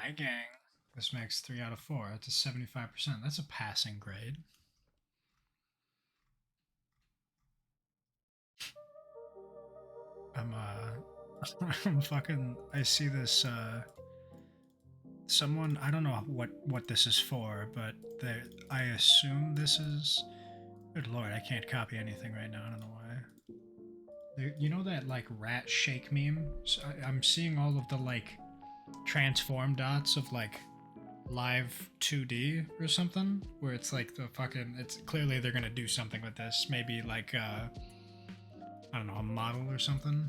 Hi, gang. This makes 3 out of 4. That's a 75%. That's a passing grade. I'm, I'm fucking. I see this, someone. I don't know what this is for, but I assume this is. Good lord, I can't copy anything right now. I don't know why. You know that, like, rat shake meme? So I'm seeing all of the, like, transform dots of, like, live 2D or something, where it's like the fucking, it's clearly they're gonna do something with this, maybe like I don't know, a model or something.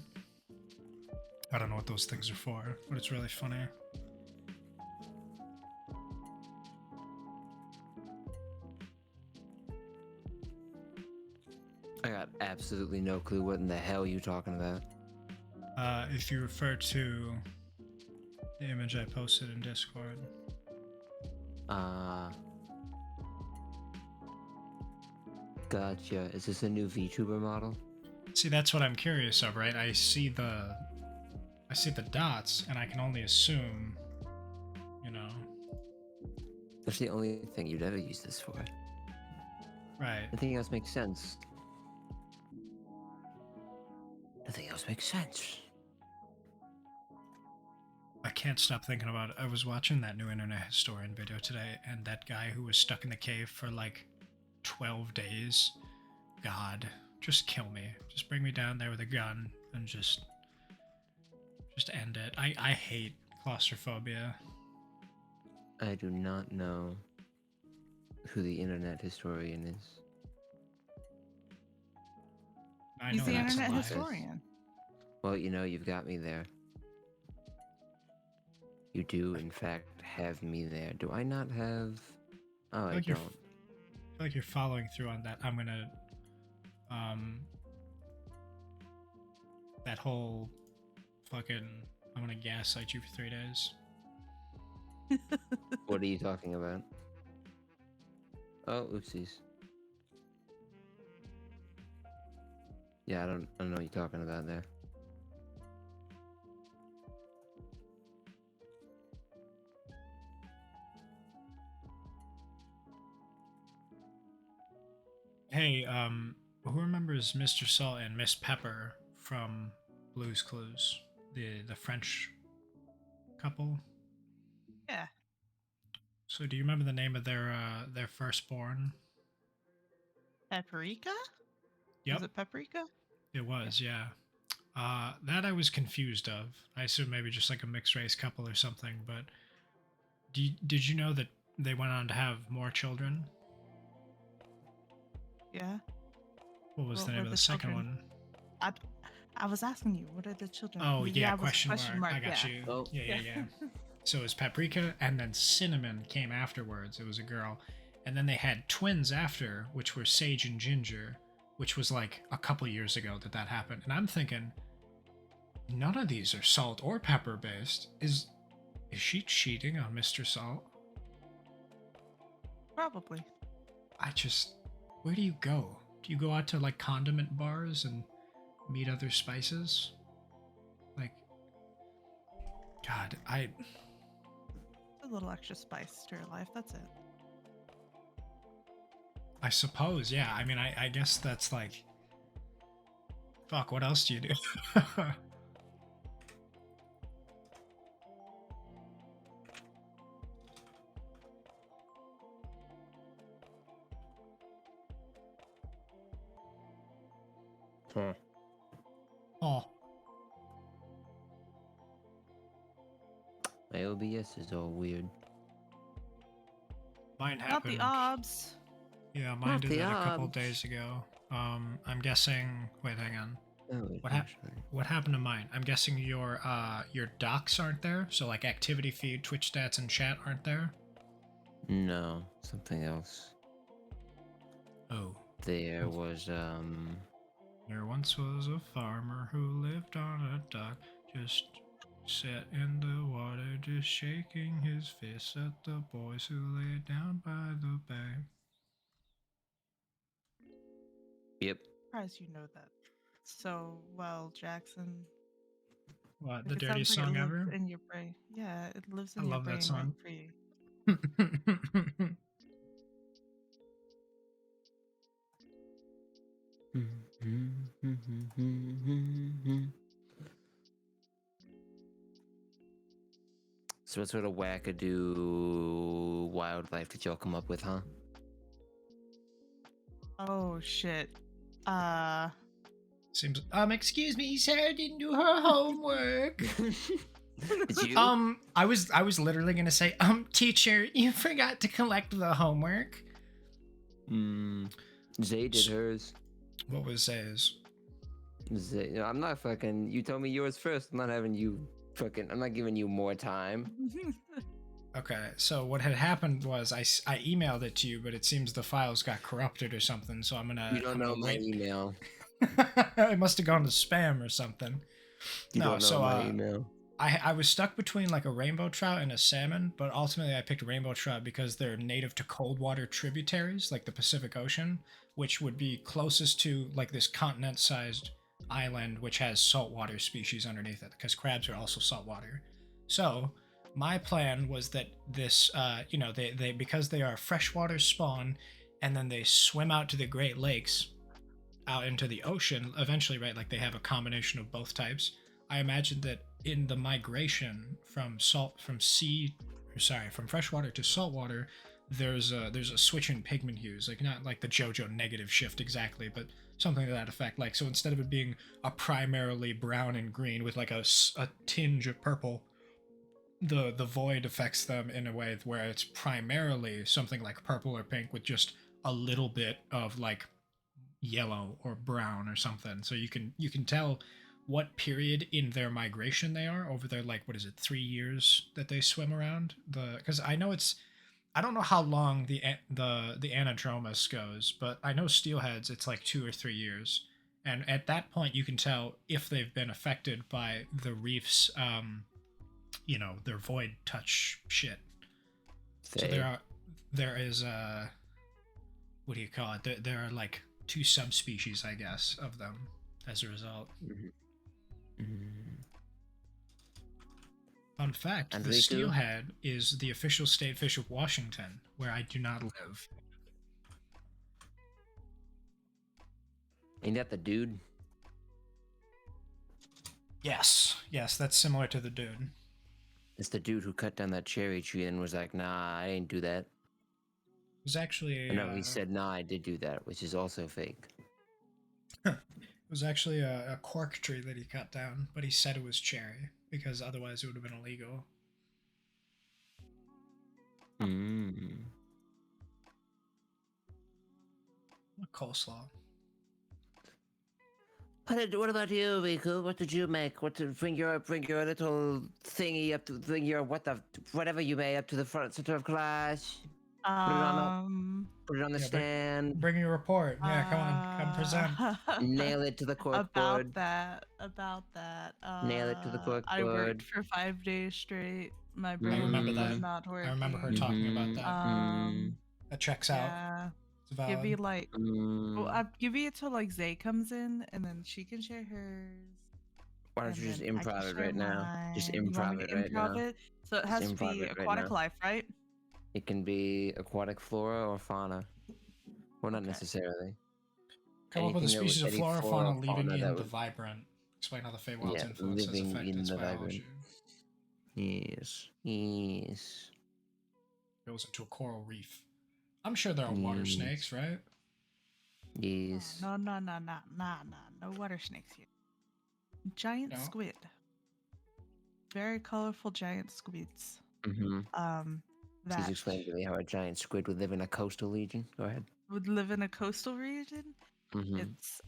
I don't know what those things are for, but it's really funny. I got absolutely no clue what in the hell you talking about. If you refer to the image I posted in Discord. Gotcha. Is this a new VTuber model? See, that's what I'm curious of, right? I see the dots, and I can only assume, you know. That's the only thing you'd ever use this for. Right. Nothing else makes sense. Nothing else makes sense. I can't stop thinking about it. I was watching that new internet historian video today, and that guy who was stuck in the cave for like 12 days. God, just kill me. Just bring me down there with a gun and just end it. I hate claustrophobia. I do not know who the internet historian is. I He's know the that's internet a lie. historian. Well, you know, you've got me there. You do, in fact, have me there. Do I not have... Oh, I I feel don't. like you're following through on that. I'm gonna that whole fucking, I'm gonna gaslight you for 3 days. What are you talking about? Oh, oopsies. Yeah, I don't know what you're talking about there. Hey, who remembers Mr. Salt and Miss Pepper from Blue's Clues? The French couple? Yeah. So do you remember the name of their firstborn? Paprika? Yep. Was it Paprika? It was, yeah. That I was confused of. I assume maybe just like a mixed race couple or something, but did you know that they went on to have more children? Yeah. What was What the name were of the the second children? one? I was asking you, what are the children? Oh, yeah, it was a question mark. I got yeah. you. Oh. Yeah. So it was Paprika, and then Cinnamon came afterwards. It was a girl. And then they had twins after, which were Sage and Ginger, which was like a couple years ago that happened. And I'm thinking, none of these are salt or pepper based. Is she cheating on Mr. Salt? Probably. Where do you go? Do you go out to like condiment bars and meet other spices? Like, God, A little extra spice to your life, that's it. I suppose, yeah. I mean, I guess that's like, fuck, what else do you do? Huh. Oh, My OBS is all weird. mine Not happened. the obs. Yeah, mine Not did the that a couple obs. days ago. I'm guessing. Wait, hang on. Oh, wait, What what happened to mine? I'm guessing your docs aren't there. So like activity feed, Twitch stats, and chat aren't there. No, something else. Oh. There was, There once was a farmer who lived on a dock, just sat in the water, just shaking his fist at the boys who lay down by the bay. Yep. Surprised you know that so well, Jackson. What, the Like it dirtiest sounds like it song lives ever? in your brain. Yeah, it lives I in your love that brain rent song. free. So what sort of wackadoo wildlife did y'all come up with, huh? Oh shit. Seems. Excuse me, Sarah didn't do her homework. Did you? I was literally gonna say, teacher, you forgot to collect the homework. Zay did hers. What was Zay's? Zay, I'm not fucking. You told me yours first. I'm not having you fucking. I'm not giving you more time. Okay, so what had happened was I emailed it to you, but it seems the files got corrupted or something. So I'm gonna. You don't know my wait. email. It must have gone to spam or something. You No, don't know so my email. I was stuck between like a rainbow trout and a salmon, but ultimately I picked rainbow trout because they're native to cold water tributaries like the Pacific Ocean, which would be closest to like this continent-sized island which has saltwater species underneath it because crabs are also saltwater. So my plan was that this, they because they are freshwater spawn, and then they swim out to the Great Lakes, out into the ocean eventually, right? Like they have a combination of both types. I imagine that in the migration from freshwater to saltwater, there's a switch in pigment hues, like not like the JoJo negative shift exactly, but something to that effect. Like so, instead of it being a primarily brown and green with like a tinge of purple, the void affects them in a way where it's primarily something like purple or pink with just a little bit of like yellow or brown or something. So you can tell what period in their migration they are over their, like, what is it, 3 years that they swim around the, because I don't know how long the anadromous goes, but I know steelheads it's like 2 or 3 years, and at that point you can tell if they've been affected by the reef's their void touch shit. So there is what do you call it? There are like two subspecies, I guess, of them as a result. Fun fact, And the Riku? steelhead is the official state fish of Washington, where I do not live. Ain't that the dude? Yes, that's similar to the dude. It's the dude who cut down that cherry tree and was like, nah, I didn't do that. It was actually a, No, he said, nah, I did do that, which is also fake. it was actually a cork tree that he cut down, but he said it was cherry because otherwise it would have been illegal. Coleslaw. What about you, Riku? What did you make? What to bring your little thingy up to bring your whatever you made up to the front center of class? Put it on the Yeah, stand. Bring your report. Yeah, come on, come present. Nail it to the corkboard. About that. Nail it to the corkboard. I worked for 5 days straight. My brain remember was that. not working. I remember her talking about that. That checks out. Yeah. It's valid. Give me like, I'll give you till like Zay comes in, and then she can share hers. Why don't you just improv it right now? Just improv it right now. So it has to be aquatic life, right? It can be aquatic flora or fauna. Well, not necessarily. Come up with a species of flora or fauna living in the vibrant. Explain how the Feywild's influence has affected its biology. Yes. Yes. Goes into a coral reef. I'm sure there are water snakes, right? Yes. No. No water snakes here. Giant squid. Very colorful giant squids. Please explain to me how a giant squid would live in a coastal region. Go ahead. Would live in a coastal region? It's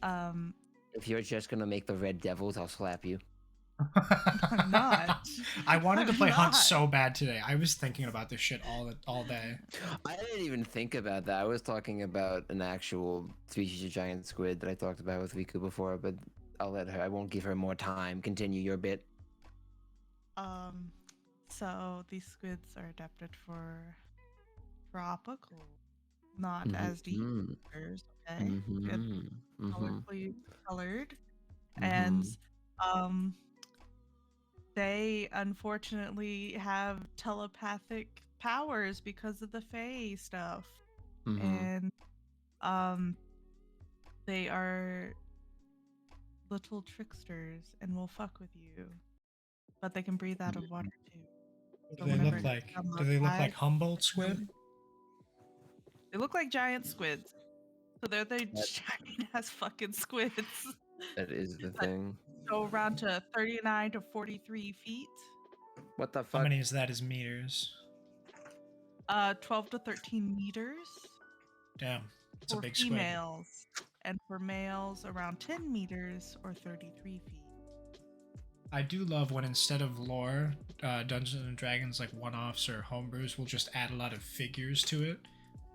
If you're just gonna make the red devils, I'll slap you. I'm not. I wanted to play Hunt so bad today. I was thinking about this shit all day. I didn't even think about that. I was talking about an actual species of giant squid that I talked about with Riku before, but I'll let her. I won't give her more time. Continue your bit. So these squids are adapted for tropical, not as deep waters, okay? Colorfully colored. And they unfortunately have telepathic powers because of the Fae stuff. And um they are little tricksters and will fuck with you. But they can breathe out of water too. What So do they whenever look it like? gets on Do the they look side, like Humboldt squid? they look like giant squids. So they're the That- giant ass fucking squids. That is the That thing. go around to 39 to 43 feet. What the How fuck? many is that as meters? 12 to 13 meters Damn, it's a for big squid. females, and for males around 10 meters or 33 feet. I do love when instead of lore, Dungeons and Dragons like one-offs or homebrews will just add a lot of figures to it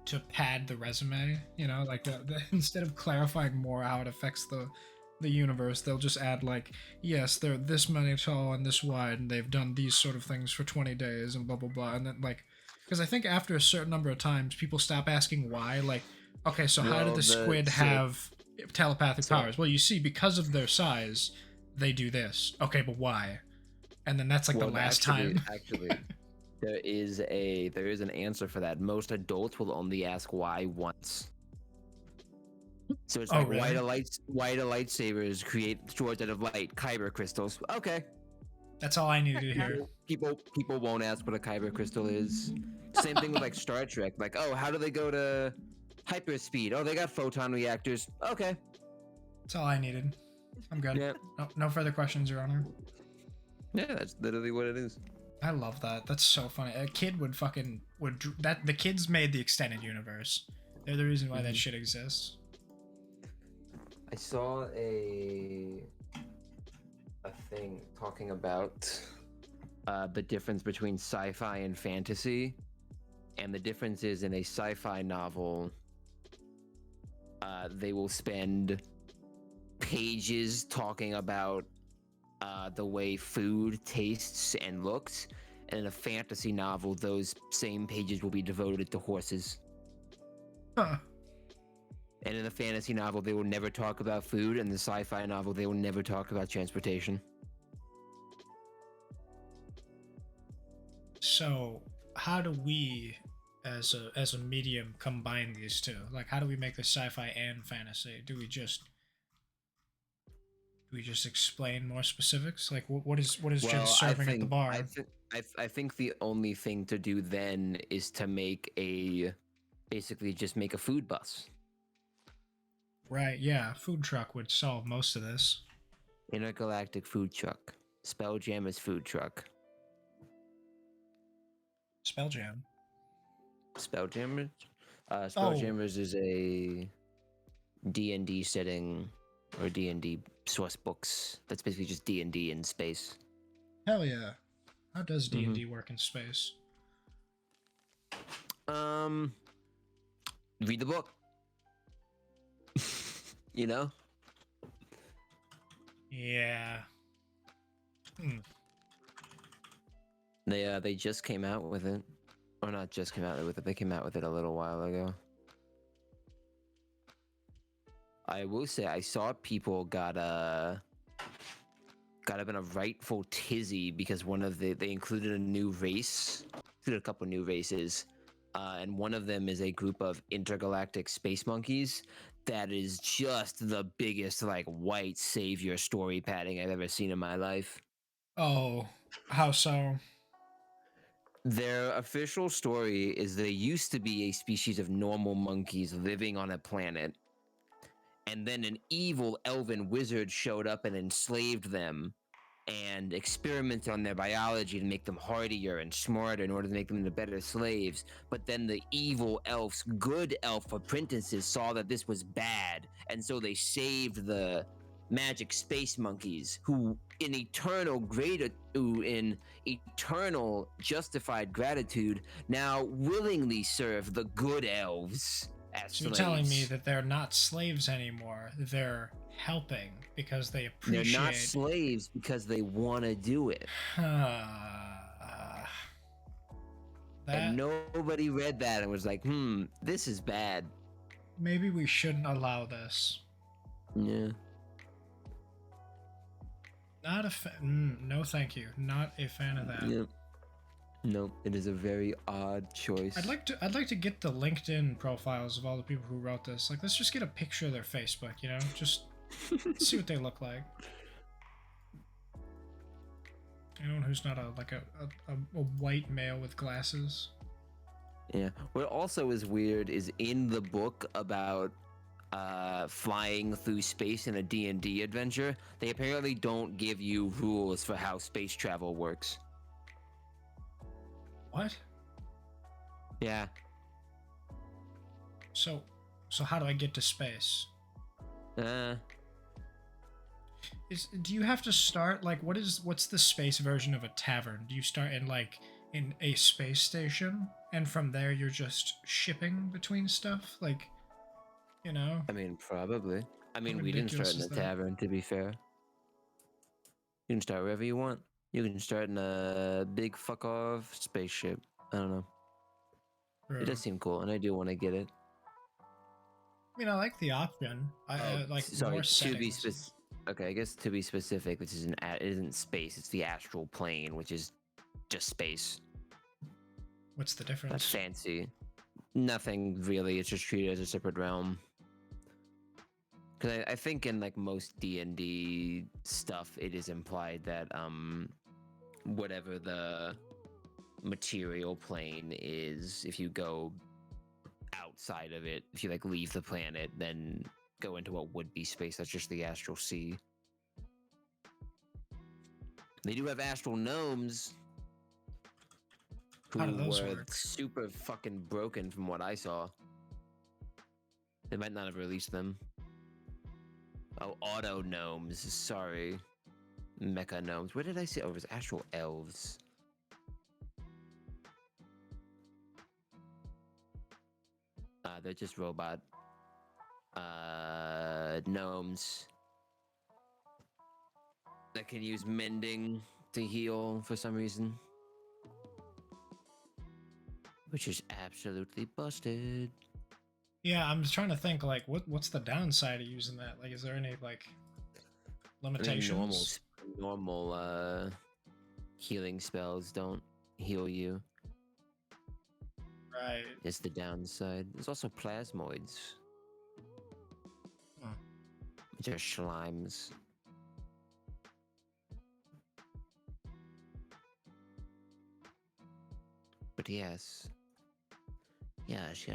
to pad the resume. You know, like instead of clarifying more how it affects the universe, they'll just add like, yes, they're this many tall and this wide, and they've done these sort of things for 20 days and blah blah blah, and then like, because I think after a certain number of times, people stop asking why. Like, okay, so how did the squid have telepathic powers? Well, you see, because of their size, they do this. Okay, but why? And then that's like the last time. Actually, there is an answer for that. Most adults will only ask why once. So it's like, really? why do lightsabers create swords out of light? Kyber crystals. Okay. That's all I need to hear. People won't ask what a kyber crystal is. Same thing with like Star Trek. Like, oh, how do they go to hyperspeed? Oh, they got photon reactors. Okay. That's all I needed. I'm good. Yeah. No further questions, Your Honor. Yeah, that's literally what it is. I love that. That's so funny. A kid would that the kids made the extended universe. They're the reason why that shit exists. I saw a thing talking about the difference between sci-fi and fantasy, and the difference is in a sci-fi novel, they will spend pages talking about the way food tastes and looks, and in a fantasy novel, those same pages will be devoted to horses. Huh. And in the fantasy novel, they will never talk about food. In the sci-fi novel, they will never talk about transportation. So, how do we, as a medium, combine these two? Like, how do we make the sci-fi and fantasy? Do we just explain more specifics? Like, what is just serving at the bar? I think the only thing to do then is to make basically just make a food bus. Right, yeah, food truck would solve most of this. Intergalactic food truck. Spelljammer's food truck. Spelljam. Spelljammer's? Spelljammer's is a D&D setting, or D&D source books. That's basically just D&D in space. Hell yeah. How does D&D work in space? Read the book. You know? Yeah. They just came out with it. Or not just came out with it, they came out with it a little while ago. I will say I saw people got up in a rightful tizzy because they included a new race. Included a couple new races. And one of them is a group of intergalactic space monkeys that is just the biggest like white savior story padding I've ever seen in my life. Oh, how so? Their official story is they used to be a species of normal monkeys living on a planet, and then an evil elven wizard showed up and enslaved them and experimented on their biology to make them hardier and smarter in order to make them into better slaves. But then the evil elf's good elf apprentices saw that this was bad, and so they saved the magic space monkeys, who in eternal justified gratitude now willingly serve the good elves as So you're slaves. telling me that they're not slaves anymore. They're helping because they appreciate... They're not slaves because they want to do it. And nobody read that and was like, this is bad. Maybe we shouldn't allow this. Yeah. Not a no, thank you. Not a fan of that. Yep. Nope, it is a very odd choice. I'd like to get the LinkedIn profiles of all the people who wrote this. Like, let's just get a picture of their Facebook, you know? Just see what they look like. Anyone who's not a white male with glasses. Yeah. What also is weird is in the book about flying through space in a D&D adventure, they apparently don't give you rules for how space travel works. What? Yeah. So how do I get to space? Do you have to start like what's the space version of a tavern? Do you start in a space station and from there you're just shipping between stuff? Like, you know? I mean, probably. I mean, How we didn't start ridiculous in a is that? tavern, to be fair. You can start wherever you want. You can start in a big fuck off spaceship. I don't know. True. It does seem cool, and I do want to get it. I mean, I like the option. I like Sorry, more to be settings. okay, I guess to be specific, this isn't space. It's the astral plane, which is just space. What's the Not difference? fancy. Nothing really. It's just treated as a separate realm. Because I think in like most D&D stuff, it is implied that whatever the material plane is, if you go outside of it, if you like leave the planet, then go into what would be space. That's just the astral sea. They do have astral gnomes who How do those were work? super fucking broken from what I saw. They might not have released them. Oh, auto gnomes. Sorry. Mecha gnomes. Where did I see? Oh, it was astral elves. They're just robot gnomes that can use mending to heal for some reason, which is absolutely busted. Yeah, I'm just trying to think like what's the downside of using that? Like, is there any like limitations? I mean, normal healing spells don't heal you. Right. It's the downside. There's also plasmoids, which are slimes. But yes. Yes.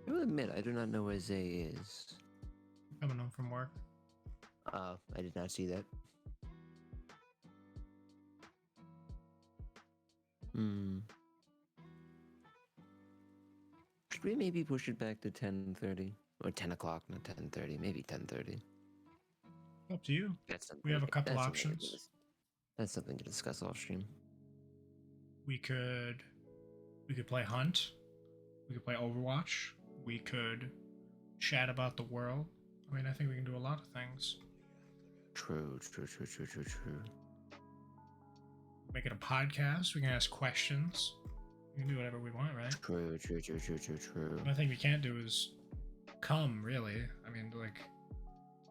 I will admit, I do not know where Zay is. Coming home from work. I did not see that. Should we maybe push it back to 10:30? Or 10 o'clock, not 10:30, maybe 10:30. Up to you. That's We have a couple that's options. That's something to discuss off stream. We could play Hunt. We could play Overwatch. We could chat about the world. I mean, I think we can do a lot of things. True. Make it a podcast. We can ask questions. We can do whatever we want, right? True. The only thing we can't do is come, really. I mean, like,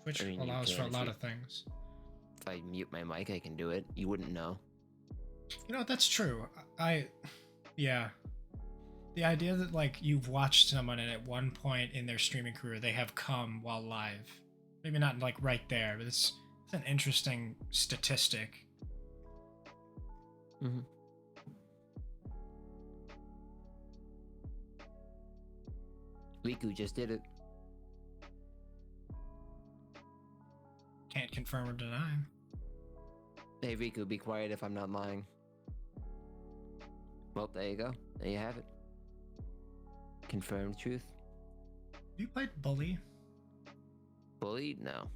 Twitch I mean, you allows for can a if lot you- of things. If I mute my mic, I can do it. You wouldn't know. You know what? That's true. Yeah. The idea that, like, you've watched someone and at one point in their streaming career, they have come while live. Maybe not, like, right there, but it's an interesting statistic. Mm-hmm. Rikku just did it. Can't confirm or deny. Hey, Rikku, be quiet if I'm not lying. Well, there you go. There you have it. Confirmed truth. Have you played Bully? Bully? No.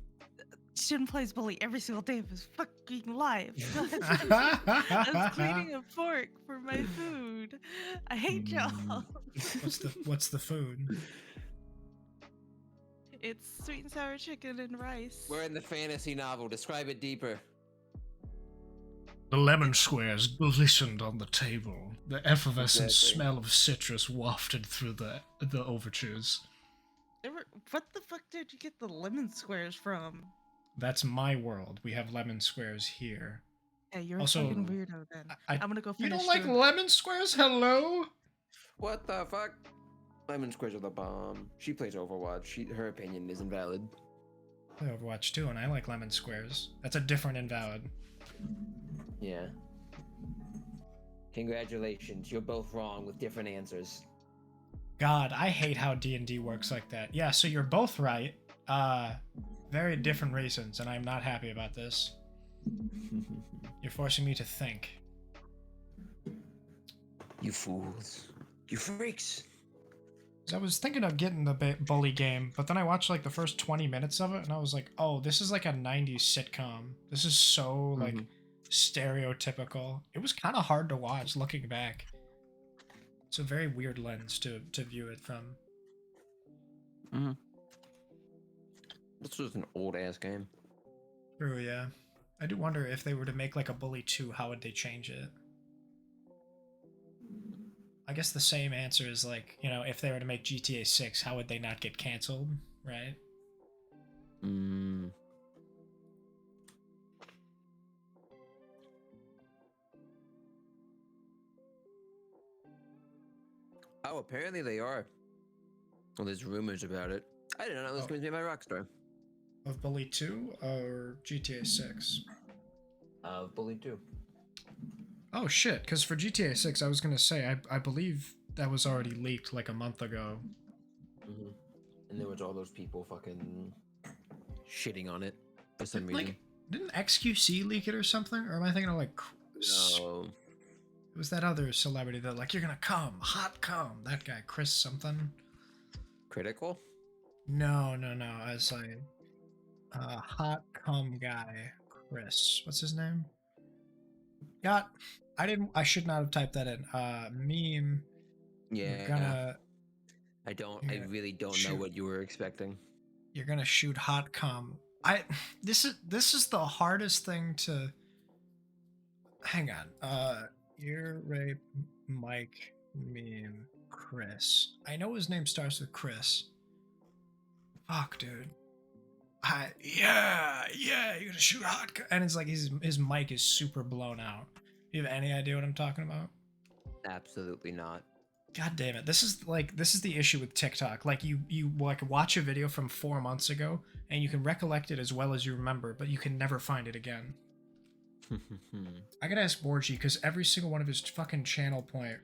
Shin plays Bully every single day of his fucking life. I was cleaning a fork for my food. I hate y'all. What's the food? It's sweet and sour chicken and rice. We're in the fantasy novel. Describe it deeper. The lemon squares glistened on the table. The effervescent Exactly. smell of citrus wafted through the overtures. What the fuck did you get the lemon squares from? That's my world. We have lemon squares here. Yeah, you're Also, a fucking weirdo then. I'm gonna go you finish don't like doing lemon squares? Hello? What the fuck? Lemon Squares are the bomb. She plays Overwatch. Her opinion isn't valid. I play Overwatch too, and I like lemon squares. That's a different invalid. Yeah. Congratulations, you're both wrong with different answers. God, I hate how D&D works like that. Yeah, so you're both right. Very different reasons, and I'm not happy about this. You're forcing me to think. You fools. You freaks. I was thinking of getting the bully game, but then I watched like the first 20 minutes of it, and I was like, oh, this is like a 90s sitcom. This is so like stereotypical. It was kind of hard to watch looking back. It's a very weird lens to view it from. This was an old ass game. True, yeah. I do wonder if they were to make like a Bully 2, how would they change it? I guess the same answer is like, you know, if they were to make GTA 6, how would they not get canceled, right? Oh, apparently they are. Well, there's rumors about it. I didn't know it was going to be my Rockstar. Of Bully 2 or GTA 6? Bully 2. Oh shit, because for GTA 6, I was going to say, I believe that was already leaked like a month ago. And there was all those people fucking shitting on it for some reason. Like, didn't XQC leak it or something? Or am I thinking of like... No. It was that other celebrity that like, you're gonna come, hot come. That guy, Chris something. Critical? No. I was like, hot cum guy, Chris. What's his name? I should not have typed that in. Meme. Yeah. I really don't know what you were expecting. You're gonna shoot hot cum. This is the hardest thing to. Hang on. Ear rape Mike meme Chris. I know his name starts with Chris. Fuck, dude. Yeah, you're gonna shoot hot cum. And it's like his mic is super blown out. You have any idea what I'm talking about? Absolutely not. God damn it. This is the issue with TikTok. Like you like watch a video from 4 months ago and you can recollect it as well as you remember, but you can never find it again. I gotta ask Borgie, because every single one of his fucking channel point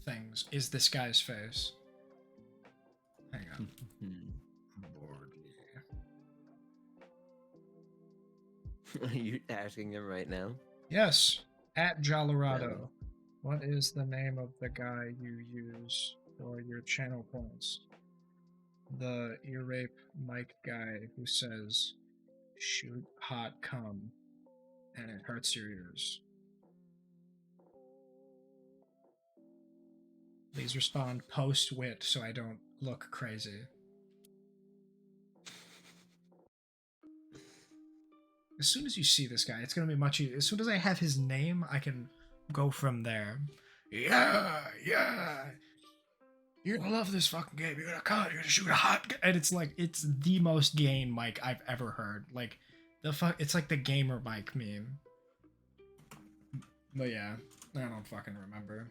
things is this guy's face. Hang on. Are you asking him right now? Yes. At Jolorado. What is the name of the guy you use for your channel points? The ear rape Mike guy who says, shoot hot cum, and it hurts your ears. Please respond post-wit so I don't look crazy. As soon as you see this guy, it's going to be much easier. As soon as I have his name, I can go from there. Yeah. You're going to love this fucking game. You're going to come. You're going to shoot a hot guy. And it's like, it's the most game mic I've ever heard. Like, it's like the gamer mic meme. But yeah, I don't fucking remember.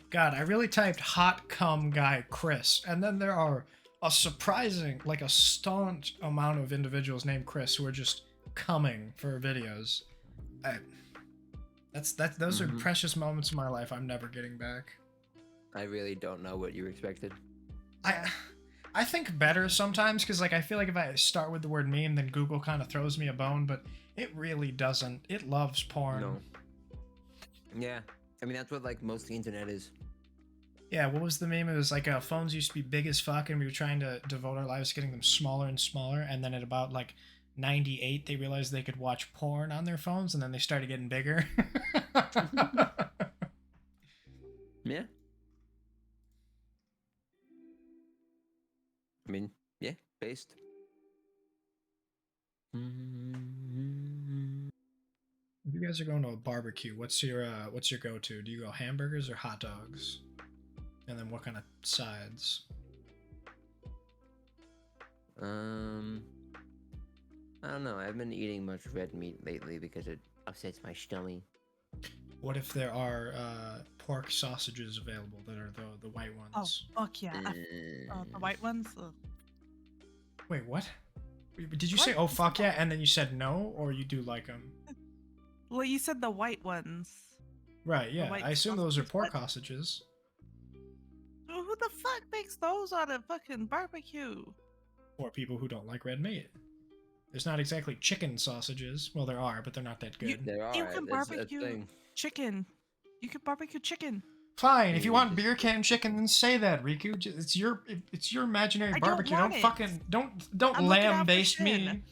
God, I really typed hot cum guy Chris, and then there are a surprising, like a staunch amount of individuals named Chris who are just coming for videos. Those are precious moments in my life I'm never getting back. I really don't know what you expected. I think better sometimes, because like I feel like if I start with the word meme, then Google kind of throws me a bone, but it really doesn't. It loves porn. No. Yeah, I mean that's what like most of the internet is. Yeah, what was the meme? It was like phones used to be big as fuck, and we were trying to devote our lives to getting them smaller and smaller, and then at about like 98, they realized they could watch porn on their phones, and then they started getting bigger. Yeah. I mean, yeah, based. If you guys are going to a barbecue, what's your go-to? Do you go hamburgers or hot dogs? And then what kind of sides? I don't know. I haven't been eating much red meat lately because it upsets my stomach. What if there are pork sausages available that are the white Oh, ones? fuck yeah. The white ones? Ugh. Wait, what? Did you What? say, oh, fuck yeah, and then you said no, or you do like them? Well, you said the white ones. Right, yeah. white I assume those are sausages, pork but- sausages. Well, who the fuck makes those on a fucking barbecue? For people who don't like red meat. There's not exactly chicken sausages. Well, there are, but they're not that good. There are. You can That's a barbecue thing. chicken. You can barbecue chicken. Fine, if you want beer can chicken, then say that, Riku. It's your imaginary I don't barbecue. want Don't it. fucking don't I'm looking out lamb for baste me. Shin.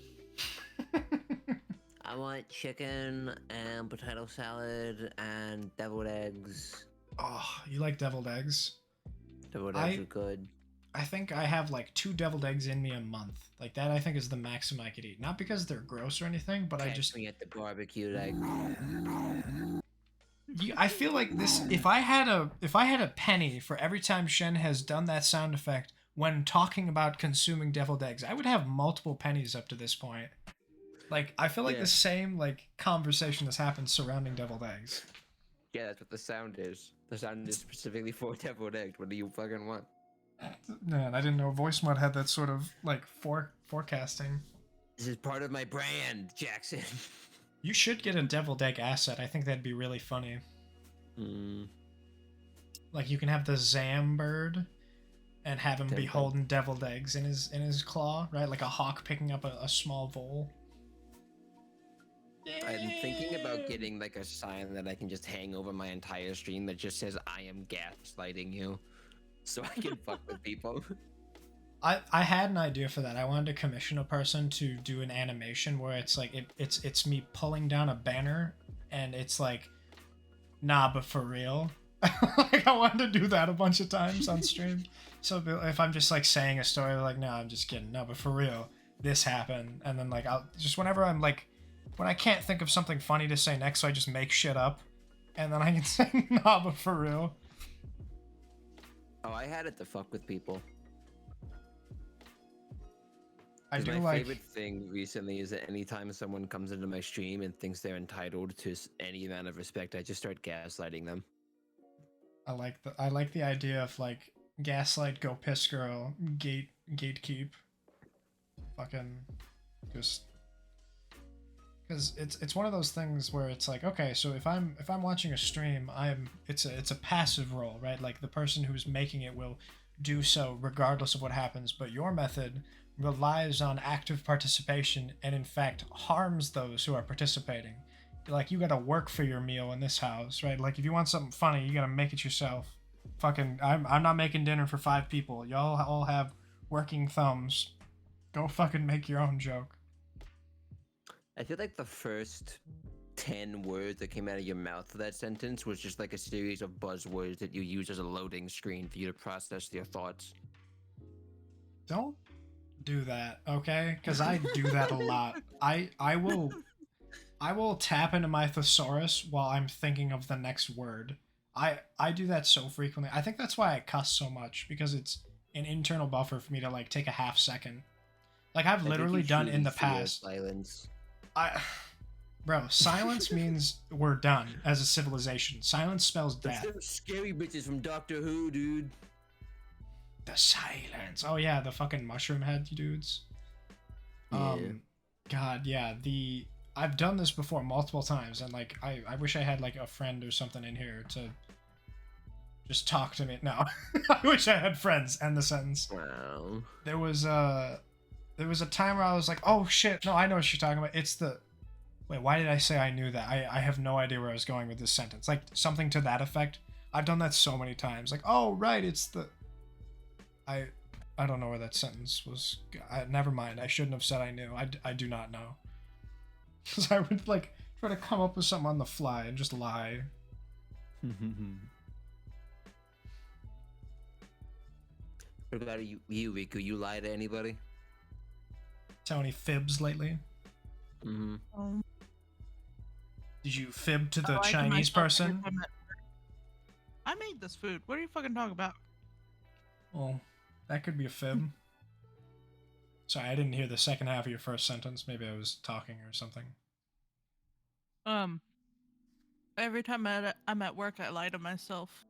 I want chicken and potato salad and deviled eggs. Oh, you like deviled eggs? Deviled eggs are good. I think I have like 2 deviled eggs in me a month. Like that, I think is the maximum I could eat. Not because they're gross or anything, but I Catch just me at the barbecue egg. I feel like this. If I had a penny for every time Shen has done that sound effect when talking about consuming deviled eggs, I would have multiple pennies up to this point. Like I feel like Yeah. the same like conversation has happened surrounding deviled eggs. Yeah, that's what the sound is. The sound is specifically for deviled eggs. What do you fucking want? Man, I didn't know voice mod had that sort of like forecasting. This is part of my brand, Jackson. You should get a deviled egg asset. I think that'd be really funny. Like you can have the Zam bird and have him be Deviled. holding deviled eggs in his claw, right? Like a hawk picking up a small vole. I'm thinking about getting like a sign that I can just hang over my entire stream that just says "I am gaslighting you," so I can fuck with people. I had an idea for that. I wanted to commission a person to do an animation where it's like it's me pulling down a banner and it's like, nah, but for real. Like I wanted to do that a bunch of times on stream. So if I'm just like saying a story like, no, I'm just kidding, no, but for real, this happened, and then like I'll just whenever I'm like, when I can't think of something funny to say next, so I just make shit up, and then I can say, nah, but for real. Oh, I had it to fuck with people. I 'Cause do my like. favorite thing recently is that anytime someone comes into my stream and thinks they're entitled to any amount of respect, I just start gaslighting them. I like the idea of like gaslight, go piss girl, gatekeep, fucking just because it's one of those things where it's like, okay, so if I'm watching a stream, it's a passive role, right? Like the person who's making it will do so regardless of what happens, but your method relies on active participation and in fact harms those who are participating. Like you gotta work for your meal in this house, right? Like if you want something funny, you gotta make it yourself. Fucking, I'm not making dinner for 5 people. Y'all all have working thumbs. Go fucking make your own joke. I feel like the first 10 words that came out of your mouth for that sentence was just like a series of buzzwords that you use as a loading screen for you to process your thoughts. Don't do that, okay? Because I do that a lot. I will tap into my thesaurus while I'm thinking of the next word. I do that so frequently. I think that's why I cuss so much, because it's an internal buffer for me to like take a half second. Like I've I think literally you done in truly the fear past. silence. Bro, silence means we're done as a civilization. Silence spells That's death. those scary bitches from Doctor Who, dude. The silence. Oh yeah, the fucking mushroom head dudes. God, yeah, I've done this before multiple times, and like I wish I had like a friend or something in here to just talk to me. No. I wish I had friends. End the sentence. Wow. There was a time where I was like, oh shit, no, I know what you're talking about. It's the wait, why did I say I knew that? I have no idea where I was going with this sentence. Like something to that effect. I've done that so many times. Like, oh right, it's the I don't know where that sentence was. Never mind. I shouldn't have said I knew. I do not know. Because I would like try to come up with something on the fly and just lie. What about you, Riku? You lie to anybody? Tell any fibs lately? Mm-hmm. Um, Did you fib to I the lie to Chinese myself every person? time I made this food. What are you fucking talking about? Well, that could be a fib. Sorry, I didn't hear the second half of your first sentence. Maybe I was talking or something. Every time I'm at work, I lie to myself.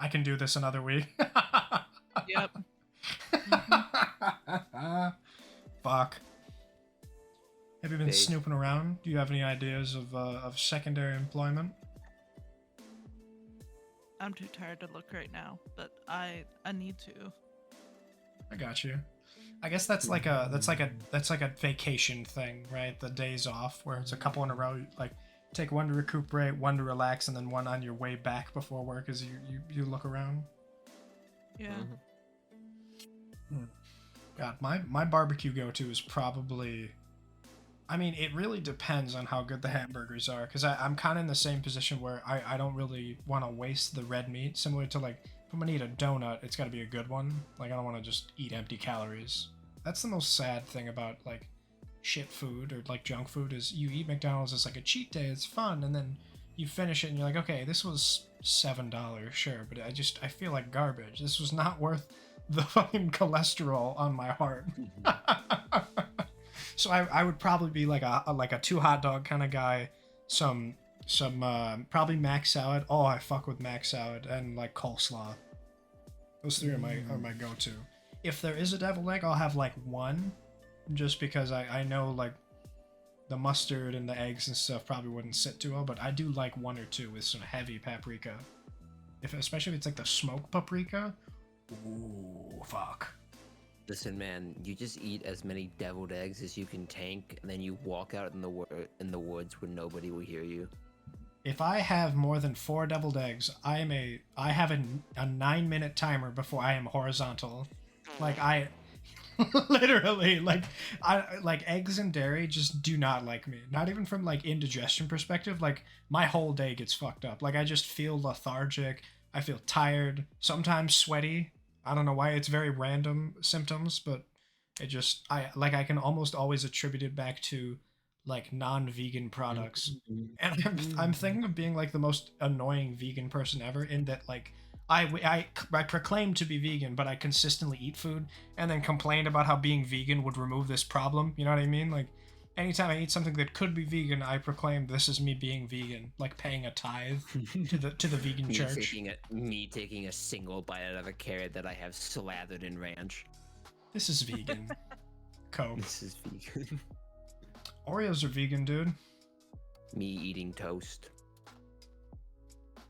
I can do this another week. Yep. Mhm. Fuck. Have you been Big. snooping around? Do you have any ideas of secondary employment? I'm too tired to look right now, but I need to. I got you. I guess that's like a vacation thing, right? The days off where it's a couple in a row, like take one to recuperate, one to relax, and then one on your way back before work as you look around. Yeah. God, my barbecue go-to is probably, I mean, it really depends on how good the hamburgers are, because I'm kind of in the same position where I don't really want to waste the red meat, similar to like, if I'm gonna eat a donut, it's gotta be a good one. Like, I don't want to just eat empty calories. That's the most sad thing about, like, shit food or, like, junk food, is you eat McDonald's, it's like a cheat day, it's fun, and then you finish it and you're like, okay, this was $7, sure, but I feel like garbage. This was not worth the fucking cholesterol on my heart. So I would probably be like a 2 hot dog kind of guy, some probably mac salad. Oh, I fuck with mac salad, and like coleslaw. Those three are my go-to. If there is a deviled egg, I'll have like one, just because I know like the mustard and the eggs and stuff probably wouldn't sit too well, but I do like one or two with some heavy paprika. Especially if it's like the smoked paprika. Ooh, fuck. Listen, man, you just eat as many deviled eggs as you can tank, and then you walk out in the woods where nobody will hear you. If I have more than 4 deviled eggs, I have a 9-minute timer before I am horizontal. Like I literally like eggs and dairy just do not like me. Not even from like indigestion perspective. Like my whole day gets fucked up. Like I just feel lethargic. I feel tired, sometimes sweaty. I don't know why, it's very random symptoms, but I can almost always attribute it back to like non-vegan products. And I'm thinking of being like the most annoying vegan person ever, in that like I proclaim to be vegan, but I consistently eat food and then complain about how being vegan would remove this problem. You know what I mean? Like anytime I eat something that could be vegan, I proclaim this is me being vegan, like paying a tithe to the vegan church. Me taking a single bite out of a carrot that I have slathered in ranch. This is vegan. Coke. This is vegan. Oreos are vegan, dude. Me eating toast.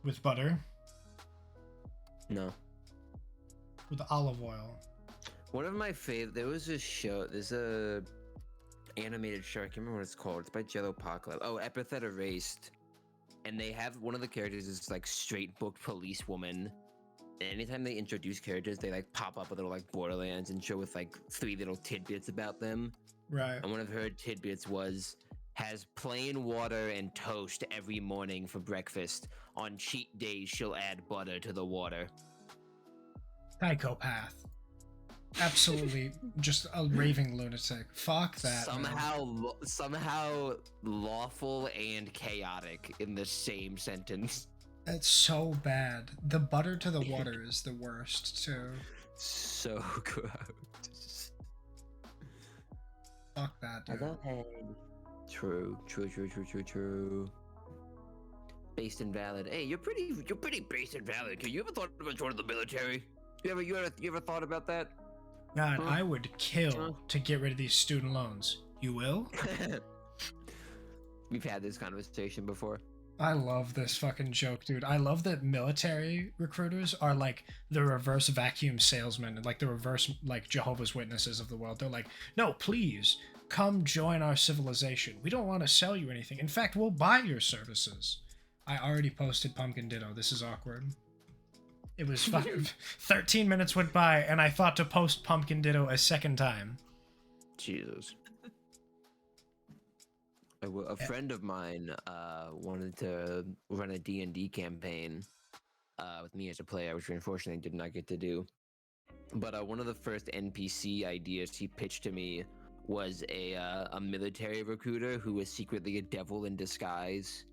With butter. No. With olive oil. One of my favorite. There was a show. There's a animated show. I can't remember what it's called. It's by Jello Apocalypse. Oh, Epithet Erased. And they have one of the characters is like straight booked policewoman. And anytime they introduce characters, they like pop up a little like Borderlands intro with like 3 little tidbits about them. Right. And one of her tidbits was, has plain water and toast every morning for breakfast. On cheat days, she'll add butter to the water. Psychopath. Absolutely just a raving lunatic. Fuck that. Somehow lawful and chaotic in the same sentence. It's so bad. The butter to the water is the worst too. So gross. Fuck that, dude. True. Based and valid. Hey, you're pretty based and valid. You ever thought about joining the military? You ever thought about that? God, I would kill to get rid of these student loans. You will? We've had this conversation before. I love this fucking joke, dude. I love that military recruiters are like the reverse vacuum salesmen and like the reverse like Jehovah's Witnesses of the world. They're like, no, please come join our civilization. We don't want to sell you anything. In fact, we'll buy your services. I already posted Pumpkin Ditto. This is awkward. It was fucking 13 minutes went by and I thought to post Pumpkin Ditto a second time. Jesus. A friend of mine wanted to run a D&D campaign with me as a player, which we unfortunately did not get to do. But one of the first NPC ideas he pitched to me was a military recruiter who was secretly a devil in disguise,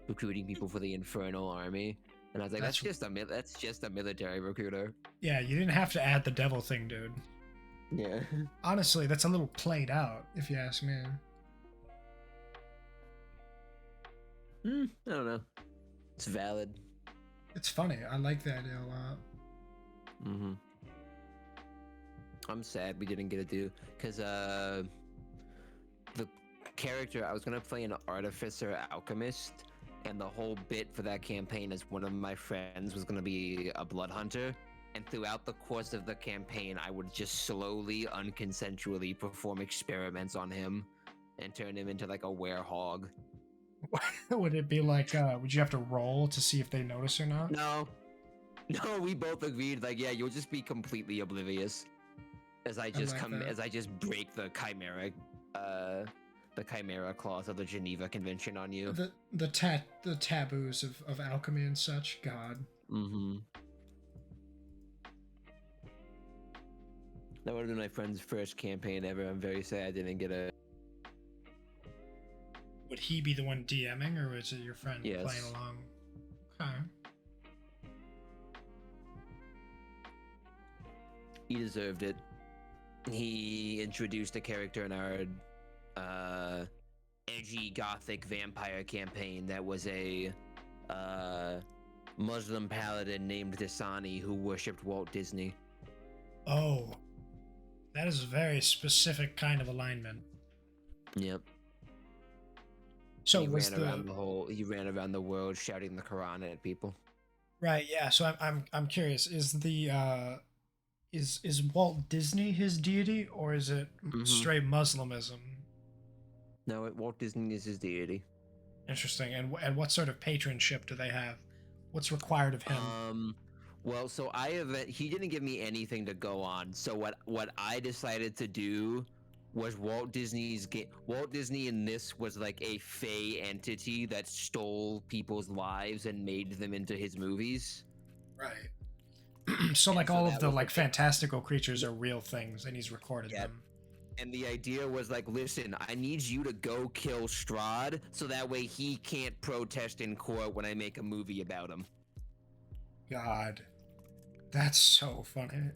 recruiting people for the Infernal Army. And I was like, that's just a military recruiter. Yeah, you didn't have to add the devil thing, dude. Yeah. Honestly, that's a little played out, if you ask me. I don't know. It's valid. It's funny. I like that idea a lot. Mm-hmm. I'm sad we didn't get to do, because the character I was gonna play an artificer alchemist, and the whole bit for that campaign is one of my friends was gonna be a blood hunter, and throughout the course of the campaign, I would just slowly, unconsensually perform experiments on him and turn him into like a werehog. Would it be like, would you have to roll to see if they notice or not? No, we both agreed, like, yeah, you'll just be completely oblivious as I just as I just break the chimera clause of the Geneva Convention on you. The taboos of alchemy and such. God. Mm-hmm. That would have been my friend's first campaign ever. I'm very sad I didn't get a. Would he be the one DMing, or was it your friend playing along? Okay. He deserved it. He introduced a character in our edgy gothic vampire campaign that was a Muslim paladin named Dasani who worshipped Walt Disney. Oh, that is a very specific kind of alignment. Yep. So he ran around the world shouting the Quran at people. Right. Yeah. So I'm curious. Is is Walt Disney his deity, or is it straight Muslimism? No, Walt Disney is his deity. Interesting. And what sort of patronship do they have? What's required of him? Well, so he didn't give me anything to go on. So what I decided to do was Walt Disney in this was like a fey entity that stole people's lives and made them into his movies. Right. So like all of the like fantastical creatures are real things, and he's recorded them. And the idea was like, listen, I need you to go kill Strahd so that way he can't protest in court when I make a movie about him. God, that's so funny.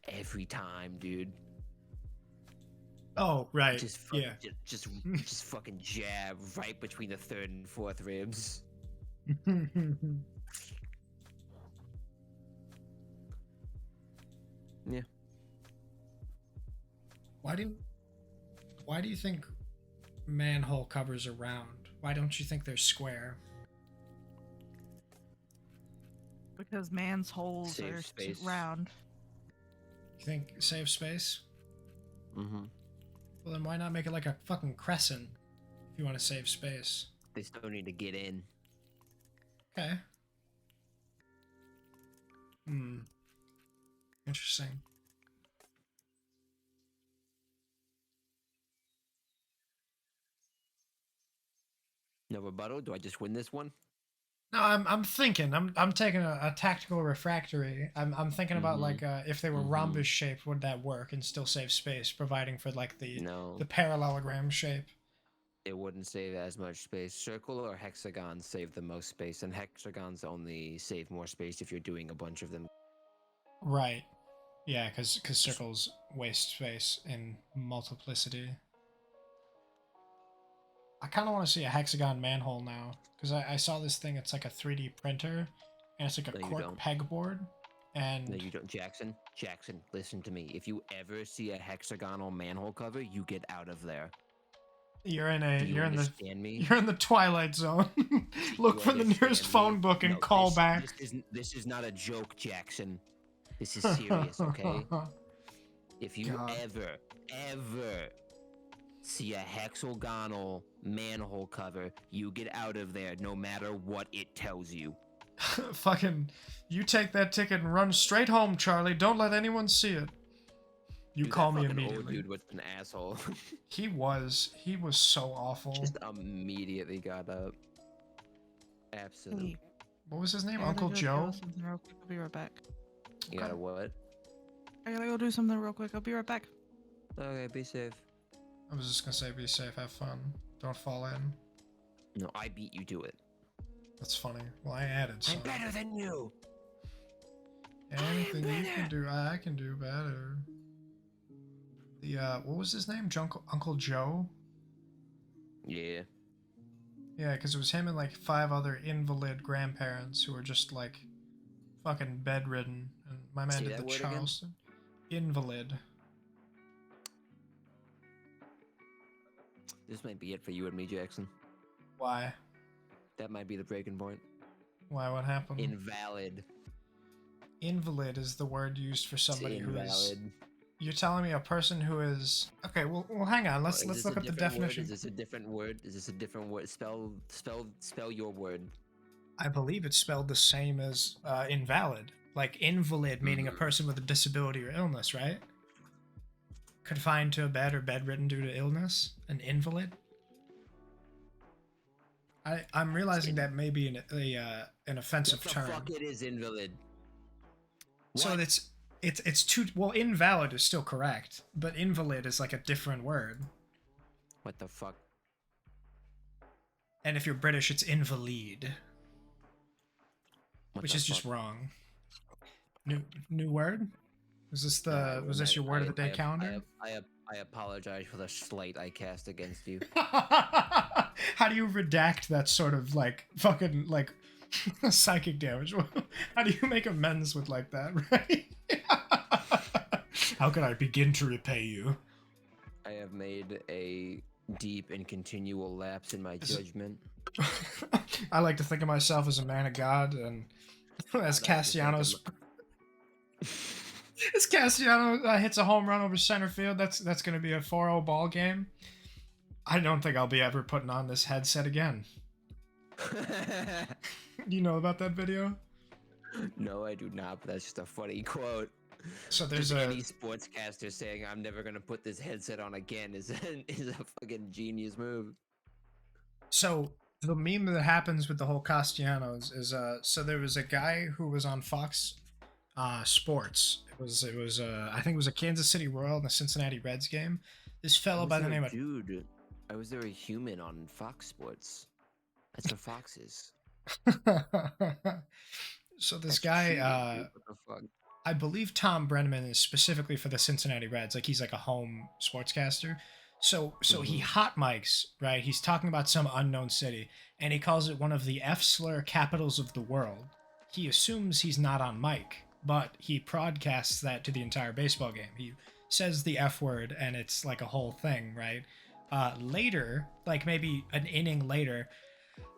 Every time, dude. Oh, right. Just fucking jab right between the third and fourth ribs. Yeah. Why do you think manhole covers are round? Why don't you think they're square? Because man's holes are round. You think save space? Mm-hmm. Well, then why not make it like a fucking crescent if you want to save space? They still need to get in. Okay. Interesting. No rebuttal? Do I just win this one? No, I'm thinking. I'm taking a tactical refractory. I'm thinking about like if they were rhombus shaped, would that work and still save space, providing for like the parallelogram shape? It wouldn't save as much space. Circle or hexagon save the most space, and hexagons only save more space if you're doing a bunch of them. Right. Yeah, because circles waste space in multiplicity. I kind of want to see a hexagon manhole now, because I saw this thing. It's like a 3D printer, and it's like a cork pegboard. And no, you don't, Jackson. Jackson, listen to me. If you ever see a hexagonal manhole cover, you get out of there. You're in the Twilight Zone. Look for the nearest phone book and call back. This is not a joke, Jackson. This is serious, okay? If you ever see a hexagonal manhole cover, you get out of there no matter what it tells you. Fucking, you take that ticket and run straight home, Charlie. Don't let anyone see it. You call me immediately. Old dude was an asshole. He was so awful. Just immediately got up. Absolutely. What was his name? Uncle Joe? I'll be right back. You got a what? I gotta go do something real quick. I'll be right back. Okay, be safe. I was just gonna say, be safe, have fun, don't fall in. No, I beat you to it. That's funny. Well, I added some. I'm better than you. Anything you can do, I can do better. The what was his name? Uncle Joe? Yeah. Yeah, because it was him and like 5 other invalid grandparents who were just like fucking bedridden. And my man Say did that the word again? Charleston. Invalid. This might be it for you and me, Jackson. Why? That might be the breaking point. Why? What happened? Invalid. Invalid is the word used for somebody who is. Invalid. You're telling me a person who is. Okay, well hang on. Let's Is this look a up the different word? definition. Is this a different word? Is this a different word? Spell your word. I believe it's spelled the same as invalid. Like invalid, meaning a person with a disability or illness, right? Confined to a bed or bedridden due to illness. An invalid. I'm realizing that may be an offensive What the term. fuck it is invalid? So What? it's too well. Invalid is still correct, but invalid is like a different word. What the fuck? And if you're British, it's invalid, What which the is just fuck? wrong. New word? Was this your word of the day calendar? I apologize for the slight I cast against you. How do you redact that sort of like fucking like psychic damage? How do you make amends with like that, right? How can I begin to repay you? I have made a deep and continual lapse in my judgment. I like to think of myself as a man of God, and as Castellanos, as Castellano hits a home run over center field, that's going to be a 4-0 ball game. I don't think I'll be ever putting on this headset again. Do you know about that video? No, I do not, but that's just a funny quote. So there's Just a any sportscaster saying I'm never gonna put this headset on again is a fucking genius move. So the meme that happens with the whole Castellanos is so there was a guy who was on Fox Sports. It was I think it was a Kansas City Royal and a Cincinnati Reds game. This fellow by the name of Dude, I was there a human on Fox Sports. That's what Fox is. So this That's guy cheating, dude. What the fuck? I believe Tom Brenneman is specifically for the Cincinnati Reds. Like he's like a home sportscaster. So he hot mics, right? He's talking about some unknown city, and he calls it one of the F-slur capitals of the world. He assumes he's not on mic, but he broadcasts that to the entire baseball game. He says the F word, and it's like a whole thing, right? Later, like maybe an inning later,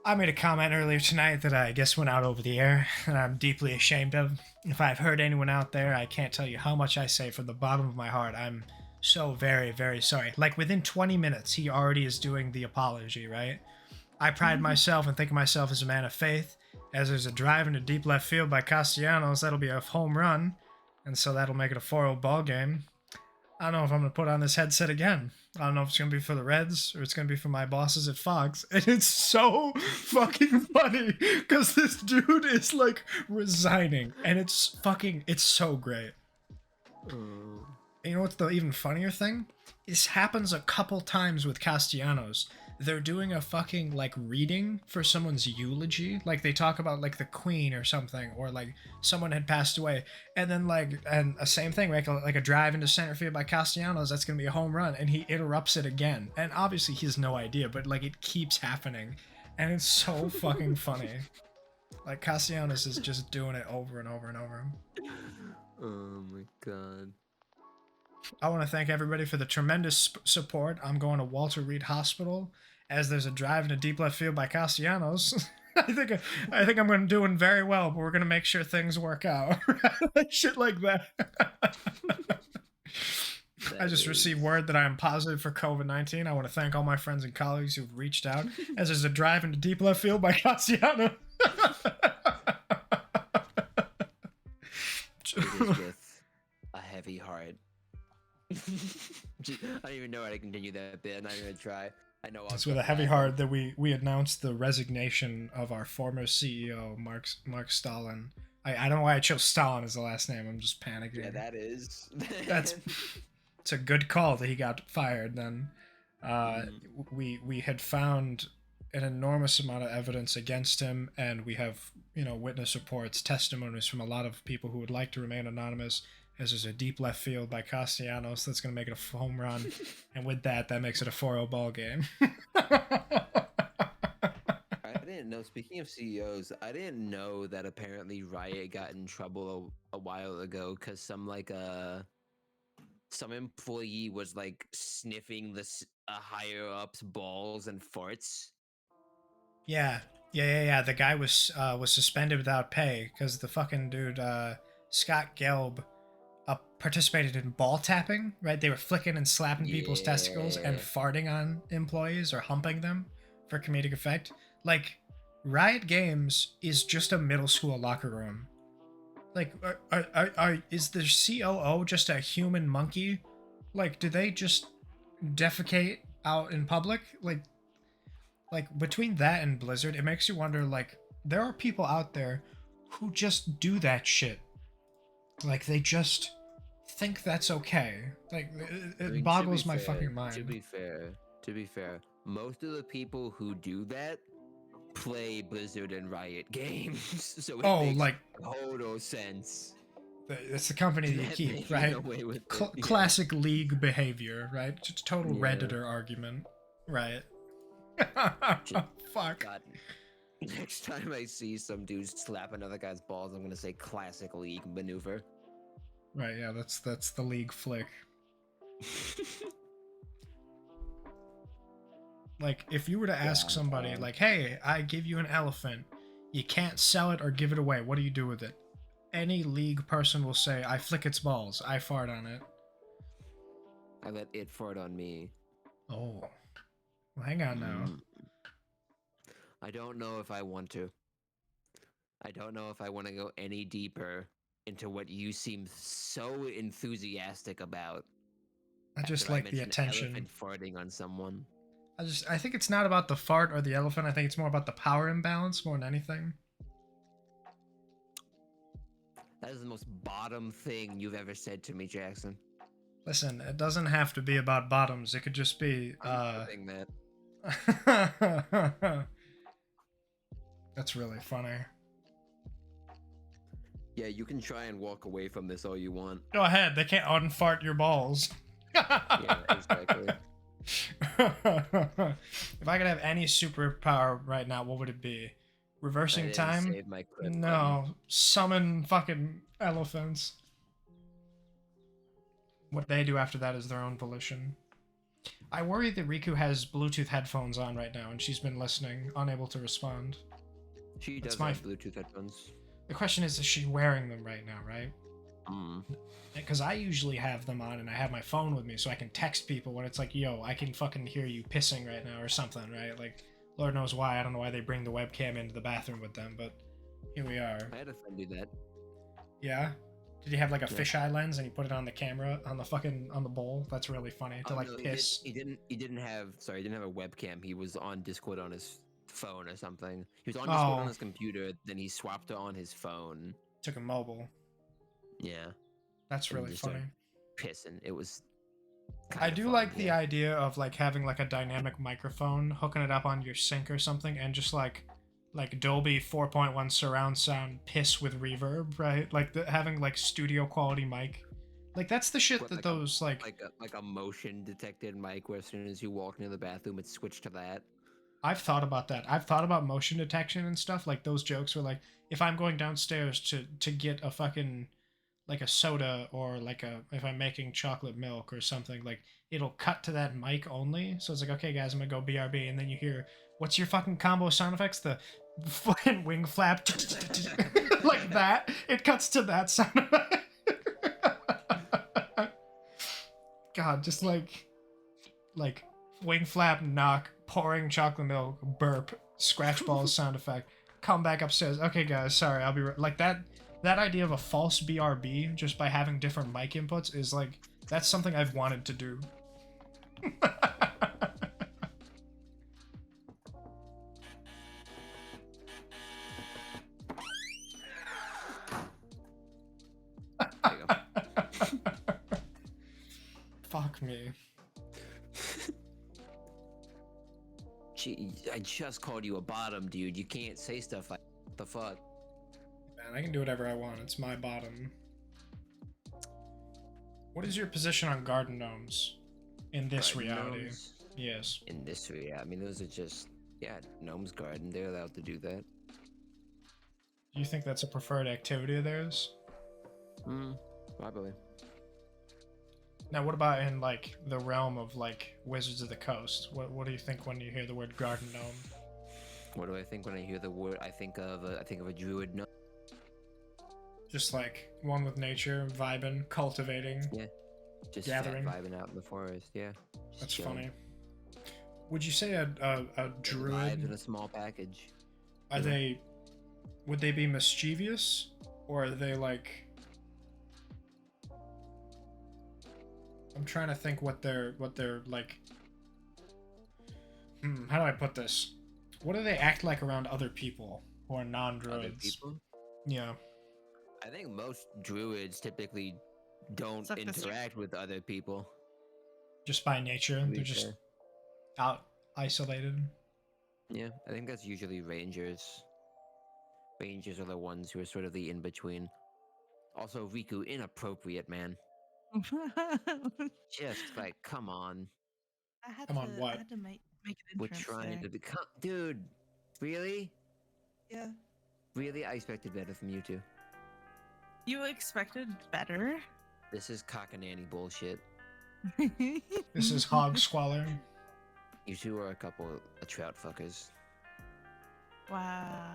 I made a comment earlier tonight that I guess went out over the air, and I'm deeply ashamed of. If I've hurt anyone out there, I can't tell you how much I say from the bottom of my heart. I'm so very, very sorry. Like within 20 minutes, he already is doing the apology, right? I pride myself and think of myself as a man of faith. As there's a drive into deep left field by Castellanos, that'll be a home run, and so that'll make it a 4-0 ball game. I don't know if I'm going to put on this headset again. I don't know if it's going to be for the Reds or it's going to be for my bosses at Fox. And it's so fucking funny because this dude is like resigning and it's so great. And you know what's the even funnier thing? This happens a couple times with Castellanos. They're doing a fucking like reading for someone's eulogy. Like they talk about like the queen or something, or like someone had passed away. And then and a same thing, like a drive into center field by Castellanos, that's going to be a home run. And he interrupts it again. And obviously he has no idea, but like it keeps happening. And it's so fucking funny. Like Castellanos is just doing it over and over and over. Oh my god. I want to thank everybody for the tremendous support. I'm going to Walter Reed Hospital as there's a drive into deep left field by Castellanos. I think I'm going to doing very well, but we're going to make sure things work out. Shit like that. I just received word that I am positive for COVID-19. I want to thank all my friends and colleagues who've reached out as there's a drive into deep left field by Castellanos. It is with a heavy heart. I don't even know how to continue that bit. I'm not even gonna try. I know. It's with a heavy heart that we announced the resignation of our former CEO, Mark Stalin. I don't know why I chose Stalin as the last name. I'm just panicking. Yeah, that is. It's a good call that he got fired. Then, we had found an enormous amount of evidence against him, and we have witness reports, testimonies from a lot of people who would like to remain anonymous. As there's a deep left field by Castellanos that's going to make it a home run, and with that makes it a 4-0 ball game. I didn't know. Speaking of CEOs, I didn't know that apparently Riot got in trouble a while ago because some employee was like sniffing a higher up's balls and farts. Yeah. The guy was suspended without pay because the fucking dude Scott Gelb participated in ball tapping. Right, they were flicking and slapping people's testicles and farting on employees or humping them for comedic effect. Like, Riot Games is just a middle school locker room. Like, is the COO just a human monkey? Like, do they just defecate out in public? Like between that and Blizzard, it makes you wonder, like, there are people out there who just do that shit. Like, they just think that's okay. Like, it boggles my fucking mind. To be fair, most of the people who do that play Blizzard and Riot games, so it makes total sense. It's the company that you keep, right? Classic League behavior, right? Just total Redditor argument, right? Fuck. God. Next time I see some dude slap another guy's balls, I'm gonna say classic League maneuver. Right, yeah, that's the League flick. Like, if you were to ask somebody, like, hey, I give you an elephant, you can't sell it or give it away, what do you do with it? Any League person will say, I flick its balls, I fart on it. I let it fart on me. Oh. Well, hang on now. I don't know if I want to. I don't know if I want to go any deeper into what you seem so enthusiastic about. I just like the attention. Elephant farting on someone. I think it's not about the fart or the elephant. I think it's more about the power imbalance more than anything. That is the most bottom thing you've ever said to me, Jackson. Listen, it doesn't have to be about bottoms. It could just be Thing that. That's really funny. Yeah, you can try and walk away from this all you want. Go ahead. They can't unfart your balls. Yeah, exactly. If I could have any superpower right now, what would it be? Reversing time? Save my clip No. Summon fucking elephants. What they do after that is their own volition. I worry that Rikku has Bluetooth headphones on right now, and she's been listening, unable to respond. She does have Bluetooth headphones. The question is she wearing them right now, right? Mm. Because I usually have them on, and I have my phone with me, so I can text people when it's like, yo, I can fucking hear you pissing right now, or something, right? Like, Lord knows why. I don't know why they bring the webcam into the bathroom with them, but here we are. I had a friend do that. Yeah? Did he have like a fisheye lens and he put it on the camera on the bowl? That's really funny to like piss. He didn't have a webcam. He was on Discord on his phone or something. He was on Discord on his computer, then he swapped it on his phone. Took a mobile. Yeah. That's really funny. Pissing. It was I do like the idea of like having like a dynamic microphone, hooking it up on your sink or something, and just like Dolby 4.1 surround sound piss with reverb, right? Like having like studio quality mic. Like that's the shit that those like a motion detected mic where as soon as you walk into the bathroom it switched to that. I've thought about that. I've thought about motion detection and stuff. Like those jokes where like if I'm going downstairs to get a fucking like a soda or like if I'm making chocolate milk or something, like it'll cut to that mic only. So it's like, okay guys, I'm gonna go BRB, and then you hear, what's your fucking combo sound effects? The fucking wing flap like that. It cuts to that sound effect. God, just like wing flap, knock, pouring chocolate milk, burp, scratch balls sound effect. Come back upstairs. Okay guys, sorry, I'll be like that. That idea of a false BRB just by having different mic inputs is like, that's something I've wanted to do. Fuck me. Gee, I just called you a bottom, dude. You can't say stuff like what the fuck. Man, I can do whatever I want. It's my bottom. What is your position on garden gnomes in this Garden reality? gnomes? Yes. In this reality, I mean, those are just gnomes garden. They're allowed to do that. Do you think that's a preferred activity of theirs? Probably. Now, what about in like the realm of like Wizards of the Coast? What do you think when you hear the word garden gnome? What do I think when I hear the word? I think of a druid gnome. Just like one with nature, vibing, cultivating. Yeah. Just Gathering. fat vibing out in the forest. Yeah. Just That's chilling. funny. Would you say a Vibes in druid? a small package. Are they? Would they be mischievous, or are they like? I'm trying to think what they're like. How do I put this? What do they act like around other people who are Other non-druids? people. Yeah. I think most druids typically don't Suck the stick. interact with other people. Just by nature, to be they're just fair. out isolated. Yeah, I think that's usually rangers. Rangers are the ones who are sort of the in between. Also, Riku, inappropriate, man. Just like, come on. I had Come to. on, what? I had to make an We're entrance trying there. to become. Dude, really? Yeah. Really? I expected better from you two. You expected better. This is cock and nanny bullshit. This is hog squalor. You two are a couple of trout fuckers. Wow.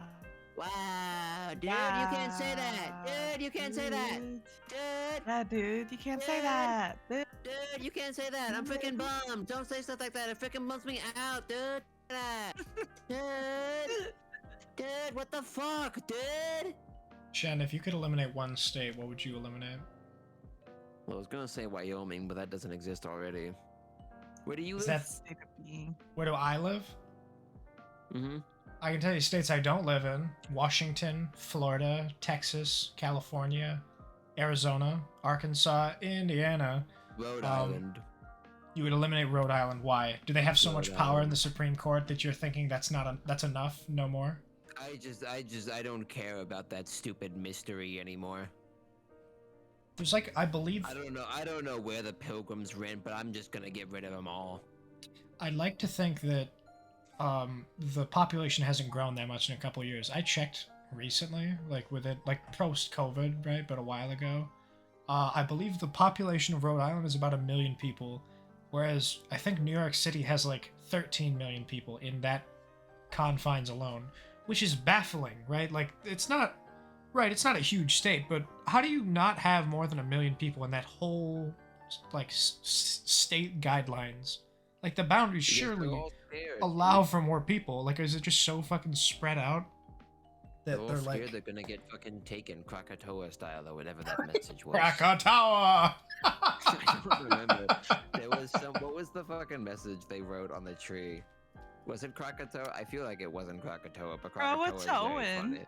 Wow, dude, you can't say that. Dude, you can't say that. Dude. Dude, Yeah, dude, you can't say Dude. that. Dude. dude, you can't say that. I'm freaking bummed. Don't say stuff like that. It freaking bums me out, dude. Dude, dude, what the fuck, dude? Shen, if you could eliminate one state, what would you eliminate? Well, I was gonna say Wyoming, but that doesn't exist already. Where do you Is live? that State of being. where do I live? Mm-hmm. I can tell you states I don't live in: Washington, Florida, Texas, California, Arizona, Arkansas, Indiana. Rhode Island. You would eliminate Rhode Island. Why? Do they have so Rhode much power in Island. the Supreme Court that you're thinking that's that's enough? No more. I don't care about that stupid mystery anymore. There's like, I believe, I don't know where the pilgrims went, but I'm just gonna get rid of them all. I'd like to think that the population hasn't grown that much in a couple of years. I checked recently, like with it, like post-COVID, right? But a while ago. I believe the population of Rhode Island is about 1 million people, whereas I think New York City has like 13 million people in that confines alone, which is baffling, right? Like, it's not a huge state, but how do you not have more than 1 million people in that whole like state guidelines? Like, the boundaries Because they're surely all scared, allow dude. for more people. Like, is it just so fucking spread out They're that all they're scared like they're gonna get fucking taken Krakatoa style or whatever that message was. Krakatoa? I don't remember. There was some. What was the fucking message they wrote on the tree? Was it Krakatoa? I feel like it wasn't Krakatoa, but Krakatoa is very Croatoan. funny.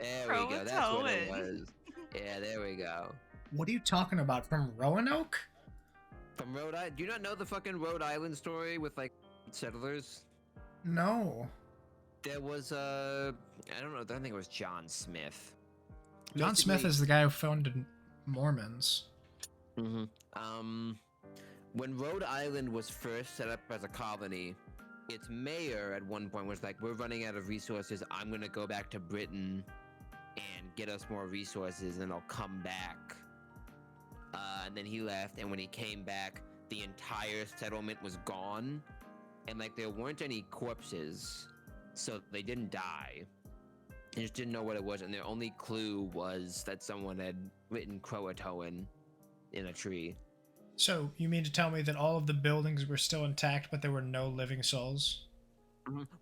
There we go. That's what it Croatoan. was. Yeah, there we go. What are you talking about? From Roanoke? From Rhode Island. Do you not know the fucking Rhode Island story with like settlers? No. There was I don't know. I think it was John Smith. John Smith Basically- is the guy who founded Mormons. When Rhode Island was first set up as a colony, its mayor at one point was like, "We're running out of resources. I'm gonna go back to Britain and get us more resources, and I'll come back." And then he left, and when he came back, the entire settlement was gone, and like there weren't any corpses, so they didn't die. They just didn't know what it was, and their only clue was that someone had written Croatoan in a tree. So, you mean to tell me that all of the buildings were still intact, but there were no living souls?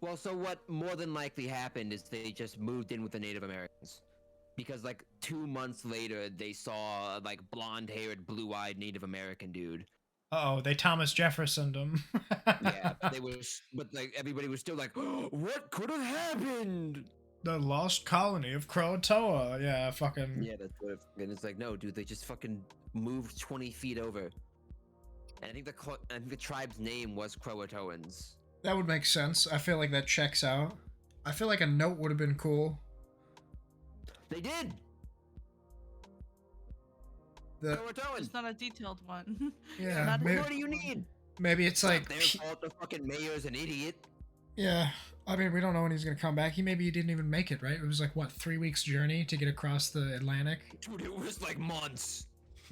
Well, so what more than likely happened is they just moved in with the Native Americans. Because like 2 months later, they saw a like blonde-haired, blue-eyed Native American dude. Uh-oh, they Thomas Jeffersoned him. Yeah, they was, but like everybody was still like, "What could have happened?" The lost colony of Croatoa. Yeah, fucking... Yeah, that's what. And it's like, no, dude, they just fucking moved 20 feet over. I think the tribe's name was Croatoans. That would make sense. I feel like that checks out. I feel like a note would have been cool. They did. It's not a detailed one. Yeah. Not Maybe, What do you need? maybe it's like. Their fault. The fucking mayor's an idiot. Yeah. I mean, we don't know when he's gonna come back. He didn't even make it, right? It was like what, 3 weeks journey to get across the Atlantic. Dude, it was like months.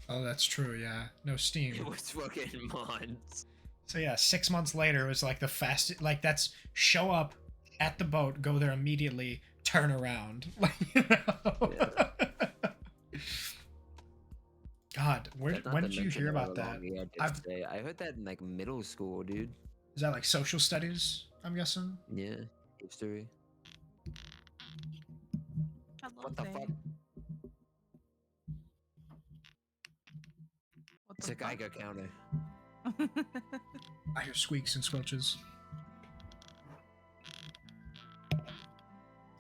Oh, that's true. Yeah. No steam. It was fucking months. So yeah, 6 months later it was like the fastest. Like that's show up at the boat, go there immediately, turn around. Like, you know? Yeah. God, when did you hear about that? I heard that in like middle school, dude. Is that like social studies? I'm guessing. Yeah, history. Hello, What the fuck? It's a Geiger counter. I hear squeaks and squelches.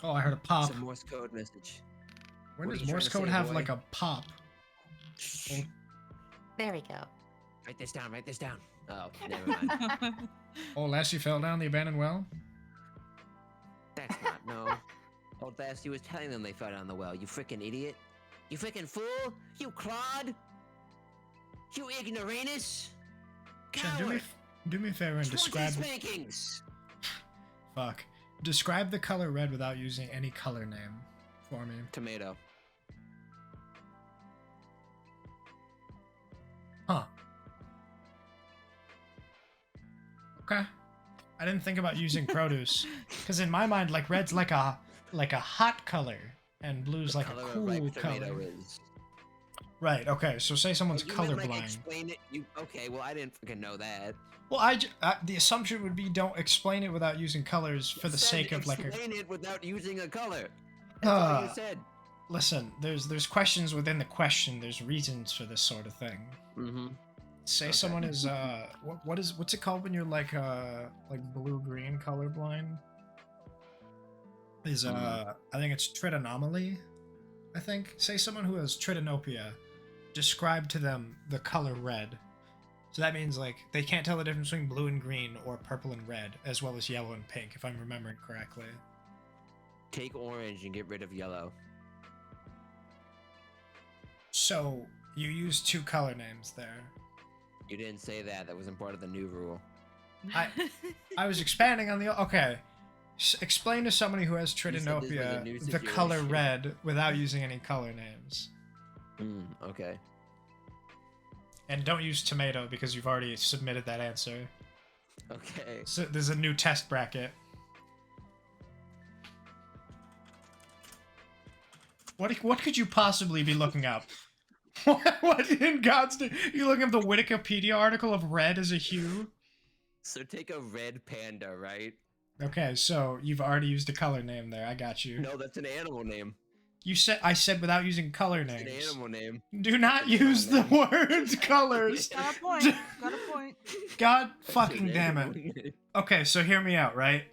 Oh, I heard a pop. It's a Morse code message. When What are does you Morse trying code to say, have boy? like a pop? There we go. Write this down. Write this down. Oh, never mind. Oh, Lassie fell down the abandoned well? That's not no. Old Lassie was telling them they fell down the well. You freaking idiot! You freaking fool! You clod! You ignoramus! Shen, Coward! do me a favor and 20 describe. spankings! Fuck. Describe the color red without using any color name for me. Tomato. Huh. Okay. I didn't think about using produce, because in my mind, like red's like a hot color, and blue's like a Color of cool ripe tomato color. is. Right. Okay. So say someone's You meant, like, colorblind. explain it. You okay? Well, I didn't freaking know that. Well, the assumption would be don't explain it without using colors for the Said sake of like a. explain it without using a color. That's all you said. Listen, there's questions within the question. There's reasons for this sort of thing. Mm-hmm. Say Okay. someone is what's it called when you're like blue green colorblind? Is I think it's tritanomaly. I think. Say someone who has tritanopia, describe to them the color red. So that means like they can't tell the difference between blue and green or purple and red, as well as yellow and pink, if I'm remembering correctly. Take orange and get rid of yellow. So you use 2 color names there. You didn't say that. That wasn't part of the new rule. I was expanding on the okay. Explain to somebody who has said this was a tritanopia new the color situation. red without using any color names. Okay. And don't use tomato because you've already submitted that answer. Okay. So there's a new test bracket. What could you possibly be looking up? What in God's name? You looking up the Wikipedia article of red as a hue? So take a red panda, right? Okay, so you've already used a color name there. I got you. No, that's an animal name. I said without using color It's an names. animal name. Do not That's an use the animal words colors. Got a point. Got a point. God That's fucking an damn animal it. name. Okay, so hear me out, right?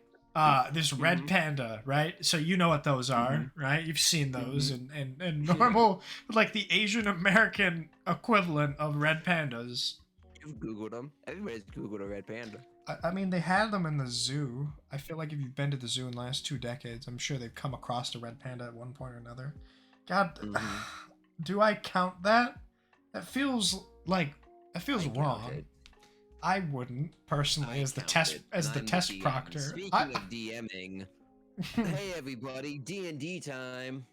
This red Mhm. panda, right? So you know what those are, Mm-hmm. right? You've seen those and normal, like the Asian American equivalent of red pandas. You've Googled them. Everybody's Googled a red panda. I mean, they had them in the zoo. I feel like if you've been to the zoo in the last 2 decades, I'm sure they've come across a red panda at one point or another. God, do I count that? That feels I wrong. counted. I wouldn't personally, as the test DM. proctor. Speaking of DMing, hey everybody, D&D time.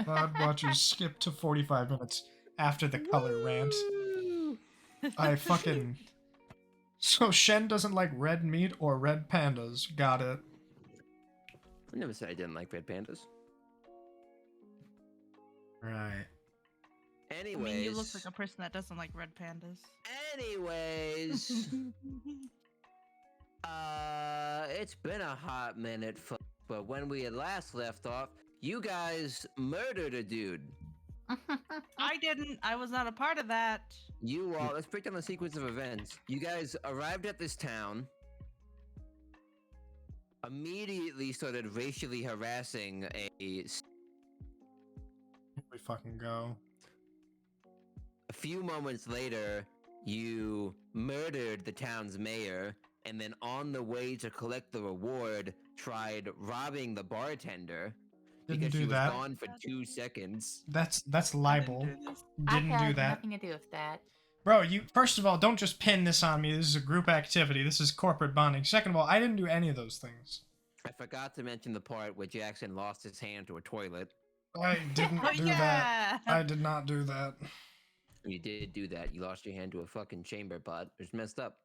Mod watchers skip to 45 minutes after the color rant. I fucking. So Shen doesn't like red meat or red pandas. Got it. I never said I didn't like red pandas. Right. Anyways. I mean, you look like a person that doesn't like red pandas. Anyways. It's been a hot minute, but when we had last left off, you guys murdered a dude. I didn't. I was not a part of that. You all, let's break down the sequence of events. You guys arrived at this town, immediately started racially harassing a. Here we fucking go. A few moments later, you murdered the town's mayor, and then on the way to collect the reward, tried robbing the bartender Didn't because do she was that. gone for 2 seconds. That's I didn't libel. do this. I Didn't do had that. nothing to do with that. Bro, you first of all, don't just pin this on me. This is a group activity. This is corporate bonding. Second of all, I didn't do any of those things. I forgot to mention the part where Jackson lost his hand to a toilet. I didn't Oh, do that. yeah. I did not do that. You did do that. You lost your hand to a fucking chamber pot. It's messed up.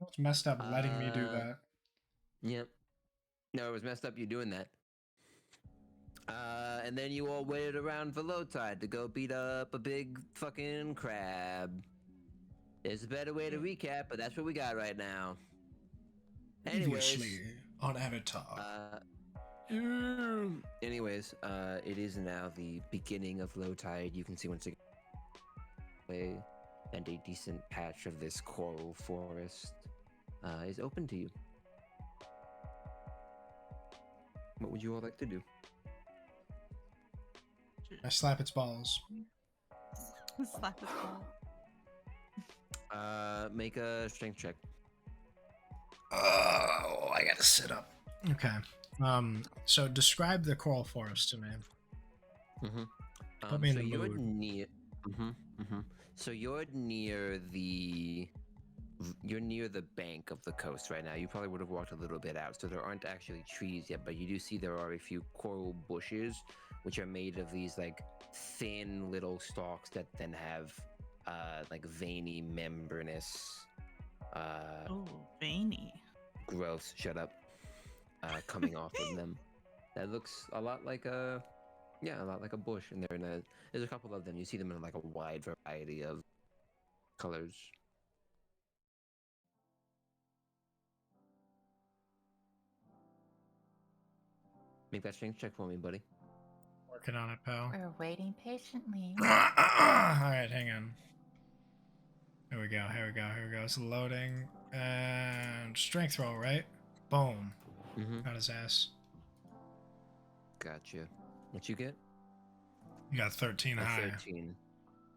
It's messed up letting me do that. Yep. No, it was messed up you doing that. And then you all waited around for low tide to go beat up a big fucking crab. There's a better way to recap, but that's what we got right now. Previously on Avatar. Anyways, it is now the beginning of low tide. You can see once again, and a decent patch of this coral forest is open to you. What would you all like to do? I slap its balls. Slap his ball. Make a strength check. Oh, I gotta sit up. Okay. So describe the coral forest to me. Mm-hmm. Put me in so the you're mood. near. So you're near the. You're near the bank of the coast right now. You probably would have walked a little bit out, so there aren't actually trees yet, but you do see there are a few coral bushes, which are made of these like thin little stalks that then have like veiny, membranous Oh, veiny. growths. Shut up. Coming off of them. That looks a lot like a bush, and there's a couple of them. You see them in like a wide variety of colors. Make that strength check for me, buddy. Working on it, pal. We're waiting patiently. Alright, hang on. Here we go. It's loading. And strength roll, right? Boom. Mm-hmm. Got his ass. Gotcha. What you get? You got 13 A high. 13.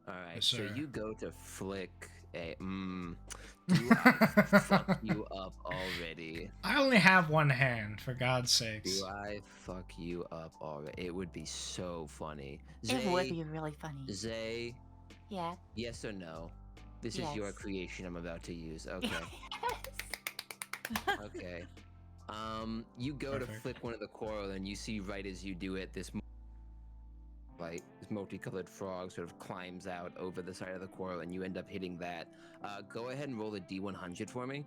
All right. Yes, So sir. you go to flick a. Do I fuck you up already? I only have one hand, for God's sakes. Do I fuck you up already? It would be so funny. It would be really funny. Zay, Yeah. yes or no? This is your Yes. creation I'm about to use. Okay. Okay. You go to Perfect. flick one of the coral, and you see right as you do it, this multicolored frog sort of climbs out over the side of the coral, and you end up hitting that. Go ahead and roll a D100 for me.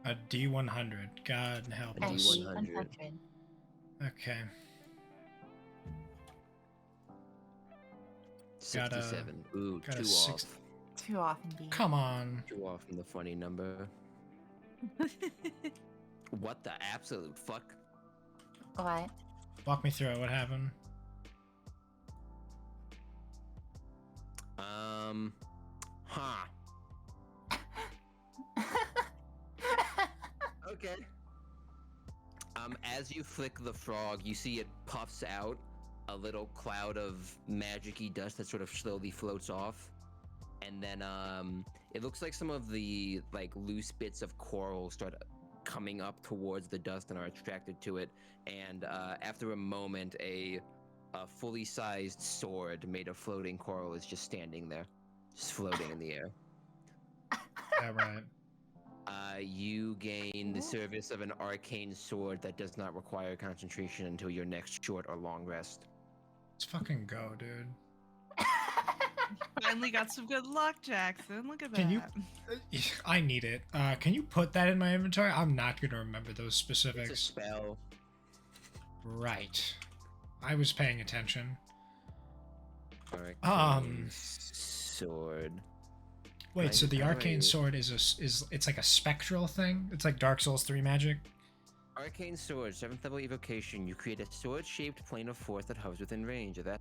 A D100. God help A us. D100. Okay. 67. Ooh, got a 2 six- off. Too often be. Come on. 2 off from the funny number. What the absolute fuck? What? Walk me through it. What happened? Huh. Okay. As you flick the frog, you see it puffs out a little cloud of magic-y dust that sort of slowly floats off. And then, it looks like some of the, like, loose bits of coral start coming up towards the dust and are attracted to it. And, after a moment, a fully sized sword made of floating coral is just standing there, just floating in the air. Yeah, right. You gain the service of an arcane sword that does not require concentration until your next short or long rest. Let's fucking go, dude. Finally got some good luck, Jackson. Look at that. Can you- I need it. Can you put that in my inventory? I'm not going to remember those It's a specifics. spell. Right. I was paying attention. Arcane sword. Wait, Right, so the alright. arcane sword is it's like a spectral thing? It's like Dark Souls 3 magic? Arcane sword, 7th level evocation. You create a sword-shaped plane of force that hovers within range of that.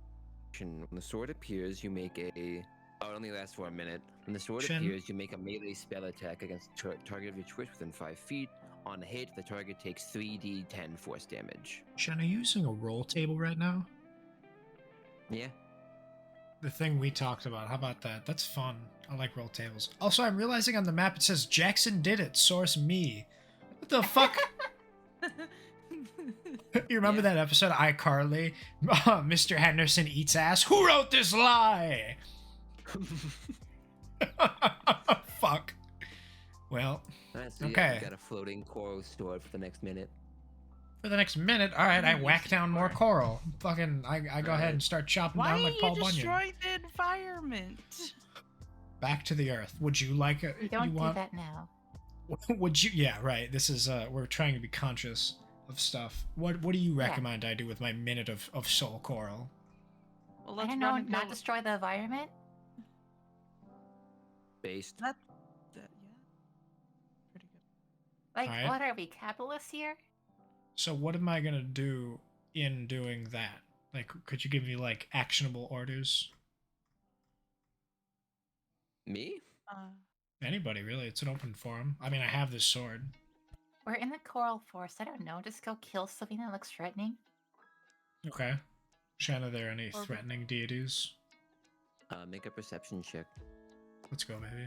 When the sword appears, you make a. Oh, it only lasts for a minute. When the sword Shen? appears, you make a melee spell attack against the target of your choice within 5 feet. On a hit, the target takes 3d10 force damage. Shen, are you using a roll table right now? Yeah. the thing we talked about. How about that? That's fun. I like roll tables. Also, I'm realizing on the map it says Jackson did it. Source me. What the fuck? You remember that episode, iCarly? Mr. Henderson eats ass. Who wrote this lie? Fuck. Well, Alright, so okay. yeah, we got a floating coral stored for the next minute. For the next minute, all right, I whack down more coral. Fucking, I go ahead Alright. and start chopping Why down are like you Paul Bunyan. destroying the environment? Back to the earth. Would you like a? We don't you do want? that now. Would you? Yeah, right. This is we're trying to be conscious of stuff. What do you recommend I do with my minute of soul coral? Well, I let's don't know, run and not go. destroy the environment. Based. Yeah. Pretty good. Like, Alright. what are we, capitalists here? So what am I gonna do in doing that? Like, could you give me like actionable orders? Me? Anybody really? It's an open forum. I mean, I have this sword. We're in the coral forest. I don't know. Just go kill something that looks threatening. Okay. Shanna, are there any Or- threatening deities? Make a perception check. Let's go, baby.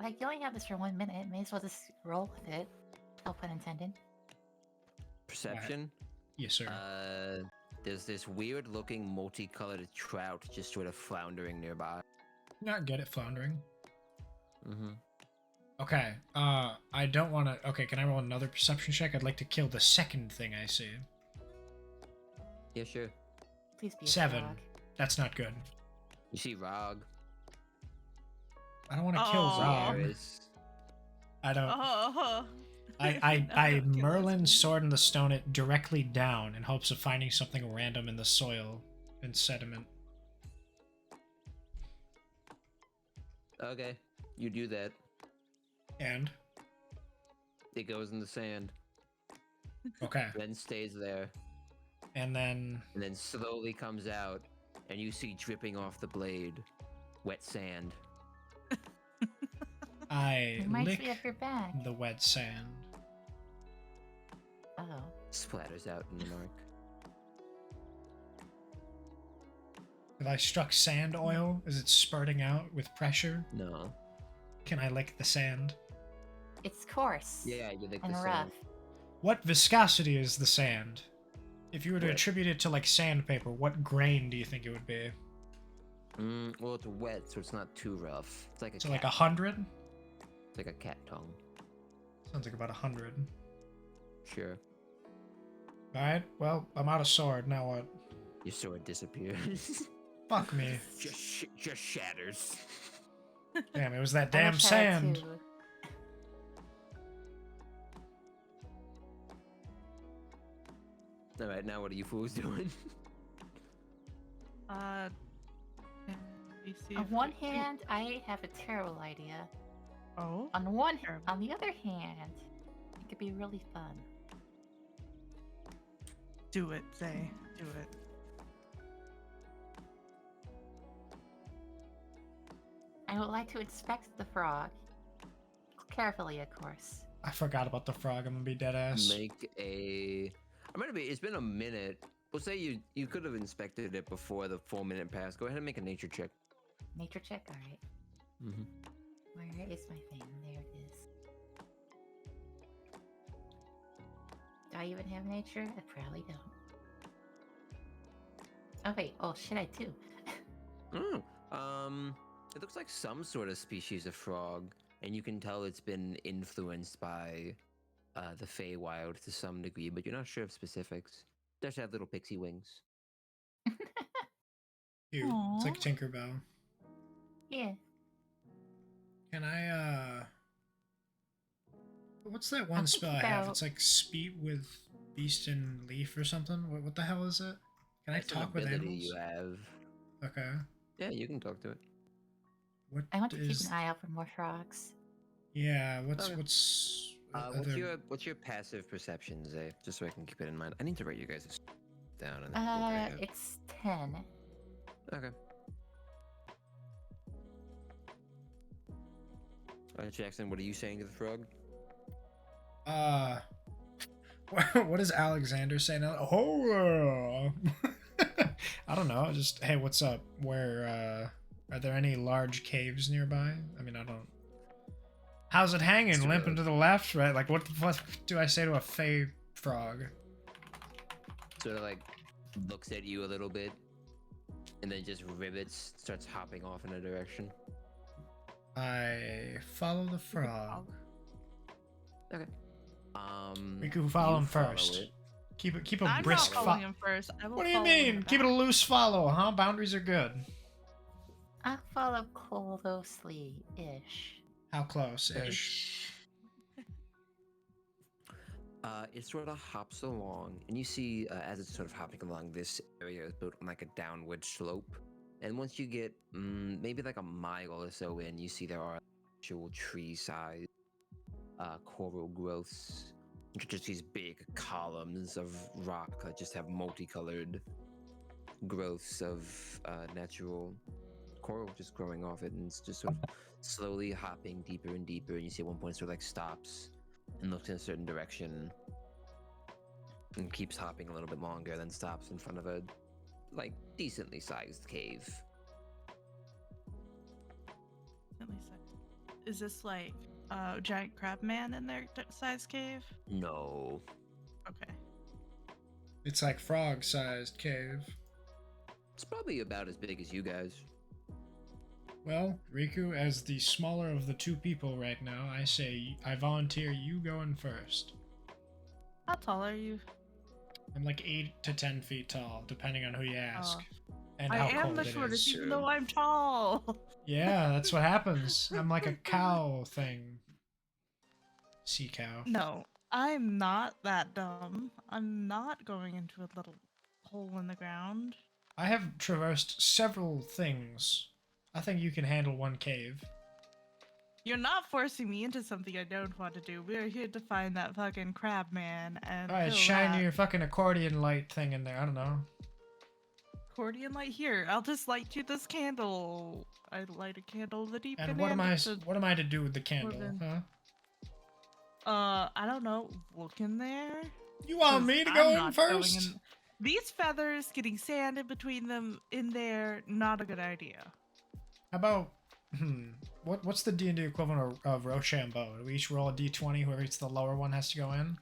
Like, you only have this for 1 minute. May as well just roll with it. No pun intended. Perception? Yes, sir. There's this weird looking multicolored trout just sort of floundering nearby. Not get it, floundering. Mm-hmm. Okay. I don't want to. Okay, can I roll another perception check? I'd like to kill the second thing I see. Yeah, sure. Please be a 7. frog. That's not good. You see Rog? I don't want to kill Oh. Rob. Varys. I don't. Oh. I Merlin sword in the stone it directly down in hopes of finding something random in the soil and sediment. Okay, you do that. And It goes in the sand, okay, then stays there, and then and then slowly comes out, and you see dripping off the blade, wet sand. I Reminds lick me of your back. the wet sand. Oh. Splatters out in the mark. If I struck sand oil, is it spurting out with pressure? No. Can I lick the sand? It's coarse. Yeah, you think And the rough. sand. What viscosity is the sand? If you were to Wet. attribute it to like sandpaper, what grain do you think it would be? Well, it's wet, so it's not too rough. It's like a So cat. like 100? It's like a cat tongue. Sounds like about 100. Sure. Alright, well, I'm out of sword, now what? Your sword disappears. Fuck me. just shatters. Damn, it was that I damn wish I had sand. two. All right, now what are you fools doing? Can we see On if one we- hand, I have a terrible idea. Oh. On Terrible. on the other hand, it could be really fun. Do it, Zay. Do it. I would like to inspect the frog. Carefully, of course. I forgot about the frog, I'm gonna be dead ass. Make a. I'm gonna be. It's been a minute. We'll say you could have inspected it before the 4-minute pass. Go ahead and make a nature check. Nature check, alright. Mm-hmm. Where is my thing? There it is. Do I even have nature? I probably don't. Oh wait, oh shit, I do. It looks like some sort of species of frog, and you can tell it's been influenced by the Feywild to some degree, but you're not sure of specifics. It does have little pixie wings. Cute. It's like Tinkerbell. Yeah. Can I, what's that one I'm spell I thinking have? about- It's like speak with beast and leaf or something? What the hell is it? Can That's I an talk with ability animals? you have. Okay. Yeah, you can talk to it. What I want to keep is... an eye out for more frogs. Yeah, Okay. what's What's other- your passive perception, Zay? Just so I can keep it in mind. I need to write you guys down. In that book I have. It's 10. Okay. Jackson, what are you saying to the frog? what does Alexander say now? Oh, I don't know. Just hey, what's up? Where are there any large caves nearby? I mean, I don't. How's it hanging? Sort Limping of. to the left, right? Like what the fuck do I say to a fey frog? Sort of like looks at you a little bit, and then just rivets, starts hopping off in a direction. I follow the frog. Okay. We could follow you him follow first. it. Keep a I'm not brisk following him first. I will What do you follow him in mean? the Keep it a back. loose follow, huh? Boundaries are good. I follow closely-ish. How close ish? It sort of hops along, and you see as it's sort of hopping along, this area is built on like a downward slope. And once you get maybe like a mile or so in, you see there are actual tree-sized coral growths, which are just these big columns of rock that just have multicolored growths of natural coral just growing off it, and it's just sort of slowly hopping deeper and deeper. And you see at one point it sort of like stops and looks in a certain direction and keeps hopping a little bit longer, then stops in front of a like decently sized cave. Is this like a giant crab man in their size cave? No. Okay. It's like frog-sized cave. It's probably about as big as you guys. Well, Riku, as the smaller of the two people right now, I volunteer you going first. How tall are you? I'm like 8 to 10 feet tall, depending on who you ask. And I how am cold the it shortest, is. even though I'm tall. Yeah, that's what happens. I'm like a cow thing. Sea cow. No, I'm not that dumb. I'm not going into a little hole in the ground. I have traversed several things. I think you can handle one cave. You're not forcing me into something I don't want to do. We're here to find that fucking crab man and Alright, kill shine that your fucking accordion light thing in there. I don't know. accordion light here. I'll just light you this candle. I light a candle the deep And end what am I to- what am I to do with the candle, than- huh? I don't know. Look in there. You want 'Cause me to I'm go in not going first? in- These feathers getting sand in between them in there, not a good idea. How about what's the D&D equivalent of Rochambeau? Do we each roll a D20? Whoever gets the lower one has to go in.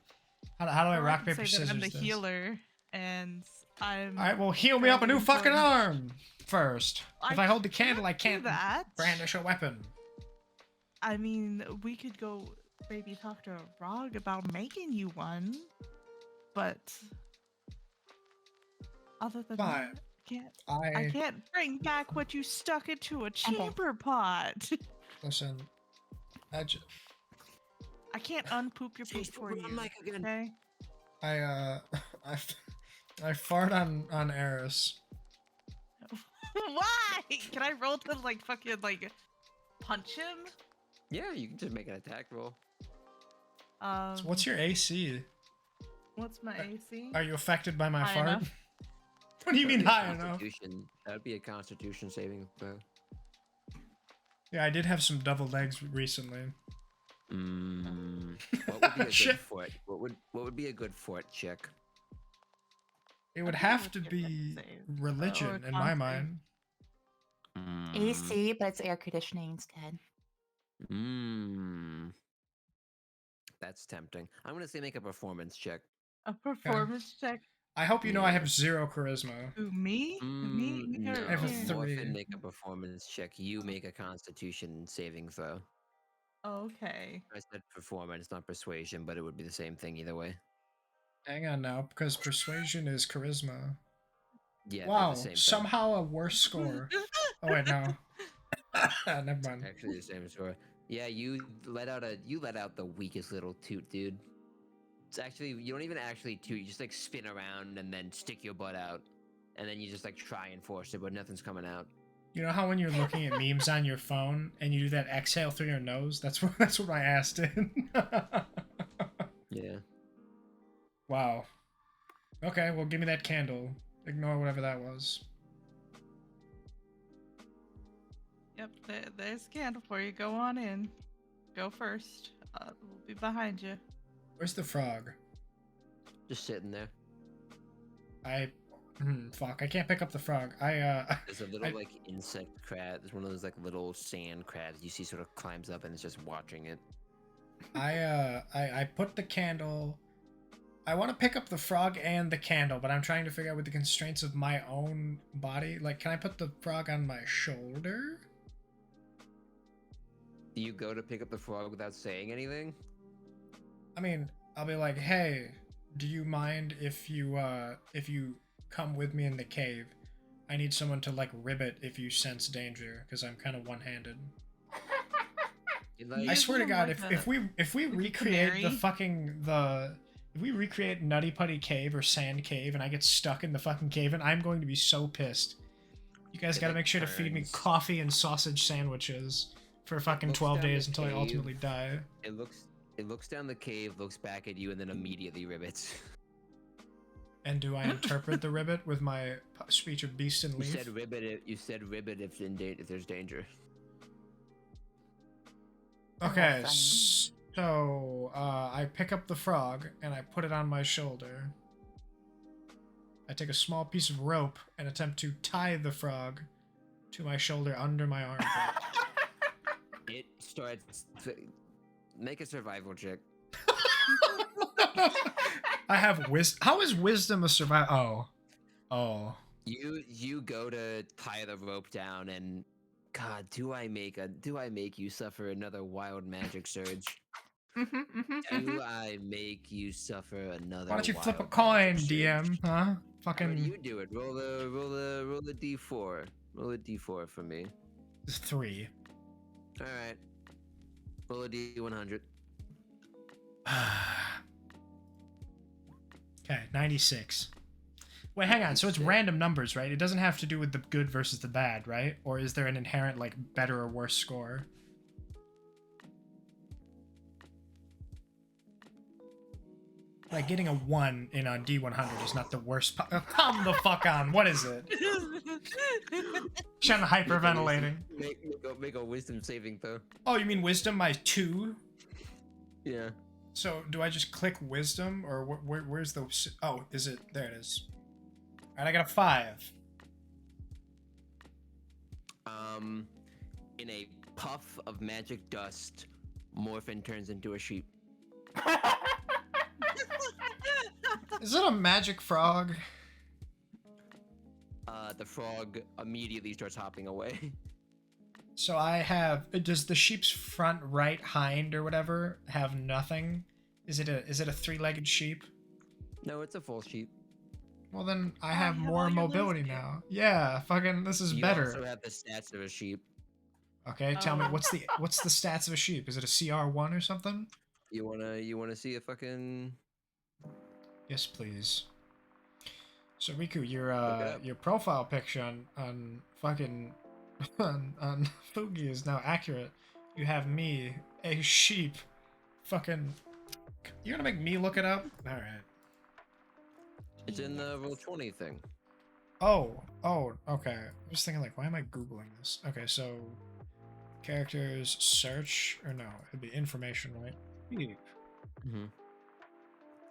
How do I Or rock can paper say that scissors I'm the this? healer, and I'm. All right, well, heal me up a new fairly fucking important. arm first. If I hold the candle, I do can't that. brandish a weapon. I mean, we could go maybe talk to Rog about making you one, but other than Fine. that, I can't bring back what you stuck into a chamber pot. Listen. I can't unpoop your poop for you. Okay. I fart on Eris. Why? Can I roll to like fucking like punch him? Yeah, you can just make an attack roll. So what's your AC? What's my AC? Are you affected by my High fart? enough. What do you That'd mean be a high enough? That would be a Constitution saving throw. Yeah, I did have some doubled eggs recently. What would be a Shit. good fort? What would be a good fort check? It would I think have it to would be a be dex save, religion or in my con mind. AC, but it's air conditioning instead. That's tempting. I'm gonna say make a performance check. A performance check. I hope you know I Yeah. have 0 charisma. Ooh, me? Me? No. or I have a him? 3. Orphan make a performance check. You make a Constitution saving throw. Okay. I said performance, not persuasion, but it would be the same thing either way. Hang on now, because persuasion is charisma. Yeah, they're Wow, the same thing. somehow a worse score. Oh wait, no. Never mind. Actually, the same score. Yeah, you let out the weakest little toot, dude. It's actually, you don't even actually toot. You just like spin around and then stick your butt out, and then you just like try and force it, but nothing's coming out. You know how when you're looking at memes on your phone and you do that exhale through your nose? That's what my ass did. Yeah. Wow. Okay, well give me that candle. Ignore whatever that was. Yep, there's a candle for you. Go on in. Go first. We'll be behind you. Where's the frog? Just sitting there. I Fuck, I can't pick up the frog. There's a little I- like insect crab. There's one of those like little sand crabs you see sort of climbs up and it's just watching it. I put the candle. I want to pick up the frog and the candle, but I'm trying to figure out with the constraints of my own body. Like, can I put the frog on my shoulder? Do you go to pick up the frog without saying anything? I mean, I'll be like, hey, do you mind if you come with me in the cave? I need someone to like ribbit if you sense danger, because I'm kind of one-handed. I swear to God, if we recreate the fucking if we recreate Nutty Putty Cave or Sand Cave and I get stuck in the fucking cave, and I'm going to be so pissed. You guys got to make sure to feed me coffee and sausage sandwiches for fucking 12 days until I ultimately die. It looks down the cave, looks back at you, and then immediately ribbits. And do I interpret the ribbit with my speech of beast and leaf? You said ribbit if there's danger. Okay, so I pick up the frog and I put it on my shoulder. I take a small piece of rope and attempt to tie the frog to my shoulder under my armpit. It starts to make a survival check. I have wisdom. How is wisdom a survival? Oh. You go to tie the rope down, and God, do I make you suffer another wild magic surge? Do I make you suffer another? Why don't you flip a wild coin, magic DM? surge? Huh? How Fucking. do you do it? Roll the d4. Roll a d4 for me. 3. All right. Roll a d100. Okay, 96. Wait, hang on. So it's random numbers, right? It doesn't have to do with the good versus the bad, right? Or is there an inherent, like, better or worse score? Like, getting a 1 in a D100 is not the worst. Come the fuck on. What is it? I'm hyperventilating. Make a wisdom saving throw. Oh, you mean wisdom? My 2? Yeah. So, do I just click wisdom? Or where's the... Oh, is it... There it is. Alright, I got a 5. In a puff of magic dust, Morphin turns into a sheep. Is it a magic frog? The frog immediately starts hopping away. So I have... Does the sheep's front right hind or whatever have nothing? Is it a 3-legged sheep? No, it's a full sheep. Well, then I Oh, have you have more all your mobility limbs now. Yeah, fucking this is You better. also have the stats of a sheep. Okay, tell me what's the stats of a sheep? Is it a CR1 or something? You wanna see a fucking... Yes, please. So Rikku, your profile picture on fucking on Fugi is now accurate. You have me, a sheep. Fucking, you're gonna make me look it up? All right. It's in the Roll20 thing. Oh, okay. I was thinking like, why am I Googling this? Okay, so characters, search, or no, it'd be information, right? Mm-hmm.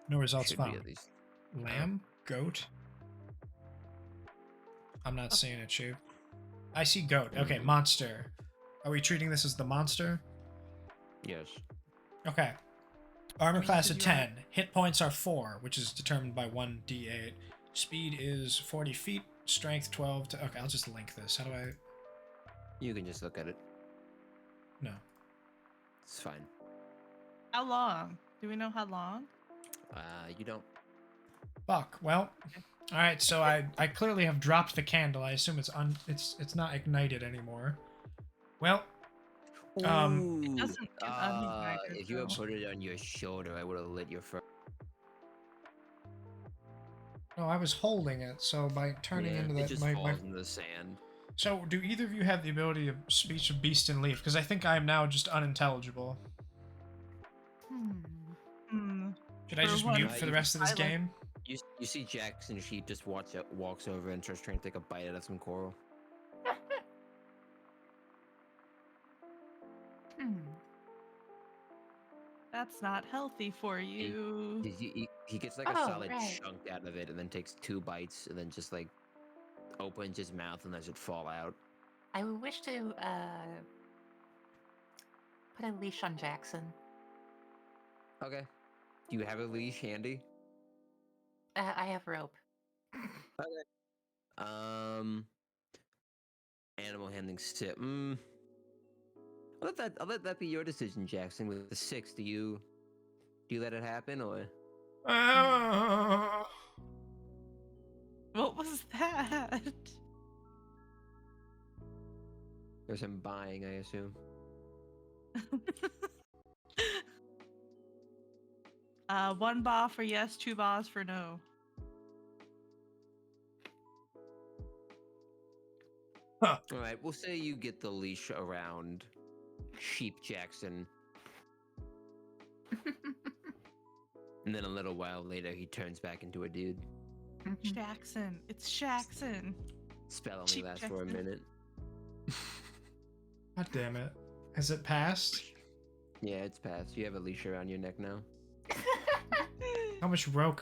No results Should be found. at least. Lamb? Goat? I'm not seeing it, Sheep. I see goat. Okay, monster. Are we treating this as the monster? Yes. Okay. Armor class Did of you 10. Hit points are 4, which is determined by 1d8. Speed is 40 feet. Strength 12 to... Okay, I'll just link this. How do I... You can just look at it. No. It's fine. How long? Do we know how long? You don't. Fuck. Well... Alright, so I clearly have dropped the candle. I assume it's not ignited anymore. Well... It doesn't get unignited, if you had though. put it on your shoulder, I would have lit your front. No, I was holding it, so by turning into it that... just falls into the sand. So, do either of you have the ability of speech of beast and leaf? Because I think I am now just unintelligible. Should I For just one, mute for the rest of this silent. game? You see Jackson Sheep just walks over and starts trying to take a bite out of some coral. That's not healthy for you. He gets like a Oh, solid right. chunk out of it, and then takes 2 bites, and then just like opens his mouth and lets it fall out. I would wish to put a leash on Jackson. Okay. Do you have a leash handy? I have rope. Animal handling step. I'll let that be your decision, Jackson. With the 6, do you let it happen, or What was that? there's him buying? I assume. 1 ba for yes, 2 bas for no. All right, we'll say you get the leash around Sheep Jackson, and then a little while later, he turns back into a dude. Jackson. It's Jackson. Spell only Sheep lasts for a Jackson. minute. God damn it. Has it passed? Yeah, it's passed. You have a leash around your neck now. How much rope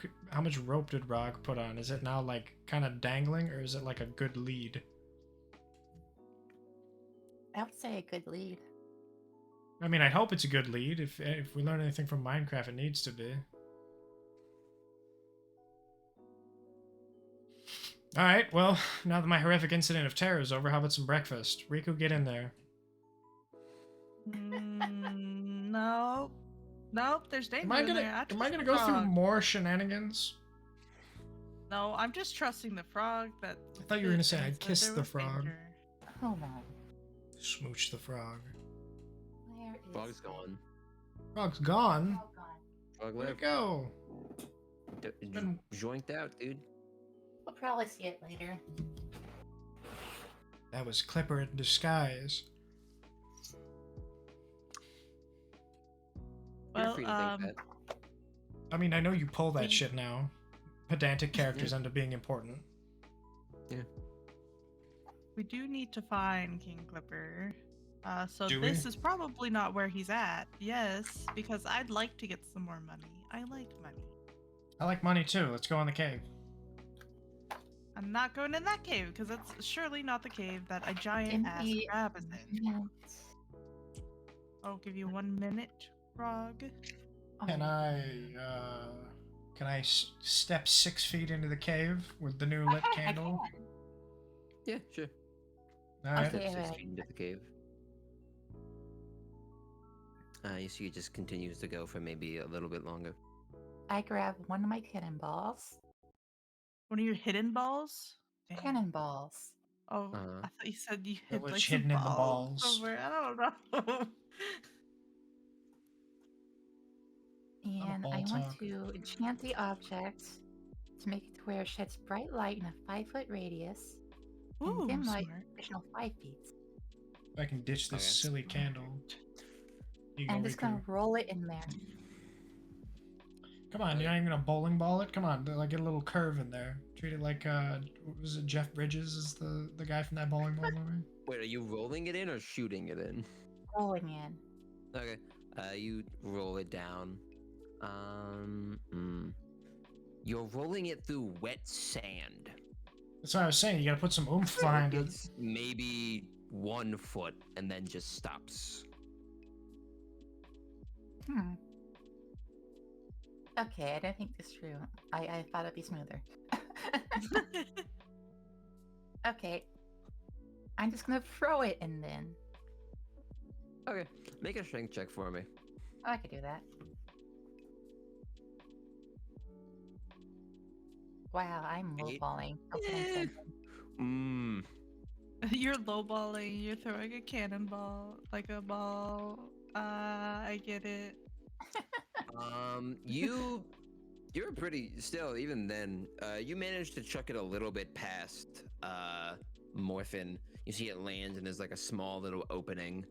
did Rog put on? Is it now like kind of dangling, or is it like a good lead? I would say a good lead. I mean, I hope it's a good lead. If we learn anything from Minecraft, it needs to be. Alright, well, now that my horrific incident of terror is over, how about some breakfast? Rikku, get in there. No. Nope, there's danger Am I in there. gonna trust the go through frog. more shenanigans? No, I'm just trusting the frog that. I thought you were gonna say that I'd said kiss there the was frog. danger. Hold on. Smooch the frog. Where is Frog's gone. Frog's gone? Oh, God. Frog Where'd it left. go? Been joinked out, dude. We'll probably see it later. That was Clipper in disguise. You're Well, free to think that. I mean, I know you pull that We- shit now. Pedantic characters end up being important. we do need to find King Clipper. So Do this we? is probably not where he's at. Yes, because I'd like to get some more money. I like money. I like money too. Let's go in the cave. I'm not going in that cave because it's surely not the cave that a giant ass Give me crab is in. minutes. I'll give you 1 minute, Frog. Can I step 6 feet into the cave with the new lit I candle? can. Yeah, sure. Alright. Okay. Step 6 right. feet into the cave. You see, it just continues to go for maybe a little bit longer. I grab one of my cannonballs. One of your hidden balls? Damn. Cannonballs. Oh, Uh-huh. I thought you said you That hid was like some hidden in the balls balls. somewhere. I don't know. And ball I want talk. to enchant the object to make it to where it sheds bright light in a 5-foot radius Ooh, and dim light smart. additional 5 feet. If I can ditch this Okay. silly candle. Here you And I'm go, just gonna Rikku. roll it in there. Come on, you're not even gonna bowling ball it? Come on, like get a little curve in there. Treat it like what was it, Jeff Bridges is the guy from that bowling ball movie? Wait, are you rolling it in or shooting it in? Rolling in. Okay. You roll it down. You're rolling it through wet sand. That's what I was saying, you gotta put some oomph behind it. It's maybe 1 foot and then just stops. Okay, I don't think this is true. I thought it'd be smoother. Okay. I'm just gonna throw it in then. Okay. Make a strength check for me. Oh, I could do that. Wow, I'm Eight. lowballing. How can I Eh. say? You're lowballing. You're throwing a cannonball like a ball. I get it. You're pretty still even then. You managed to chuck it a little bit past Morphin. You see it lands and there's like a small little opening.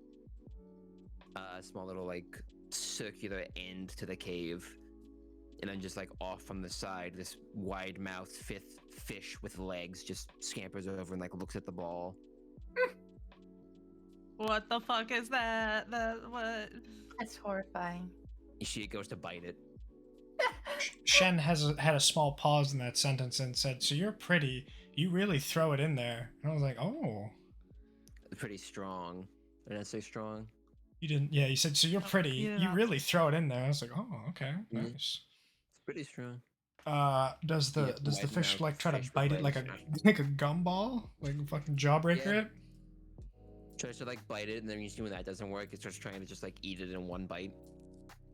A small little like circular end to the cave. And then just like off from the side, this wide-mouthed fish with legs just scampers over and like looks at the ball. What the fuck is that? What? That's horrifying. She goes to bite it. Shen had a small pause in that sentence and said, "So you're pretty. You really throw it in there." And I was like, "Oh, Pretty strong. Did I say strong? you didn't." Yeah, you said, "So you're pretty. you did You not. really throw it in there." I was like, "Oh, okay, Mhm. nice." It's pretty strong. Does You the get does the fish wide-mouthed like try to fish with bite it like a legs. like a gumball, like a fucking jawbreaker Yeah. it? Tries to like bite it, and then you see when that doesn't work, it starts trying to just like eat it in one bite.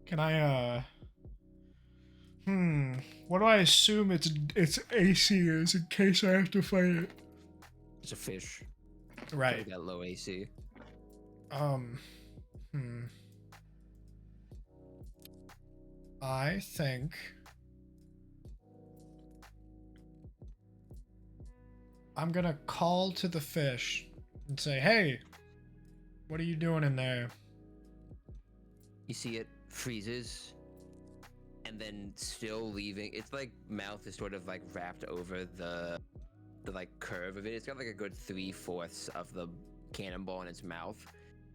Can I what do I assume its AC is in case I have to fight it? It's a fish. Right. Probably got low AC. I think I'm gonna call to the fish and say, "Hey, what are you doing in there?" You see it freezes, and then still leaving. Its like mouth is sort of like wrapped over the like curve of it. It's got like a good 3/4 of the cannonball in its mouth,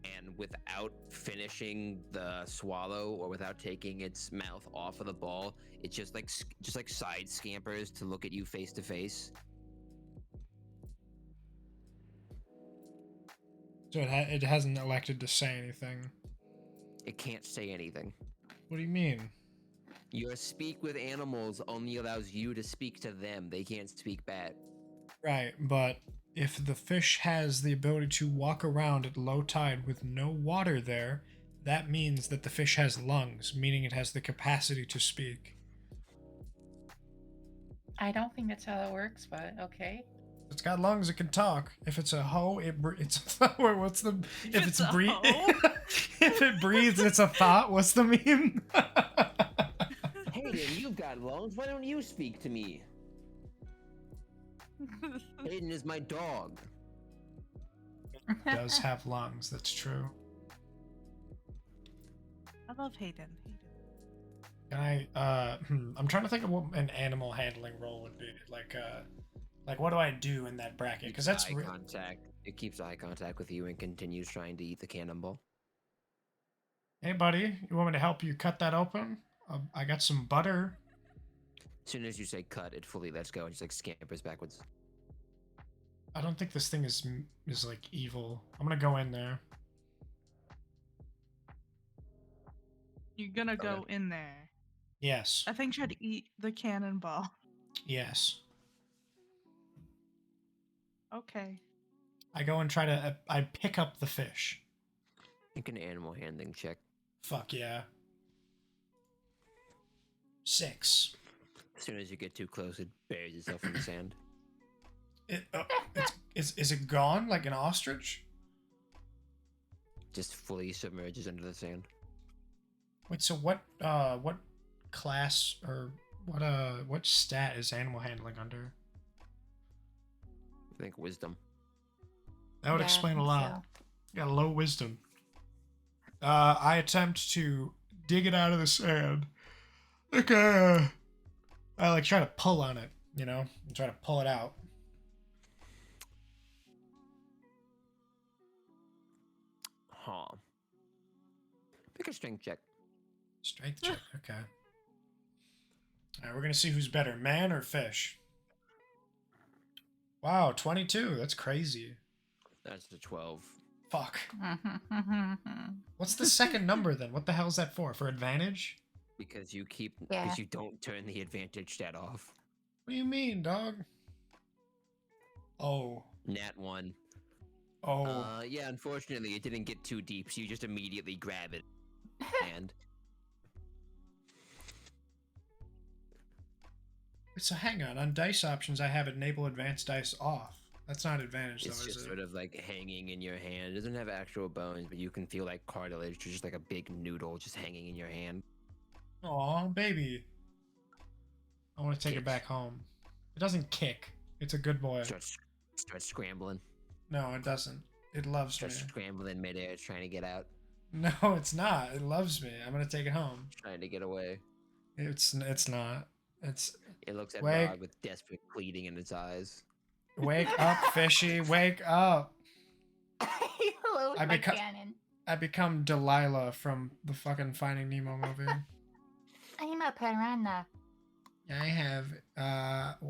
and without finishing the swallow or without taking its mouth off of the ball, it just like side scampers to look at you face to face. So it hasn't elected to say anything. It can't say anything. What do you mean? Your speak with animals only allows you to speak to them. They can't speak back. Right, but if the fish has the ability to walk around at low tide with no water there, that means that the fish has lungs, meaning it has the capacity to speak. I don't think that's how that works, but okay. If it's got lungs, it can talk. If it's a hoe, it's a thought. What's the if it's a breathe? hoe? If it breathes, it's a thought. What's the meme? Hayden, you've got lungs. Why don't you speak to me? Hayden is my dog. It does have lungs. That's true. I love Hayden. Can I'm trying to think of what an animal handling role would be. Like what do I do in that bracket? Because that's eye contact. It keeps eye contact with you and continues trying to eat the cannonball. Hey, buddy, you want me to help you cut that open? I got some butter. As soon as you say cut, it fully lets go and just like scampers backwards. I don't think this thing is like evil. I'm gonna go in there. You're gonna go in there. Yes. I think try to eat the cannonball. Yes. Okay. I go and try to. I pick up the fish. Make an animal handling check. Fuck yeah. 6. As soon as you get too close, it buries itself in the sand. Is it gone like an ostrich? Just fully submerges under the sand. Wait, so what class or what stat is animal handling under? I think wisdom. That would Yeah, I explain a think lot. so. Got a low wisdom. I attempt to dig it out of the sand. Like I like try to pull on it, you know, and try to pull it out. Huh. Make a strength check. Strength check. Okay. All right, we're gonna see who's better, man or fish. Wow, 22. That's crazy. That's the 12. Fuck. What's the second number then? What the hell is that for? For advantage? Because you keep, Yeah. because you don't turn the advantage stat off. What do you mean, dog? Oh. Nat 1. Oh. Yeah, unfortunately, it didn't get too deep, so you just immediately grab it. And So hang on dice options, I have enable advanced dice off. That's not advantage though, it's is just it? sort of like hanging in your hand. It doesn't have actual bones, but you can feel like cartilage, or just like a big noodle just hanging in your hand. Aw, baby. I want to take it Kicks. back home. It doesn't kick. It's a good boy. Starts scrambling. No, it doesn't. It loves me. Starts scrambling midair, trying to get out, No, it's not. It loves me. I'm gonna take it home. trying to get away. It's not. It's It looks at Wake- Rod with desperate pleading in its eyes. wake up, fishy, wake up. Hello, I my beca- cannon. I become Delilah from the fucking Finding Nemo movie. I'm a piranha. I have,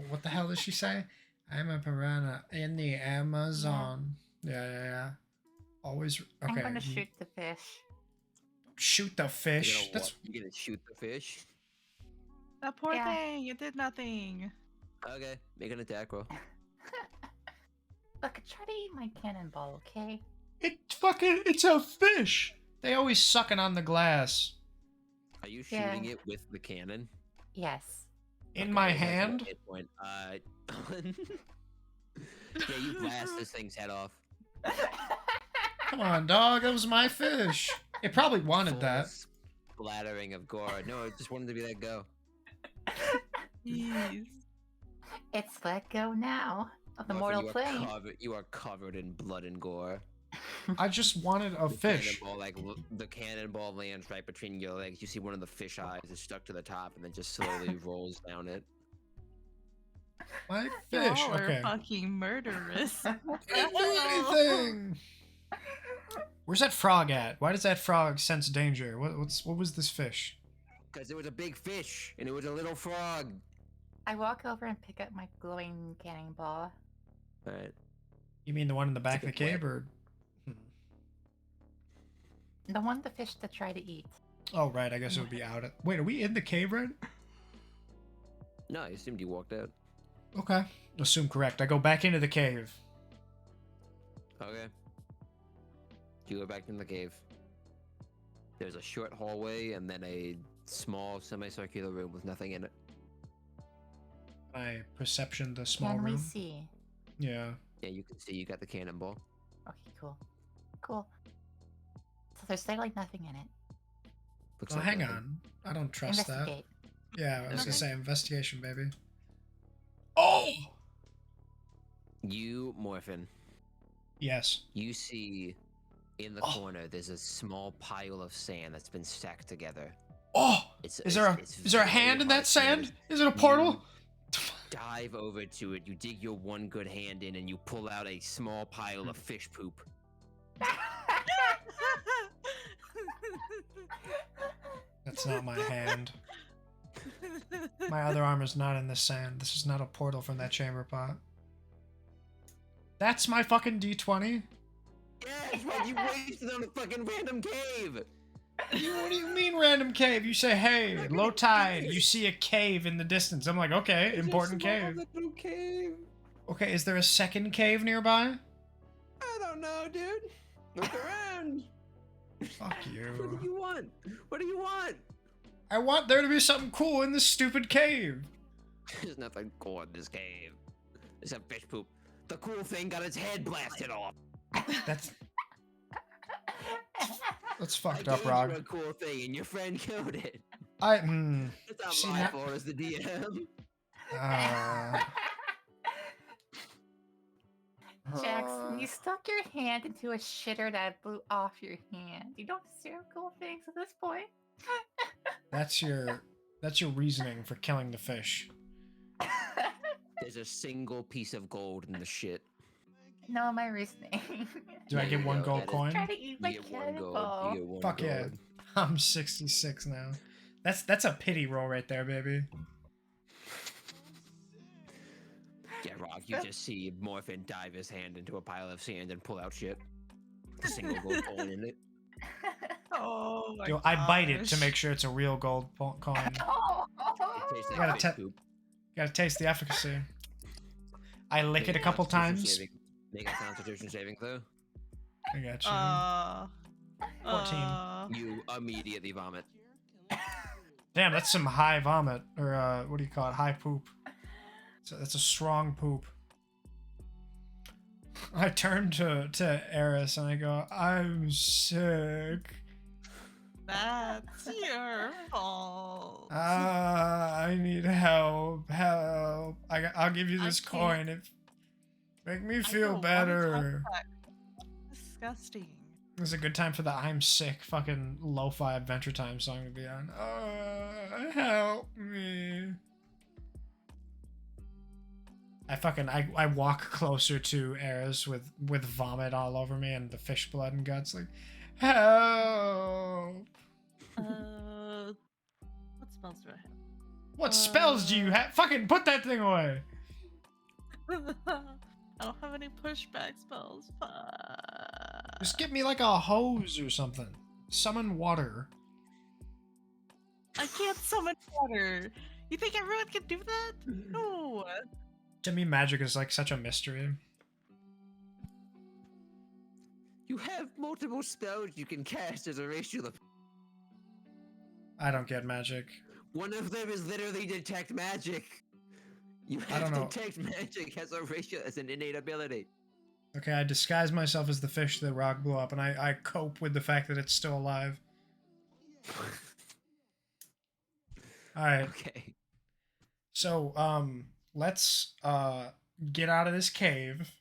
what the hell does she say? I'm a piranha in the Amazon. Yeah. Always, okay. I'm gonna shoot the fish. Shoot the fish. You're That's gonna shoot the fish. That poor Yeah. thing, it did nothing. Okay, make an attack roll. Look, try to eat my cannonball, okay? it's a fish. They always sucking on the glass. Are you Yeah. shooting it with the cannon? Yes. In Okay, my that's your hand? hit point. Yeah, you blast this thing's head off. Come on, dog. That was my fish. It probably wanted Full that. Splattering of gore. No, it just wanted to be let go. Jeez. It's let go now of the Morphin, mortal plane. You are covered in blood and gore. I just wanted a The fish. Cannonball, the cannonball lands right between your legs. You see one of the fish eyes is stuck to the top and then just slowly rolls down it. My fish. Y'all are Okay. fucking murderous. I didn't do anything. Where's that frog at? Why does that frog sense danger? What was this fish? Because it was a big fish and it was a little frog. I walk over and pick up my glowing cannonball. Alright. You mean the one in the back of the That's a good cave, or? The one the fish that try to eat. Oh right, I guess it would be out. Wait, are we in the cave, right? No, I assumed you walked out. Okay. Assume correct. I go back into the cave. Okay. You go back in the cave. There's a short hallway and then a small semicircular room with nothing in it. My perception, the small Can room. we see? Yeah. Yeah, you can see you got the cannonball. Okay, cool. Cool. So there's like nothing in it. Looks Oh, like hang nothing. on. I don't trust that. Investigate. Yeah, I was Okay. gonna say investigation, baby. Oh! You, Morphin, Yes. you see in the Oh. corner there's a small pile of sand that's been stacked together. Oh! It's, Is there a it's is there a very hand in hard that to sand? notice. Is it a portal? Dive over to it, you dig your one good hand in, and you pull out a small pile of fish poop. That's not my hand. My other arm is not in the sand. This is not a portal from that chamber pot. That's my fucking D20? Yes, man, you wasted on a fucking random cave. What do you mean random cave? You say, hey, low tide, you see a cave in the distance. I'm like, okay, important cave. Little cave. Okay, is there a second cave nearby? I don't know, dude. Look around. Fuck What do you. you want? What do you want? I want there to be something cool in this stupid cave. There's nothing cool in this cave. There's a fish poop. The cool thing got its head blasted off. That's I fucked gave up, Rog. you a cool thing, and your friend killed it. It's not See, my now- fault as the DM. Jackson, you stuck your hand into a shitter that blew off your hand. You don't deserve cool things at this point. that's your reasoning for killing the fish. There's a single piece of gold in the shit. No, my reasoning. Do I There get you one go, gold that is- coin? Try to eat my You get one gold. cannonball. You get one Fuck yeah. gold. I'm 66 now. That's a pity roll right there, baby. Yeah, Rock, you just see Morphin dive his hand into a pile of sand and pull out shit. A single gold coin in it. Oh my Yo, I bite it to gosh. make sure it's a real gold coin. Oh, It tastes Gotta like fish te- poop. Gotta taste the efficacy. I lick Make it a couple Constitution times. saving- Make a Constitution saving throw. I got you. 14. You immediately vomit. Damn, that's some high vomit, or what do you call it? High poop. So that's a strong poop. I turn to Eris and I go, I'm sick. That's your fault. I need help. Help. I'll give you I this can't- coin if make me I feel don't wanna better. talk about- Disgusting. This is a good time for the I'm sick fucking lo-fi Adventure Time song to be on. Help me. I walk closer to Eris with vomit all over me and the fish blood and guts, like, Help! What spells do I What spells do you have? Fucking put that thing away! have? I don't have any pushback spells. Just get me like a hose or something. Summon water. I can't summon water. You think everyone can do that? No. To me, magic is like such a mystery. You have multiple spells you can cast as a racial. I don't get magic. One of them is literally detect magic. You I don't have know. detect magic as a racial, as an innate ability. Okay, I disguise myself as the fish the rock blew up, and I cope with the fact that it's still alive. Alright, Okay. so, let's, get out of this cave,